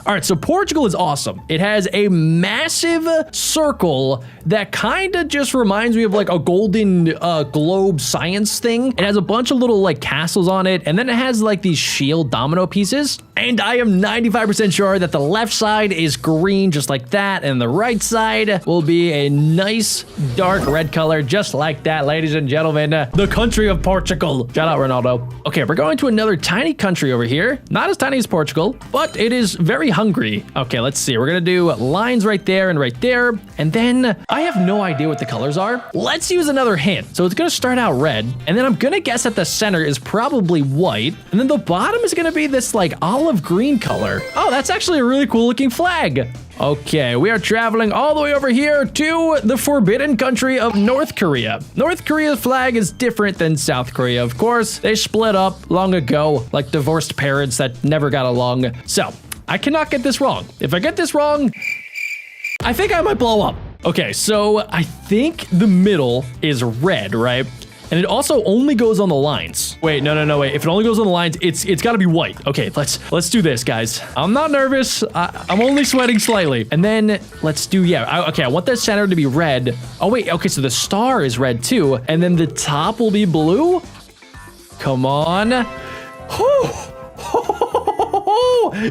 All right, so Portugal is awesome. It has a massive circle that kind of just reminds me of like a golden globe science thing. It has a bunch of little like castles on it, and then it has like these shield domino pieces. And I am 95% sure that the left side is green just like that, and the right side will be a nice dark red color just like that, ladies and gentlemen. The country of Portugal. Shout out Ronaldo. Okay, we're going to another tiny country over here. Not as tiny as Portugal, but it is very hungry. Okay, let's see. We're gonna do lines right there and right there. And then I have no idea what the colors are. Let's use another hint. So it's gonna start out red, and then I'm gonna guess that the center is probably white, and then the bottom is gonna be this like olive green color. Oh, that's actually a really cool looking flag. Okay, we are traveling all the way over here to the forbidden country of North Korea. North Korea's flag is different than South Korea, of course. They split up long ago, like divorced parents that never got along. So, I cannot get this wrong. If I get this wrong, I think I might blow up. Okay, so I think the middle is red, right? And it also only goes on the lines. Wait, no, wait. If it only goes on the lines, it's got to be white. Okay, let's do this, guys. I'm not nervous. I'm only sweating slightly. And then let's do, okay, I want the center to be red. Oh, wait, okay, so the star is red too. And then the top will be blue. Come on. Whew.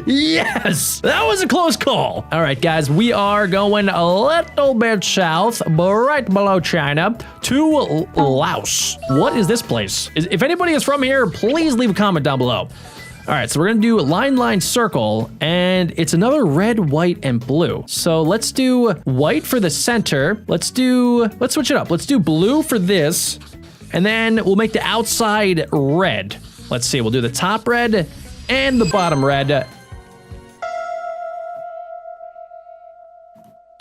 Yes, that was a close call. All right, guys, we are going a little bit south, right below China, to Laos. What is this place? If anybody is from here, please leave a comment down below. All right, so we're gonna do line, circle, and it's another red, white, and blue. So let's do white for the center. Let's switch it up. Let's do blue for this, and then we'll make the outside red. Let's see, we'll do the top red and the bottom red.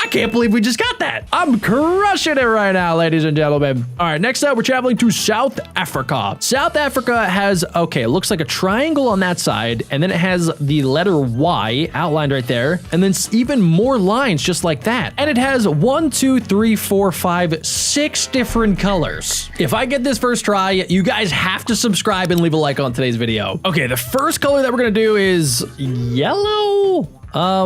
I can't believe we just got that. I'm crushing it right now, ladies and gentlemen. All right, next up, we're traveling to South Africa. South Africa has, okay, it looks like a triangle on that side, and then it has the letter Y outlined right there, and then even more lines just like that. And it has 1, 2, 3, 4, 5, 6 different colors. If I get this first try, you guys have to subscribe and leave a like on today's video. Okay, the first color that we're gonna do is yellow.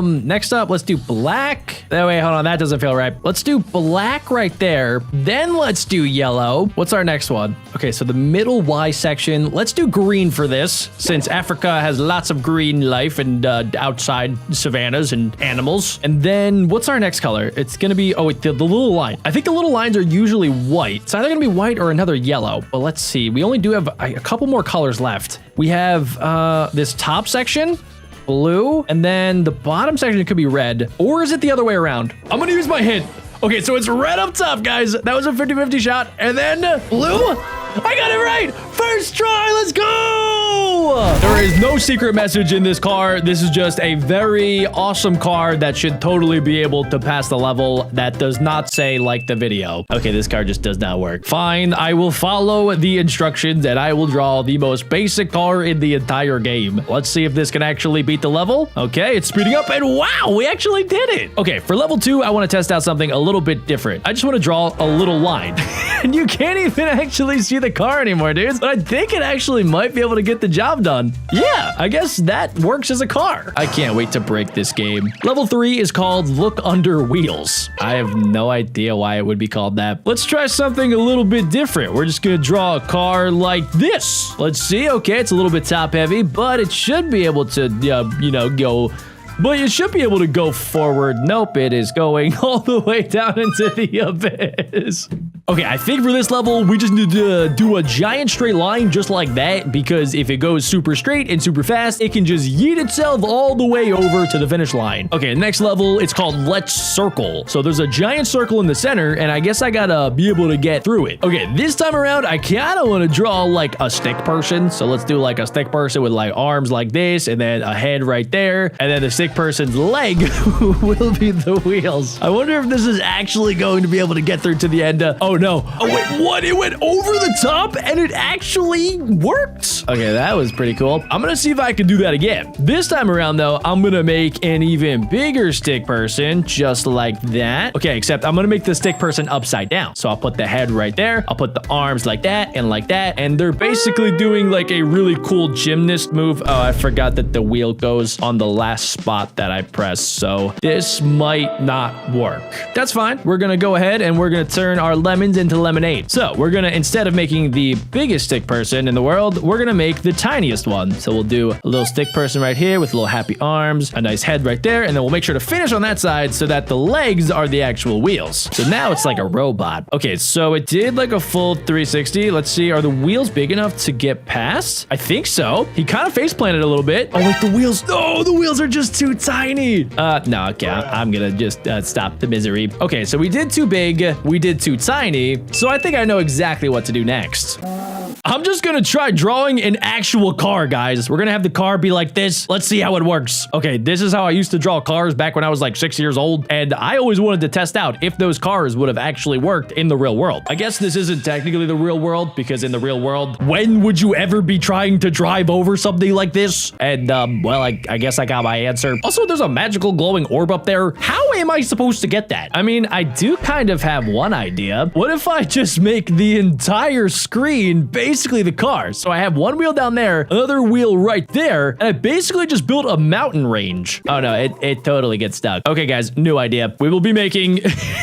Next up, let's do black. Oh, wait, hold on. That doesn't feel right. Let's do black right there. Then let's do yellow. What's our next one? Okay, so the middle Y section. Let's do green for this, since Africa has lots of green life and outside savannas and animals. And then what's our next color? It's gonna be, oh wait, the little line. I think the little lines are usually white. It's either gonna be white or another yellow. But let's see. We only do have a couple more colors left. We have this top section, blue, and then the bottom section could be red, or is it the other way around? I'm gonna use my hint. Okay, so it's red up top, guys. That was a 50-50 shot, and then blue. I got it right. First try, let's go. There is no secret message in this car. This is just a very awesome car that should totally be able to pass the level. That does not say like the video. Okay, this car just does not work. Fine, I will follow the instructions and I will draw the most basic car in the entire game. Let's see if this can actually beat the level. Okay, it's speeding up, and wow, we actually did it. Okay, for level 2, I want to test out something a little bit different. I just want to draw a little line. And you can't even actually see the car anymore, dudes. But I think it actually might be able to get the job done. Yeah, I guess that works as a car. I can't wait to break this game. Level 3 is called Look Under Wheels. I have no idea why it would be called that. Let's try something a little bit different. We're just gonna draw a car like this. Let's see. Okay, it's a little bit top heavy, but it should be able to, go... But you should be able to go forward. Nope, it is going all the way down into the abyss. Okay, I think for this level, we just need to do a giant straight line just like that, because if it goes super straight and super fast, it can just yeet itself all the way over to the finish line. Okay, next level, it's called Let's Circle. So there's a giant circle in the center, and I guess I gotta be able to get through it. Okay, this time around, I kinda wanna draw like a stick person. So let's do like a stick person with like arms like this, and then a head right there, and then the stick person's leg will be the wheels. I wonder if this is actually going to be able to get through to the end. Oh no. Oh, wait, what? It went over the top and it actually worked. Okay, that was pretty cool. I'm gonna see if I can do that again. This time around, though, I'm gonna make an even bigger stick person, just like that. Okay, except I'm gonna make the stick person upside down. So I'll put the head right there. I'll put the arms like that. And they're basically doing like a really cool gymnast move. Oh, I forgot that the wheel goes on the last spot that I press. So this might not work. That's fine. We're gonna go ahead and we're gonna turn our lemons into lemonade. So we're gonna, instead of making the biggest stick person in the world, we're gonna make the tiniest one. So we'll do a little stick person right here with little happy arms, a nice head right there, and then we'll make sure to finish on that side so that the legs are the actual wheels. So now it's like a robot. Okay, so it did like a full 360. Let's see, are the wheels big enough to get past? I think so. He kind of face planted a little bit. Oh wait, the wheels, no, the wheels are just too tiny. No, okay, I'm gonna just stop the misery. Okay, so we did too big, we did too tiny, so I think I know exactly what to do next. I'm just gonna try drawing an actual car, guys. We're gonna have the car be like this. Let's see how it works. Okay, this is how I used to draw cars back when I was like 6 years old, and I always wanted to test out if those cars would have actually worked in the real world. I guess this isn't technically the real world, because in the real world, when would you ever be trying to drive over something like this? And, well, I guess I got my answer. Also, there's a magical glowing orb up there. How am I supposed to get that? I mean, I do kind of have one idea. What if I just make the entire screen basically the car? So I have one wheel down there, another wheel right there, and I basically just built a mountain range. Oh no, it totally gets stuck. Okay, guys, new idea. We will be making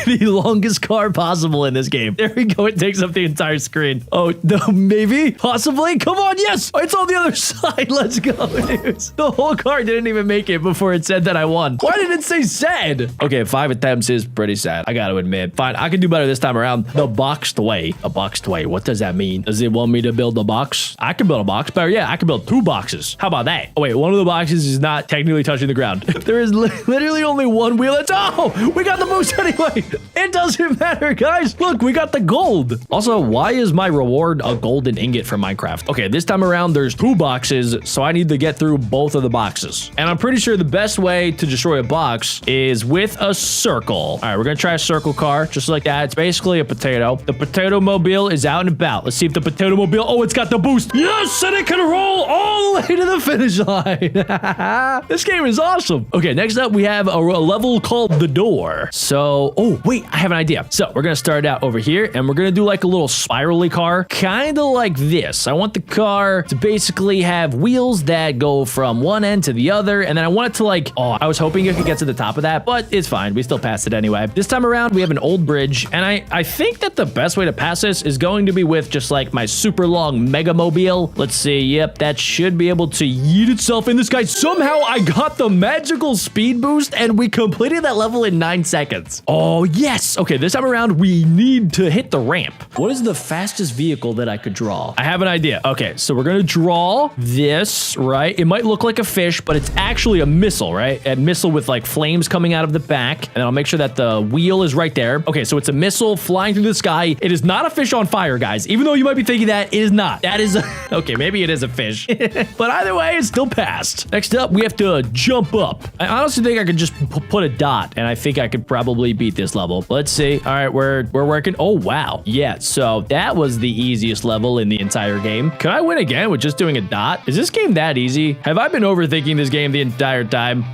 the longest car possible in this game. There we go. It takes up the entire screen. Oh, no, maybe? Possibly? Come on, yes! It's on the other side. Let's go, dudes. The whole car didn't even make it before it said that I won. Why did it say sad? Okay, 5 attempts is pretty sad, I gotta admit. Fine, I can do better this time around. The boxed way. A boxed way. What does that mean? Does it want me to build a box? I can build a box, but yeah, I can build 2 boxes. How about that? Oh, wait, one of the boxes is not technically touching the ground. There is literally only one wheel. Oh, we got the boost anyway. It doesn't matter, guys. Look, we got the gold. Also, why is my reward a golden ingot from Minecraft? Okay, this time around, there's 2 boxes, so I need to get through both of the boxes. And I'm pretty sure the best way to destroy a box is with a circle. All right, we're gonna try a circle car, just like that. It's basically a potato. The potato mobile is out and about. Let's see if the potato mobile, oh, it's got the boost. Yes, and it can roll all the way to the finish line. This game is awesome. Okay, next up, we have a level called The Door. So, oh, wait, I have an idea. So we're gonna start out over here, and we're gonna do like a little spirally car, kind of like this. I want the car to basically have wheels that go from one end to the other, and then I want it to like, oh, I was hoping it could get to the top of that, but it's fine. We still passed it anyway. This time around, we have an old bridge, and I think that the best way to pass this is going to be with just like my super long mega mobile. Let's see. Yep, that should be able to yeet itself in this guy. Somehow I got the magical speed boost, and we completed that level in 9 seconds. Oh, yes. Okay, this time around, we need to hit the ramp. What is the fastest vehicle that I could draw? I have an idea. Okay, so we're gonna draw this, right? It might look like a fish, but it's actually a missile, right? A missile with like flames coming out of the back, and then I'll make sure that the wheel is right there. Okay, so it's a missile flying through the sky. It is not a fish on fire, guys. Even though you might be thinking that, it is not. That is okay, maybe it is a fish. But either way, it's still passed. Next up, we have to jump up. I honestly think I could just put a dot, and I think I could probably beat this level. Let's see. All right, we're working. Oh, wow. Yeah, so that was the easiest level in the entire game. Could I win again with just doing a dot? Is this game that easy? Have I been overthinking this game the entire time?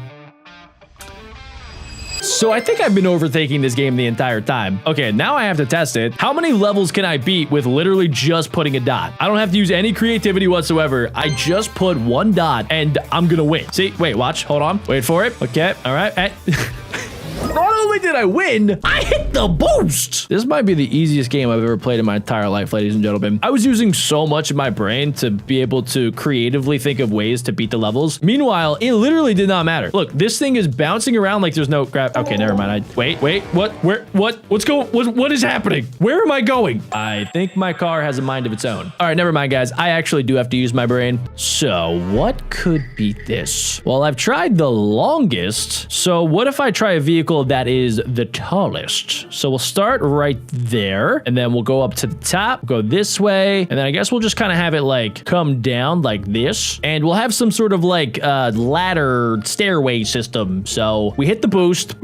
So I think I've been overthinking this game the entire time. Okay, now I have to test it. How many levels can I beat with literally just putting a dot? I don't have to use any creativity whatsoever. I just put 1 dot and I'm gonna win. See, wait, watch, hold on, wait for it. Okay, all right. Not only did I win, I hit the boost. This might be the easiest game I've ever played in my entire life, ladies and gentlemen. I was using so much of my brain to be able to creatively think of ways to beat the levels. Meanwhile, it literally did not matter. Look, this thing is bouncing around like there's no grab. Okay, never mind. Wait, what is happening? Where am I going? I think my car has a mind of its own. All right, never mind, guys. I actually do have to use my brain. So what could beat this? Well, I've tried the longest. So what if I try a vehicle that is the tallest. So we'll start right there, and then we'll go up to the top, go this way, and then I guess we'll just kind of have it like come down like this, and we'll have some sort of like ladder stairway system. So we hit the boost.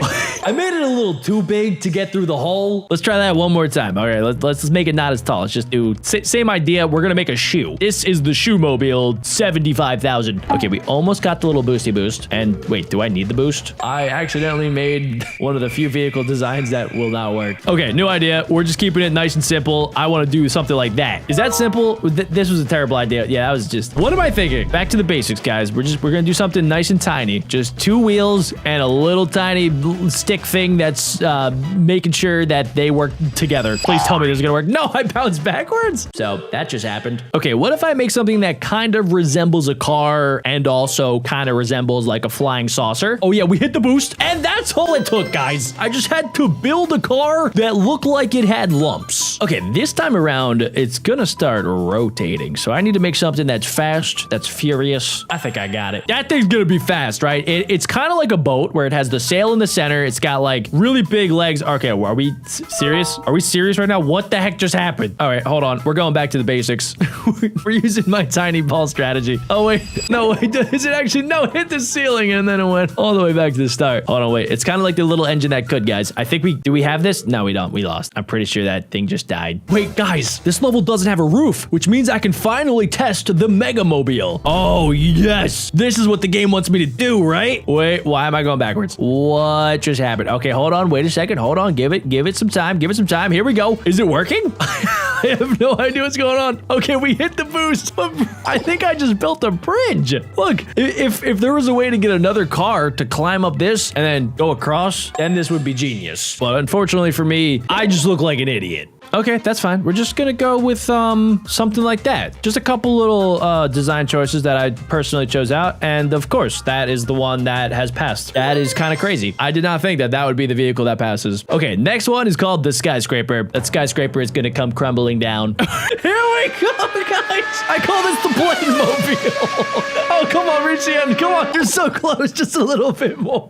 I made it a little too big to get through the hole. Let's try that one more time. All right, let's just make it not as tall. Let's just do same idea. We're gonna make a shoe. This is the shoe mobile 75,000. Okay, we almost got the little boosty boost. And wait, do I need the boost? I accidentally made one of the few vehicle designs that will not work. Okay, new idea. We're just keeping it nice and simple. I want to do something like that. Is that simple? This was a terrible idea. Yeah, that was just, what am I thinking? Back to the basics, guys. We're gonna do something nice and tiny. Just 2 wheels and a little tiny stick thing that's making sure that they work together. Please tell me this is gonna work. No, I bounced backwards. So that just happened. Okay, what if I make something that kind of resembles a car and also kind of resembles like a flying saucer? Oh yeah, we hit the boost, and that's all it took, guys. I just had to build a car that looked like it had lumps. Okay, this time around, it's gonna start rotating. So I need to make something that's fast, that's furious. I think I got it. That thing's gonna be fast, right? It's kind of like a boat where it has the sail in the center. It's got like really big legs. Okay, well, are we serious? Are we serious right now? What the heck just happened? All right, hold on. We're going back to the basics. We're using my tiny ball strategy. Oh wait, no wait, is it actually? No, hit the ceiling and then it went all the way back to the start. Hold on, wait. It's kind of like the little engine that could, guys. I think do we have this? No, we don't. We lost. I'm pretty sure that thing just died. Wait, guys, this level doesn't have a roof, which means I can finally test the Mega Mobile. Oh yes, this is what the game wants me to do, right? Wait, why am I going backwards? What just happened? Okay, hold on. Wait a second. Hold on. Give it some time. Give it some time. Here we go. Is it working? I have no idea what's going on. Okay, we hit the boost. I think I just built a bridge. Look, if there was a way to get another car to climb up this and then go across, then this would be genius. But unfortunately for me, I just look like an idiot. Okay, that's fine. We're just gonna go with something like that. Just a couple little design choices that I personally chose out, and of course, that is the one that has passed. That is kind of crazy. I did not think that would be the vehicle that passes. Okay, next one is called the skyscraper. That skyscraper is gonna come crumbling down. Here we go, guys. I call this the plane mobile. Oh, come on, reach the end. Come on, you're so close. Just a little bit more.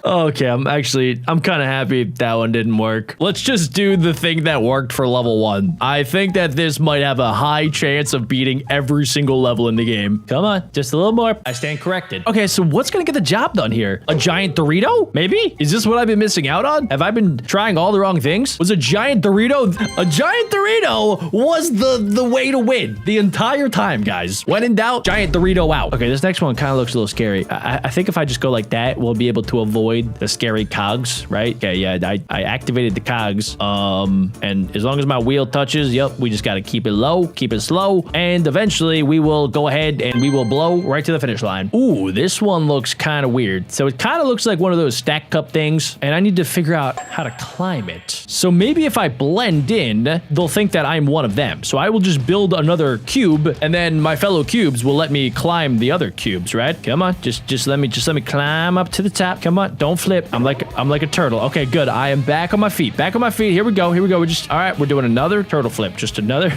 Okay, I'm kind of happy that one didn't work. Let's just do the thing that worked for level 1. I think that this might have a high chance of beating every single level in the game. Come on, just a little more. I stand corrected. Okay, so what's gonna get the job done here? A giant Dorito? Maybe? Is this what I've been missing out on? Have I been trying all the wrong things? Was a giant Dorito? A giant Dorito was the way to win the entire time, guys. When in doubt, giant Dorito out. Okay, this next one kind of looks a little scary. I think if I just go like that, we'll be able to avoid the scary cogs, right? Okay, yeah, I activated the cogs. And as long as my wheel touches, yep, we just got to keep it low, keep it slow, and eventually we will go ahead and we will blow right to the finish line. Ooh, this one looks kind of weird. So it kind of looks like one of those stack cup things, and I need to figure out how to climb it. So maybe if I blend in, they'll think that I'm one of them. So I will just build another cube, and then my fellow cubes will let me climb the other cubes, right? Come on, just let me climb up to the top. Come on, don't flip. I'm like a turtle. Okay, good. I am back on my feet. Back on my feet. Here we go. We're just, all right, we're doing another turtle flip. Just another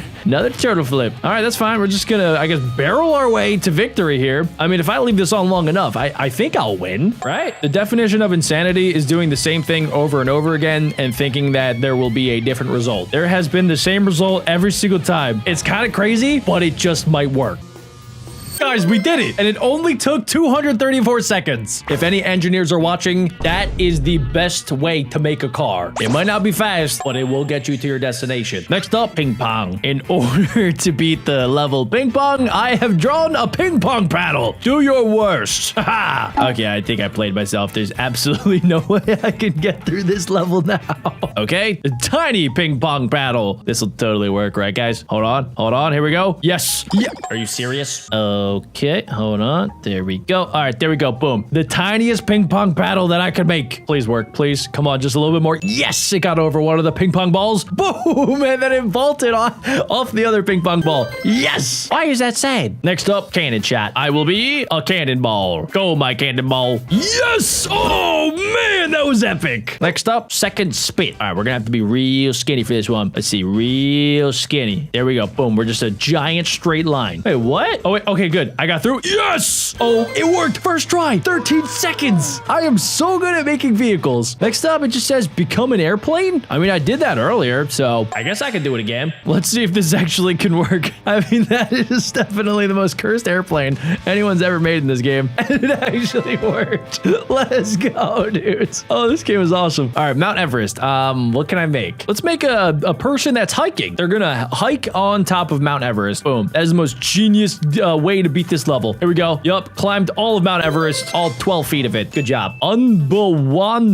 turtle flip. All right, that's fine. We're just gonna, I guess, barrel our way to victory here. I mean, if I leave this on long enough, I think I'll win, right? The definition of insanity is doing the same thing over and over again and thinking that there will be a different result. There has been the same result every single time. It's kind of crazy, but it just might work. Guys, we did it, and it only took 234 seconds. If any engineers are watching, that is the best way to make a car. It might not be fast, but it will get you to your destination. Next up, ping pong. In order to beat the level ping pong, I have drawn a ping pong paddle. Do your worst. Okay, I think I played myself. There's absolutely no way I can get through this level now. Okay, the tiny ping pong paddle. This will totally work, right, guys? Hold on. Here we go. Yes. Yeah. Are you serious? Okay, hold on. There we go. All right, there we go. Boom. The tiniest ping pong paddle that I could make. Please work, please. Come on, just a little bit more. Yes, it got over one of the ping pong balls. Boom, and then it vaulted off the other ping pong ball. Yes. Why is that sad? Next up, cannon shot. I will be a cannonball. Go, my cannonball. Yes. Oh, man, that was epic. Next up, second spit. All right, we're gonna have to be real skinny for this one. Let's see, real skinny. There we go. Boom, we're just a giant straight line. Wait, what? Oh, wait, okay, good. I got through. Yes! Oh, it worked. First try. 13 seconds. I am so good at making vehicles. Next up, it just says become an airplane. I mean, I did that earlier, so I guess I could do it again. Let's see if this actually can work. I mean, that is definitely the most cursed airplane anyone's ever made in this game. And it actually worked. Let's go, dudes. Oh, this game is awesome. All right, Mount Everest. What can I make? Let's make a person that's hiking. They're gonna hike on top of Mount Everest. Boom. That is the most genius way to beat this level. Here we go. Yup, climbed all of Mount Everest, all 12 feet of it. Good job. Unbawante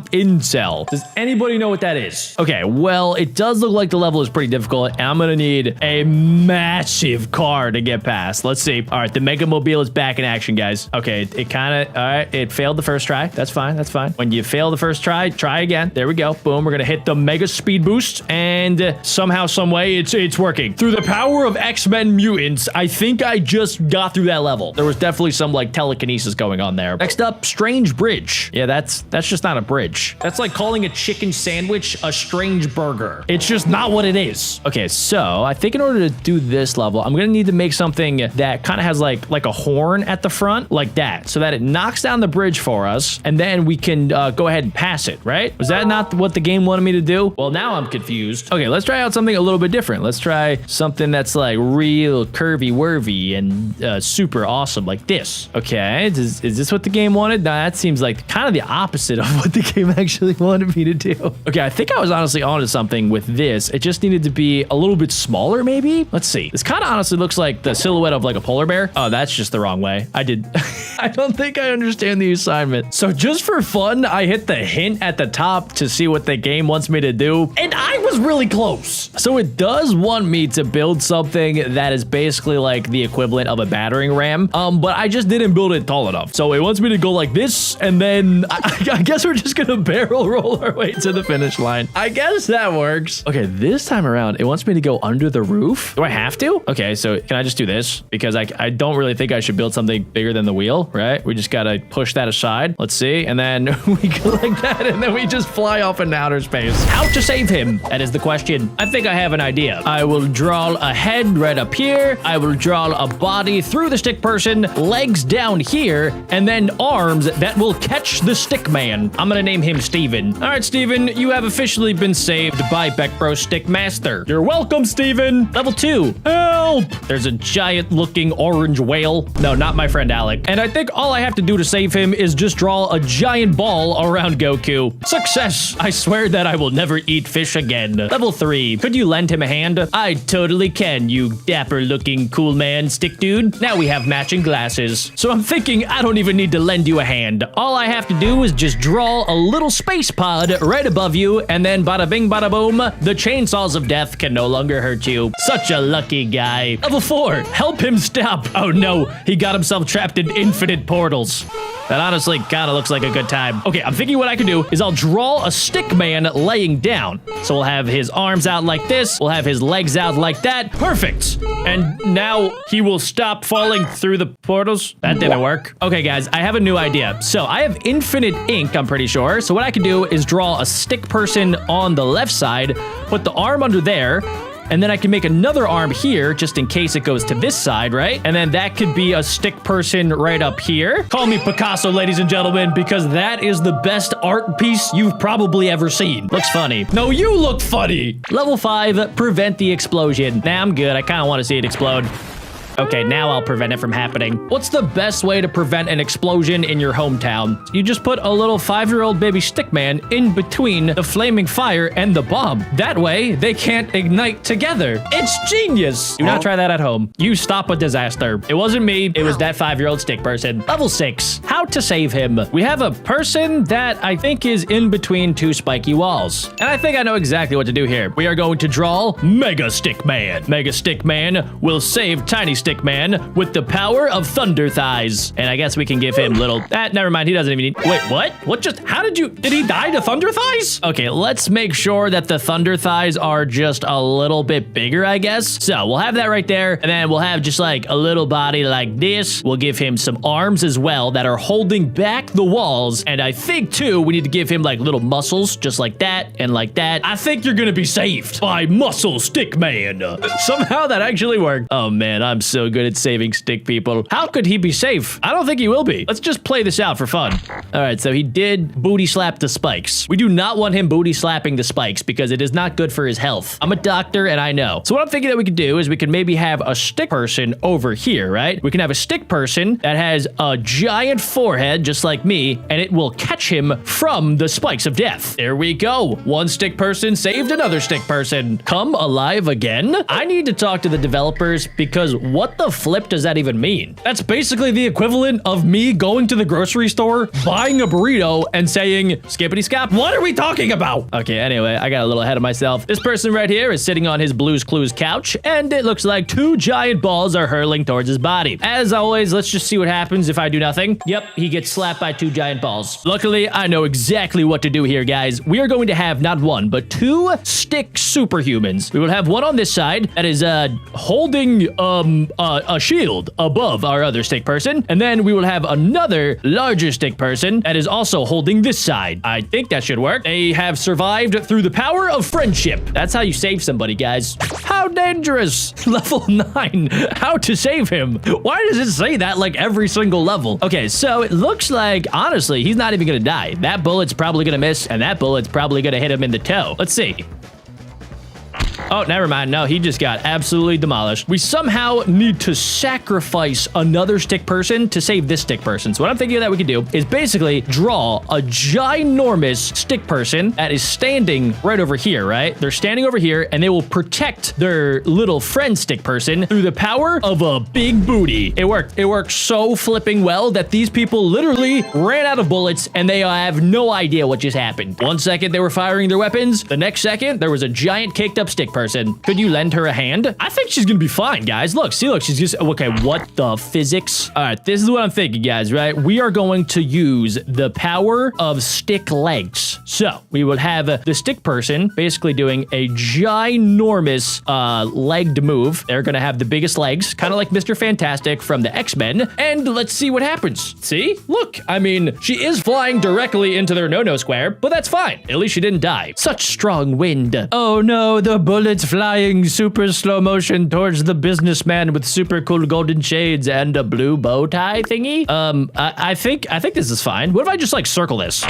Incel. Does anybody know what that is? Okay, well, it does look like the level is pretty difficult, and I'm gonna need a massive car to get past. Let's see. All right, the Mega Mobile is back in action, guys. Okay, it kind of, all right, it failed the first try. That's fine, that's fine. When you fail the first try, try again. There we go. Boom, we're gonna hit the Mega Speed Boost, and somehow, some way, it's working. Through the power of X-Men mutants, I think I just got through that level. There was definitely some, like, telekinesis going on there. Next up, Strange Bridge. Yeah, that's just not a bridge. That's like calling a chicken sandwich a strange burger. It's just not what it is. Okay, so I think in order to do this level, I'm gonna need to make something that kind of has like a horn at the front, like that, so that it knocks down the bridge for us, and then we can go ahead and pass it, right? Was that not what the game wanted me to do? Well, now I'm confused. Okay, let's try out something a little bit different. Let's try something that's like real curvy-wurvy and super awesome, like this. Okay, is this what the game wanted? Nah, that seems like kind of the opposite of what the game actually wanted me to do. Okay, I think I was honestly onto something with this. It just needed to be a little bit smaller, maybe? Let's see. This kind of honestly looks like the silhouette of like a polar bear. Oh, that's just the wrong way. I don't think I understand the assignment. So just for fun, I hit the hint at the top to see what the game wants me to do, and I was really close. So it does want me to build something that is basically like the equivalent of a battering ram, but I just didn't build it tall enough. So it wants me to go like this, and then I guess we're just gonna barrel roll our way to the finish line. I guess that works. Okay, this time around, it wants me to go under the roof. Do I have to? Okay, so can I just do this? Because I don't really think I should build something bigger than the wheel, right? We just gotta push that aside. Let's see. And then we go like that, and then we just fly off into outer space. How to save him? That is the question. I think I have an idea. I will draw a head right up here. I will draw a body through the stick person, legs down here, and then arms that will catch the stick man. I'm gonna name him Steven. All right, Steven, you have officially been saved by BeckBro Stick Master. You're welcome, Steven. Level 2. Help! There's a giant looking orange whale. No, not my friend Alec. And I think all I have to do to save him is just draw a giant ball around Goku. Success! I swear that I will never eat fish again. Level 3. Could you lend him a hand? I totally can, you dapper looking cool man stick dude. Now we have matching glasses. So I'm thinking I don't even need to lend you a hand. All I have to do is just draw a little space pod right above you, and then bada bing bada boom, the chainsaws of death can no longer hurt you. Such a lucky guy. Level 4. Help him stop. Oh no, he got himself trapped in infinite portals. That honestly kind of looks like a good time. Okay, I'm thinking what I can do is I'll draw a stick man laying down. So we'll have his arms out like this. We'll have his legs out like that. Perfect. And now he will stop falling through the portals. That didn't work. Okay, guys, I have a new idea. So I have infinite ink, I'm pretty sure. So what I can do is draw a stick person on the left side, put the arm under there, and then I can make another arm here, just in case it goes to this side, right? And then that could be a stick person right up here. Call me Picasso, ladies and gentlemen, because that is the best art piece you've probably ever seen. Looks funny. No, you look funny. Level 5, prevent the explosion. Nah, I'm good. I kind of want to see it explode. Okay, now I'll prevent it from happening. What's the best way to prevent an explosion in your hometown? You just put a little 5-year-old baby stickman in between the flaming fire and the bomb. That way, they can't ignite together. It's genius. Do not try that at home. You stop a disaster. It wasn't me. It was that 5-year-old stick person. Level 6. How to save him. We have a person that I think is in between two spiky walls. And I think I know exactly what to do here. We are going to draw Mega Stickman. Mega Stickman will save Tiny Stickman with the power of Thunder Thighs. And I guess we can give him little... never mind. He doesn't even need... Wait, what? What just... How did you... Did he die to Thunder Thighs? Okay, let's make sure that the Thunder Thighs are just a little bit bigger, I guess. So we'll have that right there. And then we'll have just like a little body like this. We'll give him some arms as well that are holding back the walls. And I think, too, we need to give him like little muscles just like that and like that. I think you're gonna be saved by Muscle Stickman. Somehow that actually worked. Oh, man, I'm so so good at saving stick people. How could he be safe? I don't think he will be. Let's just play this out for fun. All right, so he did booty slap the spikes. We do not want him booty slapping the spikes because it is not good for his health. I'm a doctor and I know. So what I'm thinking that we could do is we could maybe have a stick person over here, right? We can have a stick person that has a giant forehead just like me, and it will catch him from the spikes of death. There we go. One stick person saved another stick person. Come alive again? I need to talk to the developers because what the flip does that even mean? That's basically the equivalent of me going to the grocery store, buying a burrito, and saying, skippity scap. What are we talking about? Okay, anyway, I got a little ahead of myself. This person right here is sitting on his Blue's Clues couch, and it looks like 2 giant balls are hurling towards his body. As always, let's just see what happens if I do nothing. Yep, he gets slapped by 2 giant balls. Luckily, I know exactly what to do here, guys. We are going to have not 1, but 2 stick superhumans. We will have one on this side that is holding a shield above our other stick person, and then we will have another larger stick person that is also holding this side. I think that should work. They have survived through the power of friendship. That's how you save somebody, guys. How dangerous. Level 9. How to save him. Why does it say that like every single level? Okay, so it looks like, honestly, he's not even gonna die. That bullet's probably gonna miss, and that bullet's probably gonna hit him in the toe. Let's see. Oh, never mind. No, he just got absolutely demolished. We somehow need to sacrifice another stick person to save this stick person. So what I'm thinking that we could do is basically draw a ginormous stick person that is standing right over here, right? They're standing over here, and they will protect their little friend stick person through the power of a big booty. It worked. It worked so flipping well that these people literally ran out of bullets, and they have no idea what just happened. 1 second, they were firing their weapons. The next second, there was a giant caked up stick person. Could you lend her a hand? I think she's gonna be fine, guys. Look, see, look, she's just, okay, what the physics? All right, this is what I'm thinking, guys, right? We are going to use the power of stick legs. So we will have the stick person basically doing a ginormous legged move. They're gonna have the biggest legs, kind of like Mr. Fantastic from the X-Men. And let's see what happens. See? Look, I mean, she is flying directly into their no-no square, but that's fine. At least she didn't die. Such strong wind. Oh no, the bullets flying super slow motion towards the businessman with super cool golden shades and a blue bow tie thingy. I think this is fine. What if I just like circle this?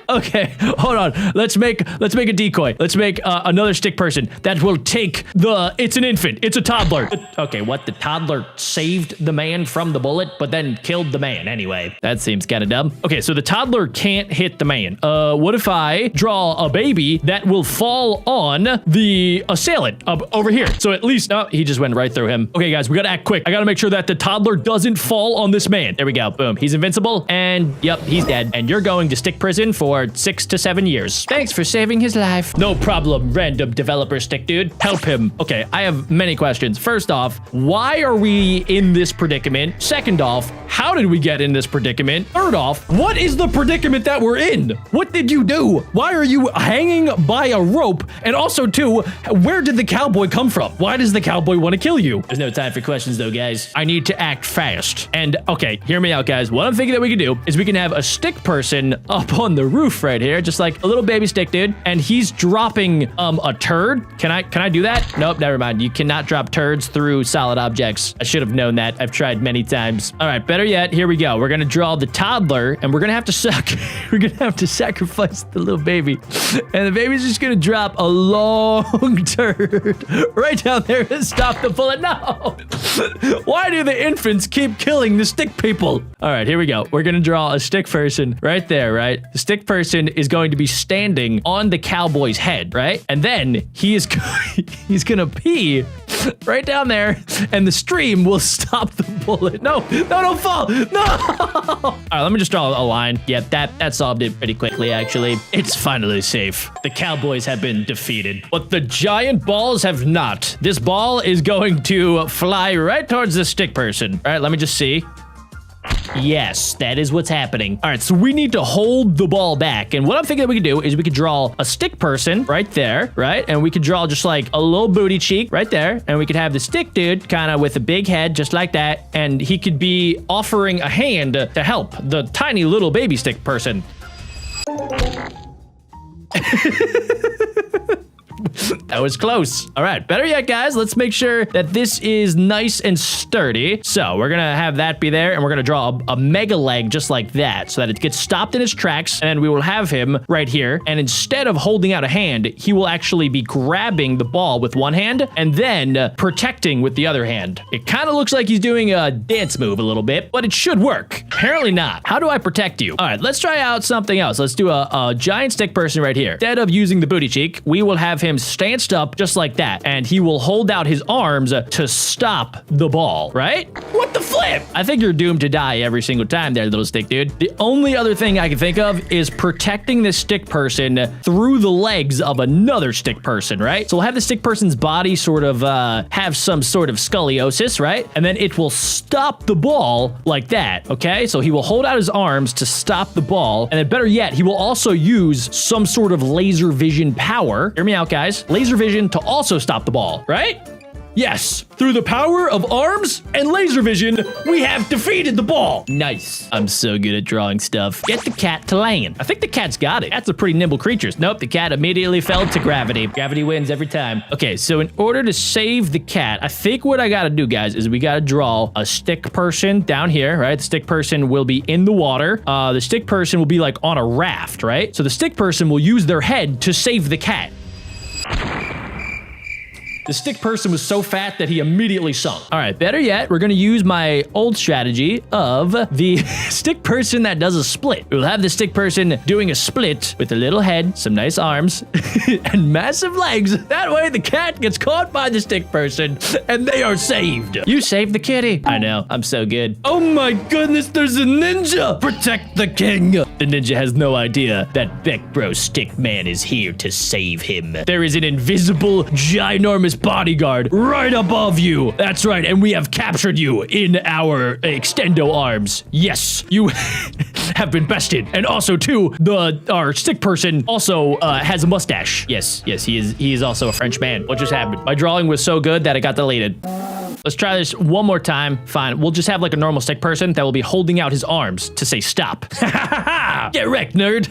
Okay, hold on. Let's make a decoy. Let's make another stick person that will take the. It's an infant. It's a toddler. Okay, what? The toddler saved the man from the bullet, but then killed the man anyway. That seems kind of dumb. Okay, so the toddler can't hit the man. What if I draw a baby that will fall on the assailant over here? So at least, oh, he just went right through him. Okay, guys, we gotta act quick. I gotta make sure that the toddler doesn't fall on this man. There we go. Boom. He's invincible, and yep, he's dead. And you're going to stick prison for 6 to 7 years. Thanks for saving his life. No problem, random developer stick dude. Help him. Okay, I have many questions. First off, why are we in this predicament? Second off, how did we get in this predicament? Third off, what is the predicament that we're in? What did you do? Why are you hanging by a rope? And also, too, where did the cowboy come from? Why does the cowboy want to kill you? There's no time for questions, though, guys. I need to act fast. And, okay, hear me out, guys. What I'm thinking that we can do is we can have a stick person up on the roof right here, just like a little baby stick dude, and he's dropping a turd. Can I do that? Nope, never mind. You cannot drop turds through solid objects. I should have known that. I've tried many times. All right, better yet, here we go. We're gonna draw the toddler, and we're gonna have to we're gonna have to sacrifice the little baby, and the baby's just gonna drop a long turd right down there to stop the bullet. No. Why do the infants keep killing the stick people? All right, here we go. We're gonna draw a stick person right there, right? The stick person is going to be standing on the cowboy's head, right? And then he's gonna pee right down there, and the stream will stop the bullet. No, don't fall. No. All right, let me just draw a line. Yep, that solved it pretty quickly, actually. It's finally safe. The cowboys have been defeated, but the giant balls have not. This ball is going to fly right towards the stick person. All right, let me just see. Yes, that is what's happening. All right, so we need to hold the ball back. And what I'm thinking that we could do is we could draw a stick person right there, right? And we could draw just like a little booty cheek right there. And we could have the stick dude kind of with a big head just like that. And he could be offering a hand to help the tiny little baby stick person. That was close. All right, better yet, guys, let's make sure that this is nice and sturdy. So we're gonna have that be there, and we're gonna draw a mega leg just like that so that it gets stopped in its tracks, and then we will have him right here. And instead of holding out a hand, he will actually be grabbing the ball with one hand and then protecting with the other hand. It kind of looks like he's doing a dance move a little bit, but it should work. Apparently not. How do I protect you? All right, let's try out something else. Let's do a giant stick person right here. Instead of using the booty cheek, we will have him stanced up just like that, and he will hold out his arms to stop the ball, right? What the flip? I think you're doomed to die every single time there, little stick dude. The only other thing I can think of is protecting this stick person through the legs of another stick person, right? So we'll have the stick person's body sort of have some sort of scoliosis, right? And then it will stop the ball like that, okay? So he will hold out his arms to stop the ball, and then better yet, he will also use some sort of laser vision power. Hear me out, guys. Laser vision to also stop the ball, right? Yes, through the power of arms and laser vision, we have defeated the ball. Nice. I'm so good at drawing stuff. Get the cat to land. I think the cat's got it. Cats are pretty nimble creatures. Nope, the cat immediately fell to gravity. Gravity wins every time. Okay, so in order to save the cat, I think what I gotta do, guys, is we gotta draw a stick person down here, right? The stick person will be in the water. The stick person will be like on a raft, right? So the stick person will use their head to save the cat. The stick person was so fat that he immediately sunk. All right, better yet, we're gonna use my old strategy of the stick person that does a split. We'll have the stick person doing a split with a little head, some nice arms, and massive legs. That way the cat gets caught by the stick person and they are saved. You saved the kitty. I know, I'm so good. Oh my goodness, there's a ninja. Protect the king. The ninja has no idea that BeckBro Stickman is here to save him. There is an invisible, ginormous bodyguard right above you. That's right, and we have captured you in our extendo arms. Yes, you have been bested. And also, too, our stick person also has a mustache. Yes, he is also a French man. What just happened? My drawing was so good that it got deleted. Let's try this one more time. Fine, we'll just have like a normal stick person that will be holding out his arms to say stop. Get wrecked, nerd.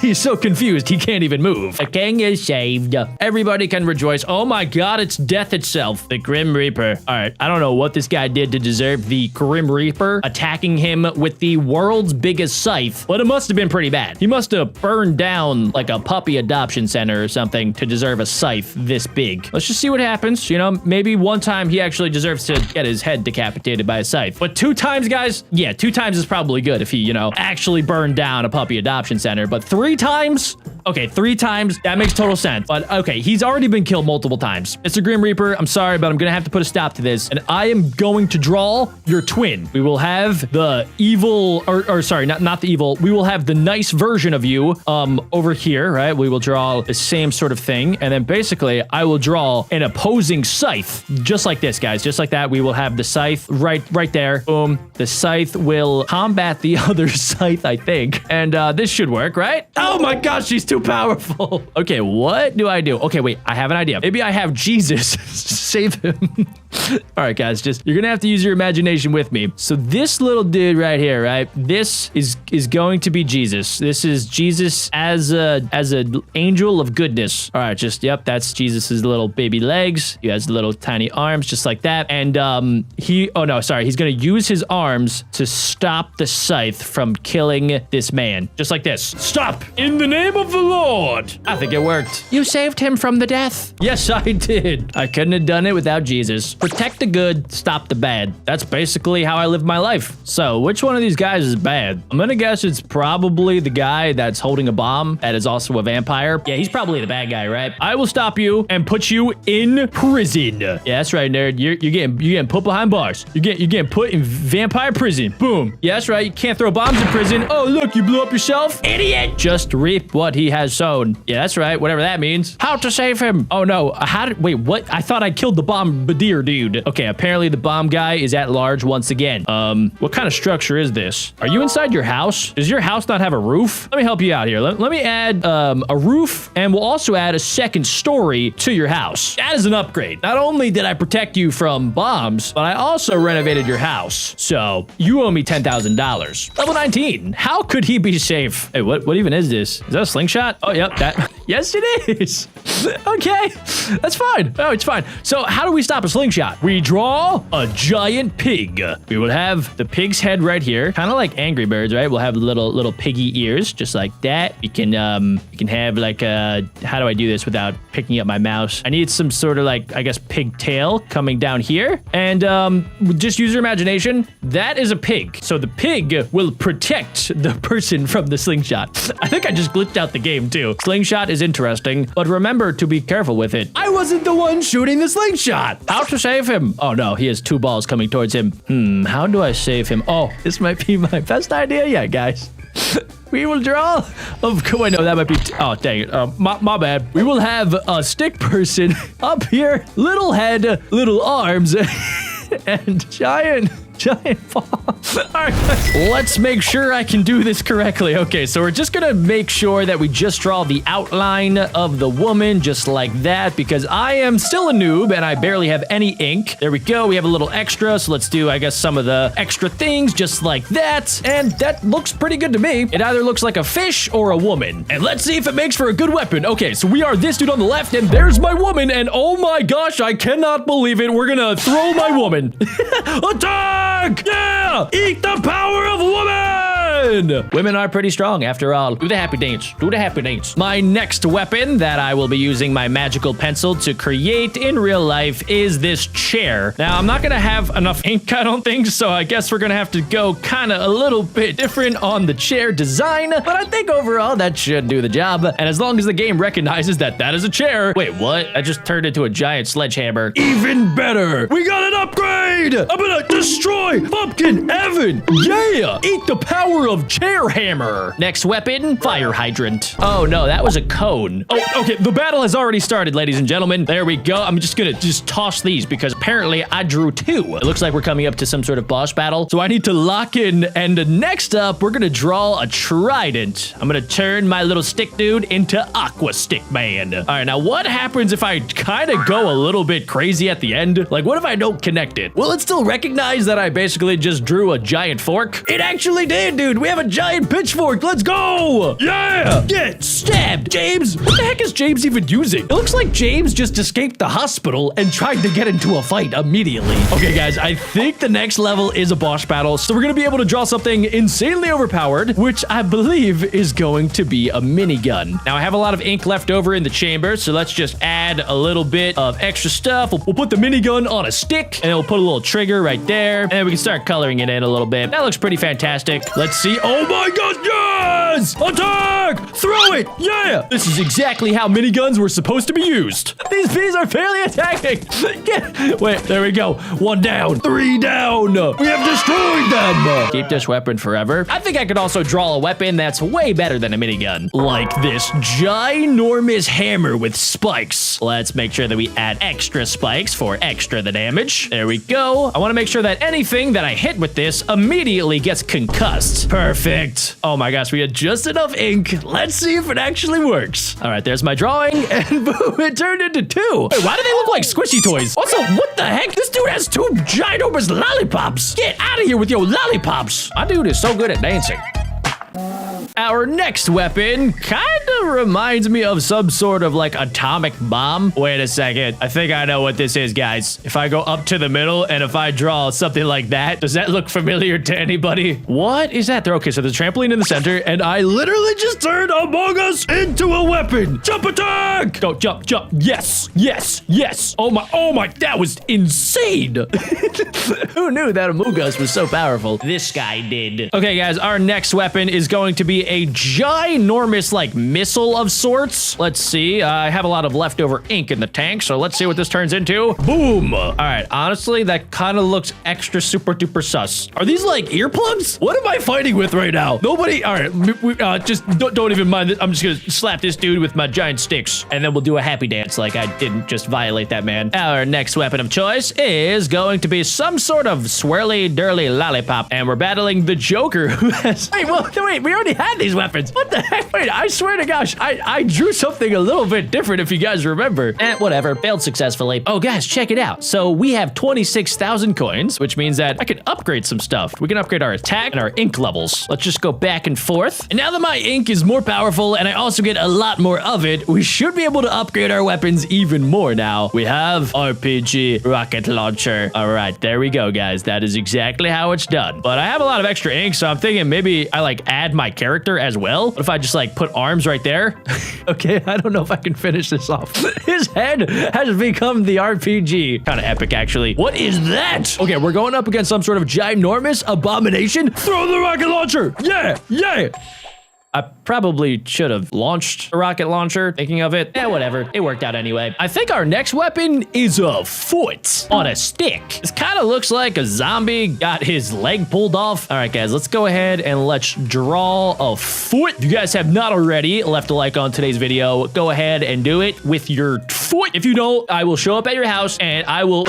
He's so confused he can't even move. The king is saved. Everybody can rejoice. Oh my god, it's death itself. The Grim Reaper. All right, I don't know what this guy did to deserve the Grim Reaper attacking him with the world's biggest scythe, but it must have been pretty bad. He must have burned down like a puppy adoption center or something to deserve a scythe this big. Let's just see what happens. You know, maybe one time he actually deserves to get his head decapitated by a scythe. But 2 times, guys? Yeah, 2 times is probably good if he, you know, actually burned down a puppy adoption center. But 3 times? Okay, 3 times, that makes total sense. But okay, he's already been killed multiple times. Mr. Grim Reaper, I'm sorry, but I'm gonna have to put a stop to this. And I am going to draw your twin. We will have the evil, or sorry, not the evil. We will have the nice version of you over here, right? We will draw the same sort of thing. And then basically, I will draw an opposing scythe, just like this, guys. Just like that, we will have the scythe right there. Boom. The scythe will combat the other scythe, I think. And this should work, right? Oh my gosh, she's too powerful. Okay, what do I do? Okay, wait, I have an idea. Maybe I have Jesus save him. All right, guys, you're gonna have to use your imagination with me. So this little dude right here, right? This is going to be Jesus. This is Jesus as an angel of goodness. All right, yep, that's Jesus's little baby legs. He has little tiny arms, just like that. And he's gonna use his arms to stop the scythe from killing this man, just like this. Stop! In the name of the Lord! I think it worked. You saved him from the death. Yes, I did. I couldn't have done it without Jesus. Protect the good, stop the bad. That's basically how I live my life. So, which one of these guys is bad? I'm gonna guess it's probably the guy that's holding a bomb that is also a vampire. Yeah, he's probably the bad guy, right? I will stop you and put you in prison. Yeah, that's right, nerd. You're getting put behind bars. You're getting put in vampire prison. Boom. Yeah, that's right. You can't throw bombs in prison. Oh, look, you blew up yourself. Idiot. Just reap what he has sown. Yeah, that's right. Whatever that means. How to save him? Oh no. Wait, what? I thought I killed the bombardier dude. dude. Okay, apparently the bomb guy is at large once again. What kind of structure is this? Are you inside your house? Does your house not have a roof? Let me help you out here. Let me add a roof, and we'll also add a second story to your house. That is an upgrade. Not only did I protect you from bombs, but I also renovated your house. So you owe me $10,000. Level 19. How could he be safe? Hey, what even is this? Is that a slingshot? Oh, yep, that. Yes, it is. Okay, that's fine. Oh, it's fine. So how do we stop a slingshot? We draw a giant pig. We will have the pig's head right here, kind of like Angry Birds, right? We'll have little piggy ears, just like that. We can have like a, how do I do this without picking up my mouse? I need some sort of like, I guess, pigtail coming down here. And just use your imagination. That is a pig. So the pig will protect the person from the slingshot. I think I just glitched out the game too. Slingshot is interesting, but remember to be careful with it. I wasn't the one shooting the slingshot. How to save him? Oh no, he has 2 balls coming towards him. How do I save him? Oh, this might be my best idea yet, guys. We will draw. Wait, no, that might be. Oh, dang it. My bad. We will have a stick person up here, little head, little arms, and giant ball. All right, guys. Let's make sure I can do this correctly. Okay, so we're just gonna make sure that we just draw the outline of the woman just like that, because I am still a noob and I barely have any ink. There we go. We have a little extra, so let's do, I guess, some of the extra things just like that. And that looks pretty good to me. It either looks like a fish or a woman. And let's see if it makes for a good weapon. Okay, so we are this dude on the left, and there's my woman, and oh my gosh, I cannot believe it. We're gonna throw my woman. Attack! Yeah! Eat the power of woman! Women are pretty strong after all. Do the happy dance. Do the happy dance. My next weapon that I will be using my magical pencil to create in real life is this chair. Now, I'm not gonna have enough ink, I don't think, so I guess we're gonna have to go kind of a little bit different on the chair design, but I think overall that should do the job. And as long as the game recognizes that that is a chair. Wait, what? I just turned into a giant sledgehammer. Even better! We got an upgrade! I'm gonna destroy Pumpkin Evan! Yeah! Eat the power of chair hammer! Next weapon, fire hydrant. Oh no, that was a cone. Oh, okay, the battle has already started, ladies and gentlemen. There we go. I'm just gonna toss these because apparently I drew 2. It looks like we're coming up to some sort of boss battle, so I need to lock in. And next up, we're gonna draw a trident. I'm gonna turn my little stick dude into Aqua Stickman. All right, now what happens if I kind of go a little bit crazy at the end? Like, what if I don't connect it? Will it still recognize that I basically just drew a giant fork? It actually did, dude. We have a giant pitchfork. Let's go. Yeah. Get stabbed. James, what the heck is James even using? It looks like James just escaped the hospital and tried to get into a fight immediately. Okay, guys, I think the next level is a boss battle. So we're going to be able to draw something insanely overpowered, which I believe is going to be a minigun. Now, I have a lot of ink left over in the chamber, so let's just add a little bit of extra stuff. We'll put the minigun on a stick, and then we'll put a little trigger right there, and then we can start coloring it in a little bit. That looks pretty fantastic. Let's see. Oh my god, yes! Attack! Throw it! Yeah! This is exactly how miniguns were supposed to be used. These bees are fairly attacking. Wait, there we go. 1 down. 3 down. We have destroyed them. Keep this weapon forever. I think I could also draw a weapon that's way better than a minigun. Like this ginormous hammer with spikes. Let's make sure that we add extra spikes for extra the damage. There we go. I want to make sure that anything that I hit with this immediately gets concussed. Perfect. Oh my gosh, we had just enough ink. Let's see if it actually works. All right, there's my drawing, and boom, it turned into 2. Wait, why do they look like squishy toys? Also, what the heck? This dude has 2 ginormous lollipops. Get out of here with your lollipops. My dude is so good at dancing. Our next weapon kind of reminds me of some sort of like atomic bomb. Wait a second. I think I know what this is, guys. If I go up to the middle and if I draw something like that, does that look familiar to anybody? What is that? Okay, so there's a trampoline in the center and I literally just turned Among Us into a weapon. Jump attack! Go, jump, jump. Yes, yes, yes. Oh my, that was insane. Who knew that Among Us was so powerful? This guy did. Okay, guys, our next weapon is going to be a ginormous like missile missile of sorts. Let's see. I have a lot of leftover ink in the tank, so let's see what this turns into. Boom. All right. Honestly, that kind of looks extra super duper sus. Are these like earplugs? What am I fighting with right now? Nobody. All right. Just don't even mind it. I'm just going to slap this dude with my giant sticks, and then we'll do a happy dance like I didn't just violate that man. Our next weapon of choice is going to be some sort of swirly, dirly lollipop, and we're battling the Joker, who has... Wait, we already had these weapons. What the heck? Wait, I swear to gosh, I drew something a little bit different if you guys remember. Whatever, failed successfully. Oh, guys, check it out. So we have 26,000 coins, which means that I can upgrade some stuff. We can upgrade our attack and our ink levels. Let's just go back and forth. And now that my ink is more powerful and I also get a lot more of it, we should be able to upgrade our weapons even more now. We have RPG rocket launcher. All right, there we go, guys. That is exactly how it's done. But I have a lot of extra ink, so I'm thinking maybe I like add my character as well. What if I just like put arms right there? Okay, I don't know if I can finish this off. His head has become the RPG. Kind of epic, actually. What is that? Okay, we're going up against some sort of ginormous abomination. Throw the rocket launcher. Yeah, yeah. I probably should have launched a rocket launcher, thinking of it. Whatever. It worked out anyway. I think our next weapon is a foot on a stick. This kind of looks like a zombie got his leg pulled off. All right, guys, let's go ahead and let's draw a foot. If you guys have not already left a like on today's video, go ahead and do it with your foot. If you don't, I will show up at your house and I will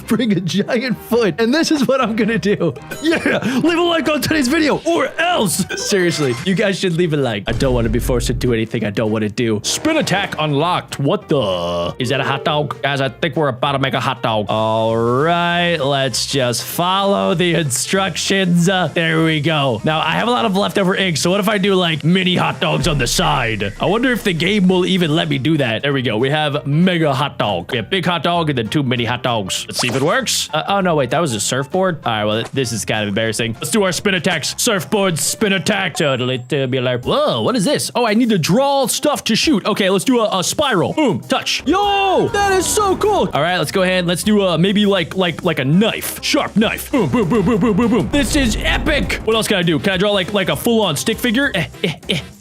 bring a giant foot. And this is what I'm gonna do. Yeah, leave a like on today's video or else. Seriously, you guys should leave a like. I don't want to be forced to do anything I don't want to do. Spin attack unlocked. What the? Is that a hot dog? Guys, I think we're about to make a hot dog. All right, let's just follow the instructions. There we go. Now, I have a lot of leftover ink, so what if I do like mini hot dogs on the side? I wonder if the game will even let me do that. There we go. We have mega hot dog. We have big hot dog and then 2 mini hot dogs. Let's see if it works. Oh, no, wait, that was a surfboard? All right, well, this is kind of embarrassing. Let's do our spin attacks. Surfboard, spin attack. Totally tubular. Whoa, what is this? Oh, I need to draw stuff to shoot. Okay, let's do a spiral. Boom, touch. Yo, that is so cool. All right, let's go ahead. Let's do maybe like a knife. Sharp knife. Boom, boom, boom, boom, boom, boom, boom. This is epic. What else can I do? Can I draw like a full-on stick figure?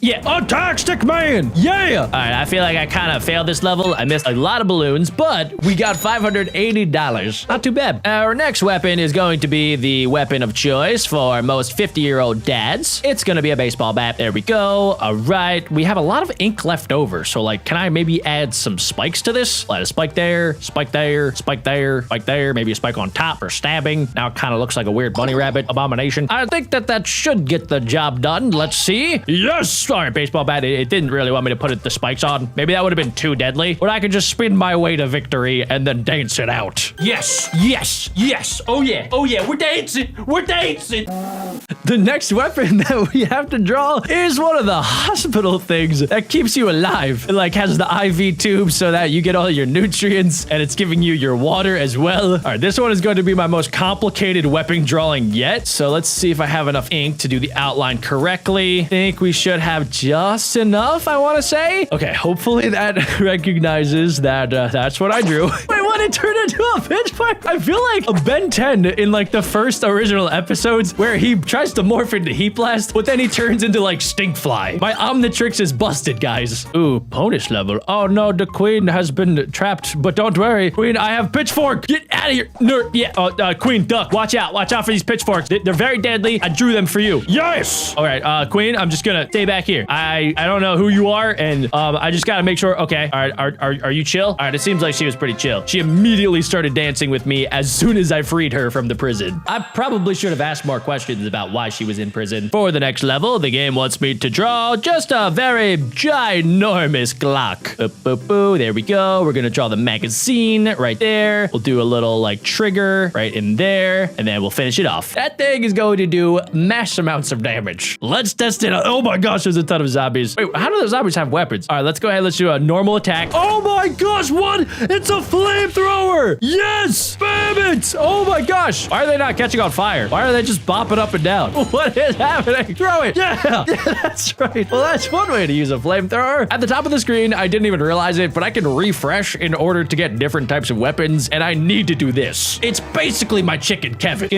Yeah. Attack, Stickman. Yeah. All right, I feel like I kind of failed this level. I missed a lot of balloons, but we got $580. Not too bad. Our next weapon is going to be the weapon of choice for most 50-year-old dads. It's going to be a baseball bat. There we go. All right. We have a lot of ink left over. So like, can I maybe add some spikes to this? Like a spike there, spike there, spike there, spike there, maybe a spike on top for stabbing. Now it kind of looks like a weird bunny rabbit abomination. I think that should get the job done. Let's see. Yes. All right, baseball bat. It didn't really want me to put the spikes on. Maybe that would have been too deadly. But I could just spin my way to victory and then dance it out. Yes. Yes. Yes. Oh yeah. Oh yeah. We're dancing. We're dancing. The next weapon that we have to draw is one of the hospital things that keeps you alive. It like has the IV tube so that you get all your nutrients and it's giving you your water as well. All right, this one is going to be my most complicated weapon drawing yet. So let's see if I have enough ink to do the outline correctly. I think we should have just enough, I want to say. Okay, hopefully that recognizes that that's what I drew. Wait, what? It turned into a pitchfork? I feel like a Ben 10 in like the first original episodes where he tries to morph into Heat Blast, but then he turns into like Stinkfly. My Omnitrix is busted, guys. Ooh, punish level. Oh no, the queen has been trapped, but don't worry. Queen, I have pitchfork. Get out of here. Nerd. Yeah, queen, duck. Watch out. Watch out for these pitchforks. They're very deadly. I drew them for you. Yes. All right, queen, I'm just gonna stay back here. I don't know who you are, and I just gotta make sure. Okay. All right, are you chill? All right, it seems like she was pretty chill. She immediately started dancing with me as soon as I freed her from the prison. I probably should have asked more questions about why she was in prison. For the next level, the game wants me to draw just a very ginormous Glock. There we go. We're gonna draw the magazine right there. We'll do a little like trigger right in there, and then we'll finish it off. That thing is going to do mass amounts of damage. Let's test it out. Oh my gosh, there's a ton of zombies. Wait, how do the zombies have weapons? All right, let's go ahead. Let's do a normal attack. Oh my gosh, what? It's a flamethrower. flamethrower. Yes, bam it. Oh my gosh. Why are they not catching on fire? Why are they just bopping up and down? What is happening? Throw it. Yeah, that's right. Well, that's one way to use a flamethrower. At the top of the screen, I didn't even realize it, but I can refresh in order to get different types of weapons, and I need to do this. It's basically my chicken, Kevin.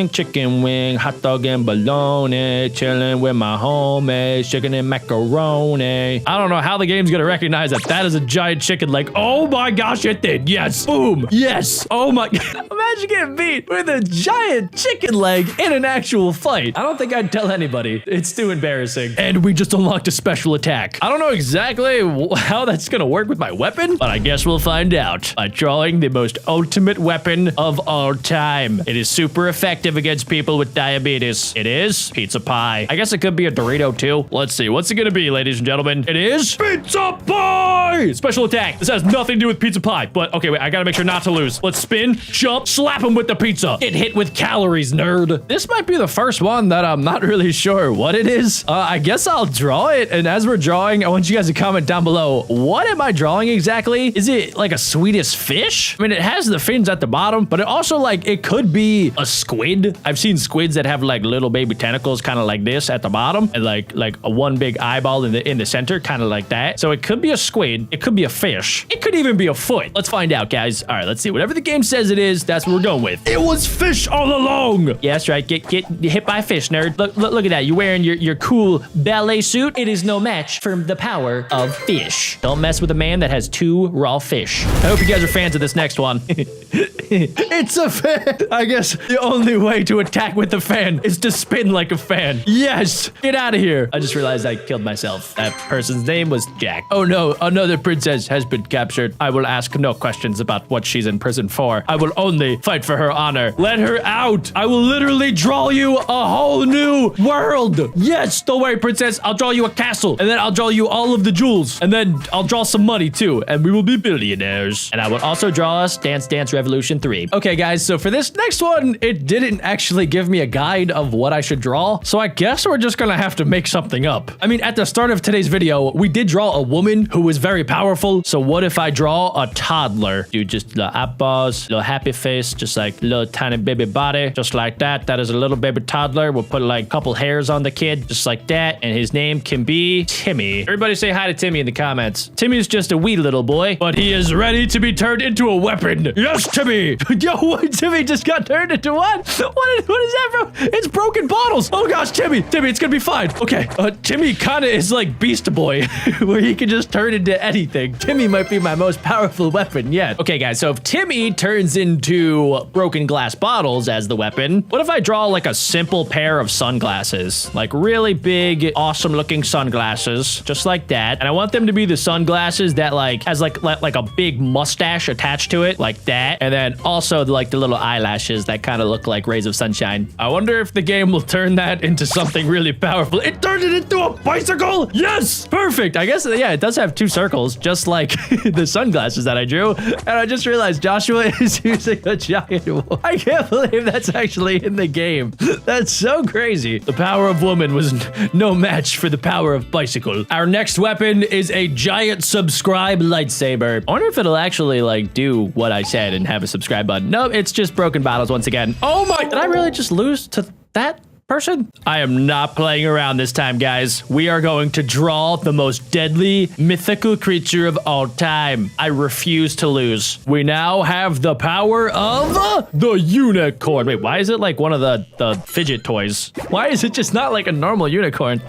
Chicken wing, hot dog and bologna, chilling with my homies, chicken and macaroni. I don't know how the game's gonna recognize that that is a giant chicken leg. Oh my gosh, it did. Yes. Boom. Yes. Oh my. Imagine getting beat with a giant chicken leg in an actual fight. I don't think I'd tell anybody. It's too embarrassing. And we just unlocked a special attack. I don't know exactly how that's gonna work with my weapon, but I guess we'll find out by drawing the most ultimate weapon of all time. It is super effective against people with diabetes. It is pizza pie. I guess it could be a Dorito too. Let's see. What's it gonna be, ladies and gentlemen? It is pizza pie! Special attack. This has nothing to do with pizza pie, but okay, wait. I gotta make sure not to lose. Let's spin, jump, slap him with the pizza. Get hit with calories, nerd. This might be the first one that I'm not really sure what it is. I guess I'll draw it, and as we're drawing, I want you guys to comment down below. What am I drawing exactly? Is it like a Swedish fish? I mean, it has the fins at the bottom, but it also like, it could be a squid. I've seen squids that have like little baby tentacles, kind of like this at the bottom, and like a one big eyeball in the center, kind of like that. So it could be a squid. It could be a fish. It could even be a foot. Let's find out, guys. All right, let's see. Whatever the game says it is, that's what we're going with. It was fish all along. Yeah, that's right. Get hit by a fish, nerd. Look at that. You're wearing your cool ballet suit. It is no match for the power of fish. Don't mess with a man that has 2 raw fish. I hope you guys are fans of this next one. It's a fan. I guess the only way to attack with the fan is to spin like a fan. Yes. Get out of here. I just realized I killed myself. That person's name was Jack. Oh no, another princess has been captured. I will ask no questions about what she's in prison for. I will only fight for her honor. Let her out. I will literally draw you a whole new world. Yes, don't worry, princess. I'll draw you a castle, and then I'll draw you all of the jewels, and then I'll draw some money too, and we will be billionaires. And I will also draw us Dance Dance Revolution 3. Okay, guys, so for this next one, it didn't actually give me a guide of what I should draw, so I guess we're just gonna have to make something up. I mean, at the start of today's video, we did draw a woman who was very powerful, so what if I draw a toddler? Dude, just little eyeballs, little happy face, just like little tiny baby body, just like that. That is a little baby toddler. We'll put like a couple hairs on the kid, just like that, and his name can be Timmy. Everybody say hi to Timmy in the comments. Timmy's just a wee little boy, but he is ready to be turned into a weapon. Yes, Timmy! Yo, Timmy just got turned into what? What is that, bro? It's broken bottles. Oh gosh, Timmy, it's gonna be fine. Okay, Timmy kind of is like Beast Boy, where he can just turn into anything. Timmy might be my most powerful weapon yet. Okay, guys, so if Timmy turns into broken glass bottles as the weapon, what if I draw like a simple pair of sunglasses? Like really big, awesome looking sunglasses, just like that. And I want them to be the sunglasses that like has like a big mustache attached to it, like that. And then also like the little eyelashes that kind of look like rays of sunshine. I wonder if the game will turn that into something really powerful. It turned it into a bicycle. Yes, perfect. I guess, yeah, it does have 2 circles, just like the sunglasses that I drew. And I just realized Joshua is using a giant wall. I can't believe that's actually in the game. That's so crazy. The power of woman was no match for the power of bicycle. Our next weapon is a giant subscribe lightsaber. I wonder if it'll actually like do what I said and have a subscribe button. Nope, it's just broken bottles once again. Oh my, did I really just lose to that person? I am not playing around this time, guys. We are going to draw the most deadly mythical creature of all time. I refuse to lose. We now have the power of the unicorn. Wait, why is it like one of the fidget toys? Why is it just not like a normal unicorn?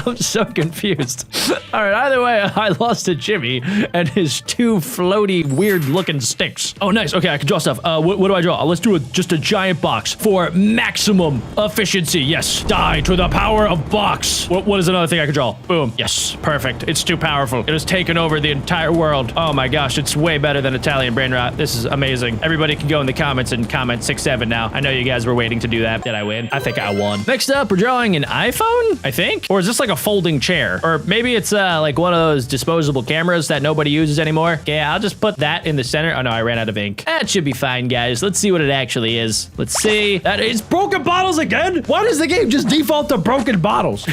I'm so confused. All right, either way, I lost to Jimmy and his 2 floaty, weird looking sticks. Oh, nice. Okay, I can draw stuff. What do I draw? Let's do just a giant box for maximum efficiency. Yes, die to the power of box. What is another thing I could draw? Boom. Yes, perfect. It's too powerful. It has taken over the entire world. Oh my gosh, it's way better than Italian brain rot. This is amazing. Everybody can go in the comments and comment 6-7 now. I know you guys were waiting to do that. Did I win? I think I won. Next up, we're drawing an iPhone, I think. Or is this like a folding chair? Or maybe it's like one of those disposable cameras that nobody uses anymore. Yeah, I'll just put that in the center. Oh no, I ran out of ink. That should be fine, guys. Let's see what it actually is. Let's see. That is broken bottles again. What is does the game just default to broken bottles?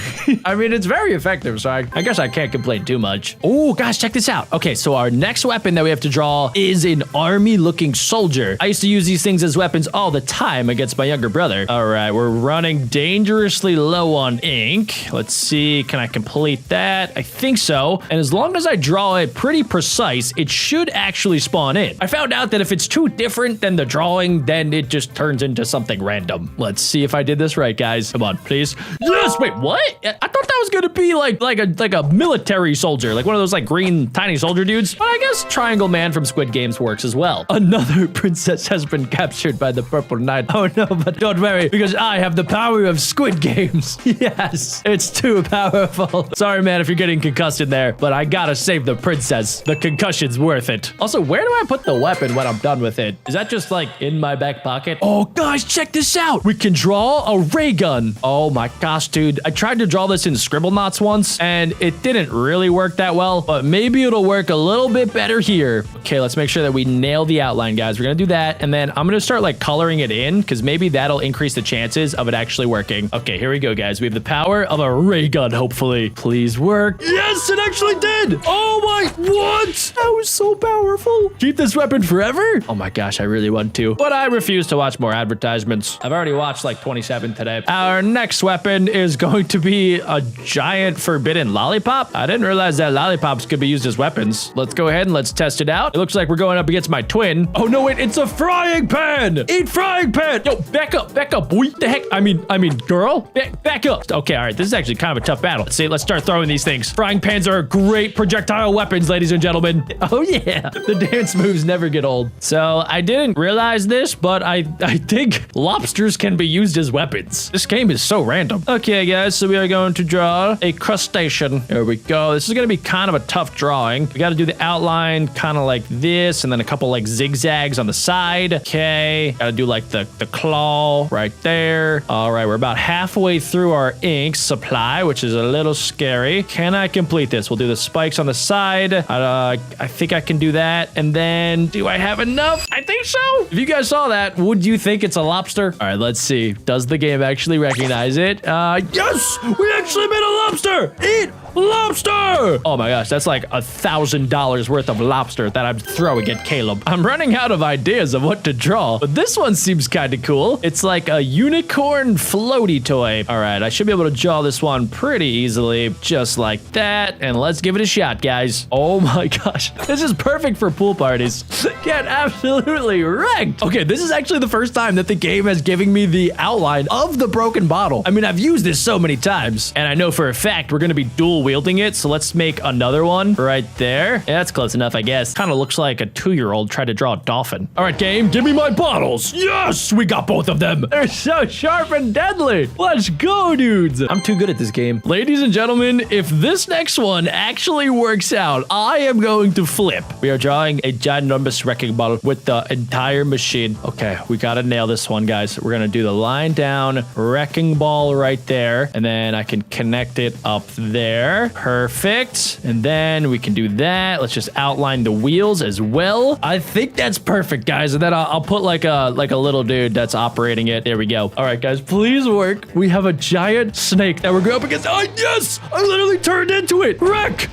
I mean, it's very effective, so I guess I can't complain too much. Oh, guys, check this out. Okay, so our next weapon that we have to draw is an army-looking soldier. I used to use these things as weapons all the time against my younger brother. All right, we're running dangerously low on ink. Let's see, can I complete that? I think so. And as long as I draw it pretty precise, it should actually spawn in. I found out that if it's too different than the drawing, then it just turns into something random. Let's see if I did this right, guys. Come on, please. Yes, wait, what? I thought that was gonna be like a military soldier, like one of those like green tiny soldier dudes. But I guess Triangle Man from Squid Games works as well. Another princess has been captured by the Purple Knight. Oh no, but don't worry, because I have the power of Squid Games. Yes, it's too powerful. Sorry, man, if you're getting concussed in there, but I gotta save the princess. The concussion's worth it. Also, where do I put the weapon when I'm done with it? Is that just like in my back pocket? Oh, guys, check this out. We can draw a ray gun. Oh my gosh, dude. I tried to draw this in Scribblenauts once, and it didn't really work that well, but maybe it'll work a little bit better here. Okay, let's make sure that we nail the outline, guys. We're gonna do that, and then I'm gonna start like coloring it in, because maybe that'll increase the chances of it actually working. Okay, here we go, guys. We have the power of a ray gun, hopefully. Please work. Yes, it actually did. Oh my, what? That was so powerful. Keep this weapon forever? Oh my gosh, I really want to, but I refuse to watch more advertisements. I've already watched like 27 today. Our next weapon is going to be a giant forbidden lollipop. I didn't realize that lollipops could be used as weapons. Let's go ahead and let's test it out. It looks like we're going up against my twin. Oh no, wait, it's a frying pan. Eat frying pan. Yo, back up, boy. The heck? I mean, girl, back up. Okay, all right, this is actually kind of a tough battle. Let's see, let's start throwing these things. Frying pans are great projectile weapons, ladies and gentlemen. Oh yeah, the dance moves never get old. So I didn't realize this, but I think lobsters can be used as weapons. This game is so random. Okay, guys, so we are going to draw a crustacean. There we go. This is going to be kind of a tough drawing. We got to do the outline kind of like this, and then a couple like zigzags on the side. Okay, got to do like the claw right there. All right, we're about halfway through our ink supply, which is a little scary. Can I complete this? We'll do the spikes on the side. I think I can do that. And then, do I have enough? I think so. If you guys saw that, would you think it's a lobster? All right, let's see. Does the game actually recognize it? Yes, we actually made a lobster. Eat lobster. Oh my gosh, that's like $1,000 worth of lobster that I'm throwing at Caleb. I'm running out of ideas of what to draw, but this one seems kind of cool. It's like a unicorn floaty toy. All right, I should be able to draw this one pretty easily, just like that. And let's give it a shot, guys. Oh my gosh, this is perfect for pool parties. Get absolutely wrecked. Okay, this is actually the first time that the game has given me the outline of the broken bottle. I mean, I've used this so many times, and I know for a fact we're gonna be dual wielding it, so let's make another one right there. Yeah, that's close enough, I guess. Kind of looks like a 2-year-old tried to draw a dolphin. All right, game, give me my bottles. Yes, we got both of them. They're so sharp and deadly. Let's go, dudes. I'm too good at this game. Ladies and gentlemen, if this next one actually works out, I am going to flip. We are drawing a ginormous wrecking ball with the entire machine. Okay, we gotta nail this one, guys. We're gonna do the line down, wrecking ball right there, and then I can connect it up there. Perfect. And then we can do that. Let's just outline the wheels as well. I think that's perfect, guys. And then I'll put like a little dude that's operating it. There we go. All right, guys, please work. We have a giant snake that we're going up against. Oh, yes! I literally turned into it. Wreck!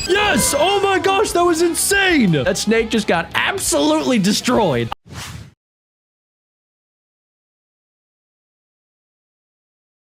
Yes! Oh my gosh, that was insane. That snake just got absolutely destroyed.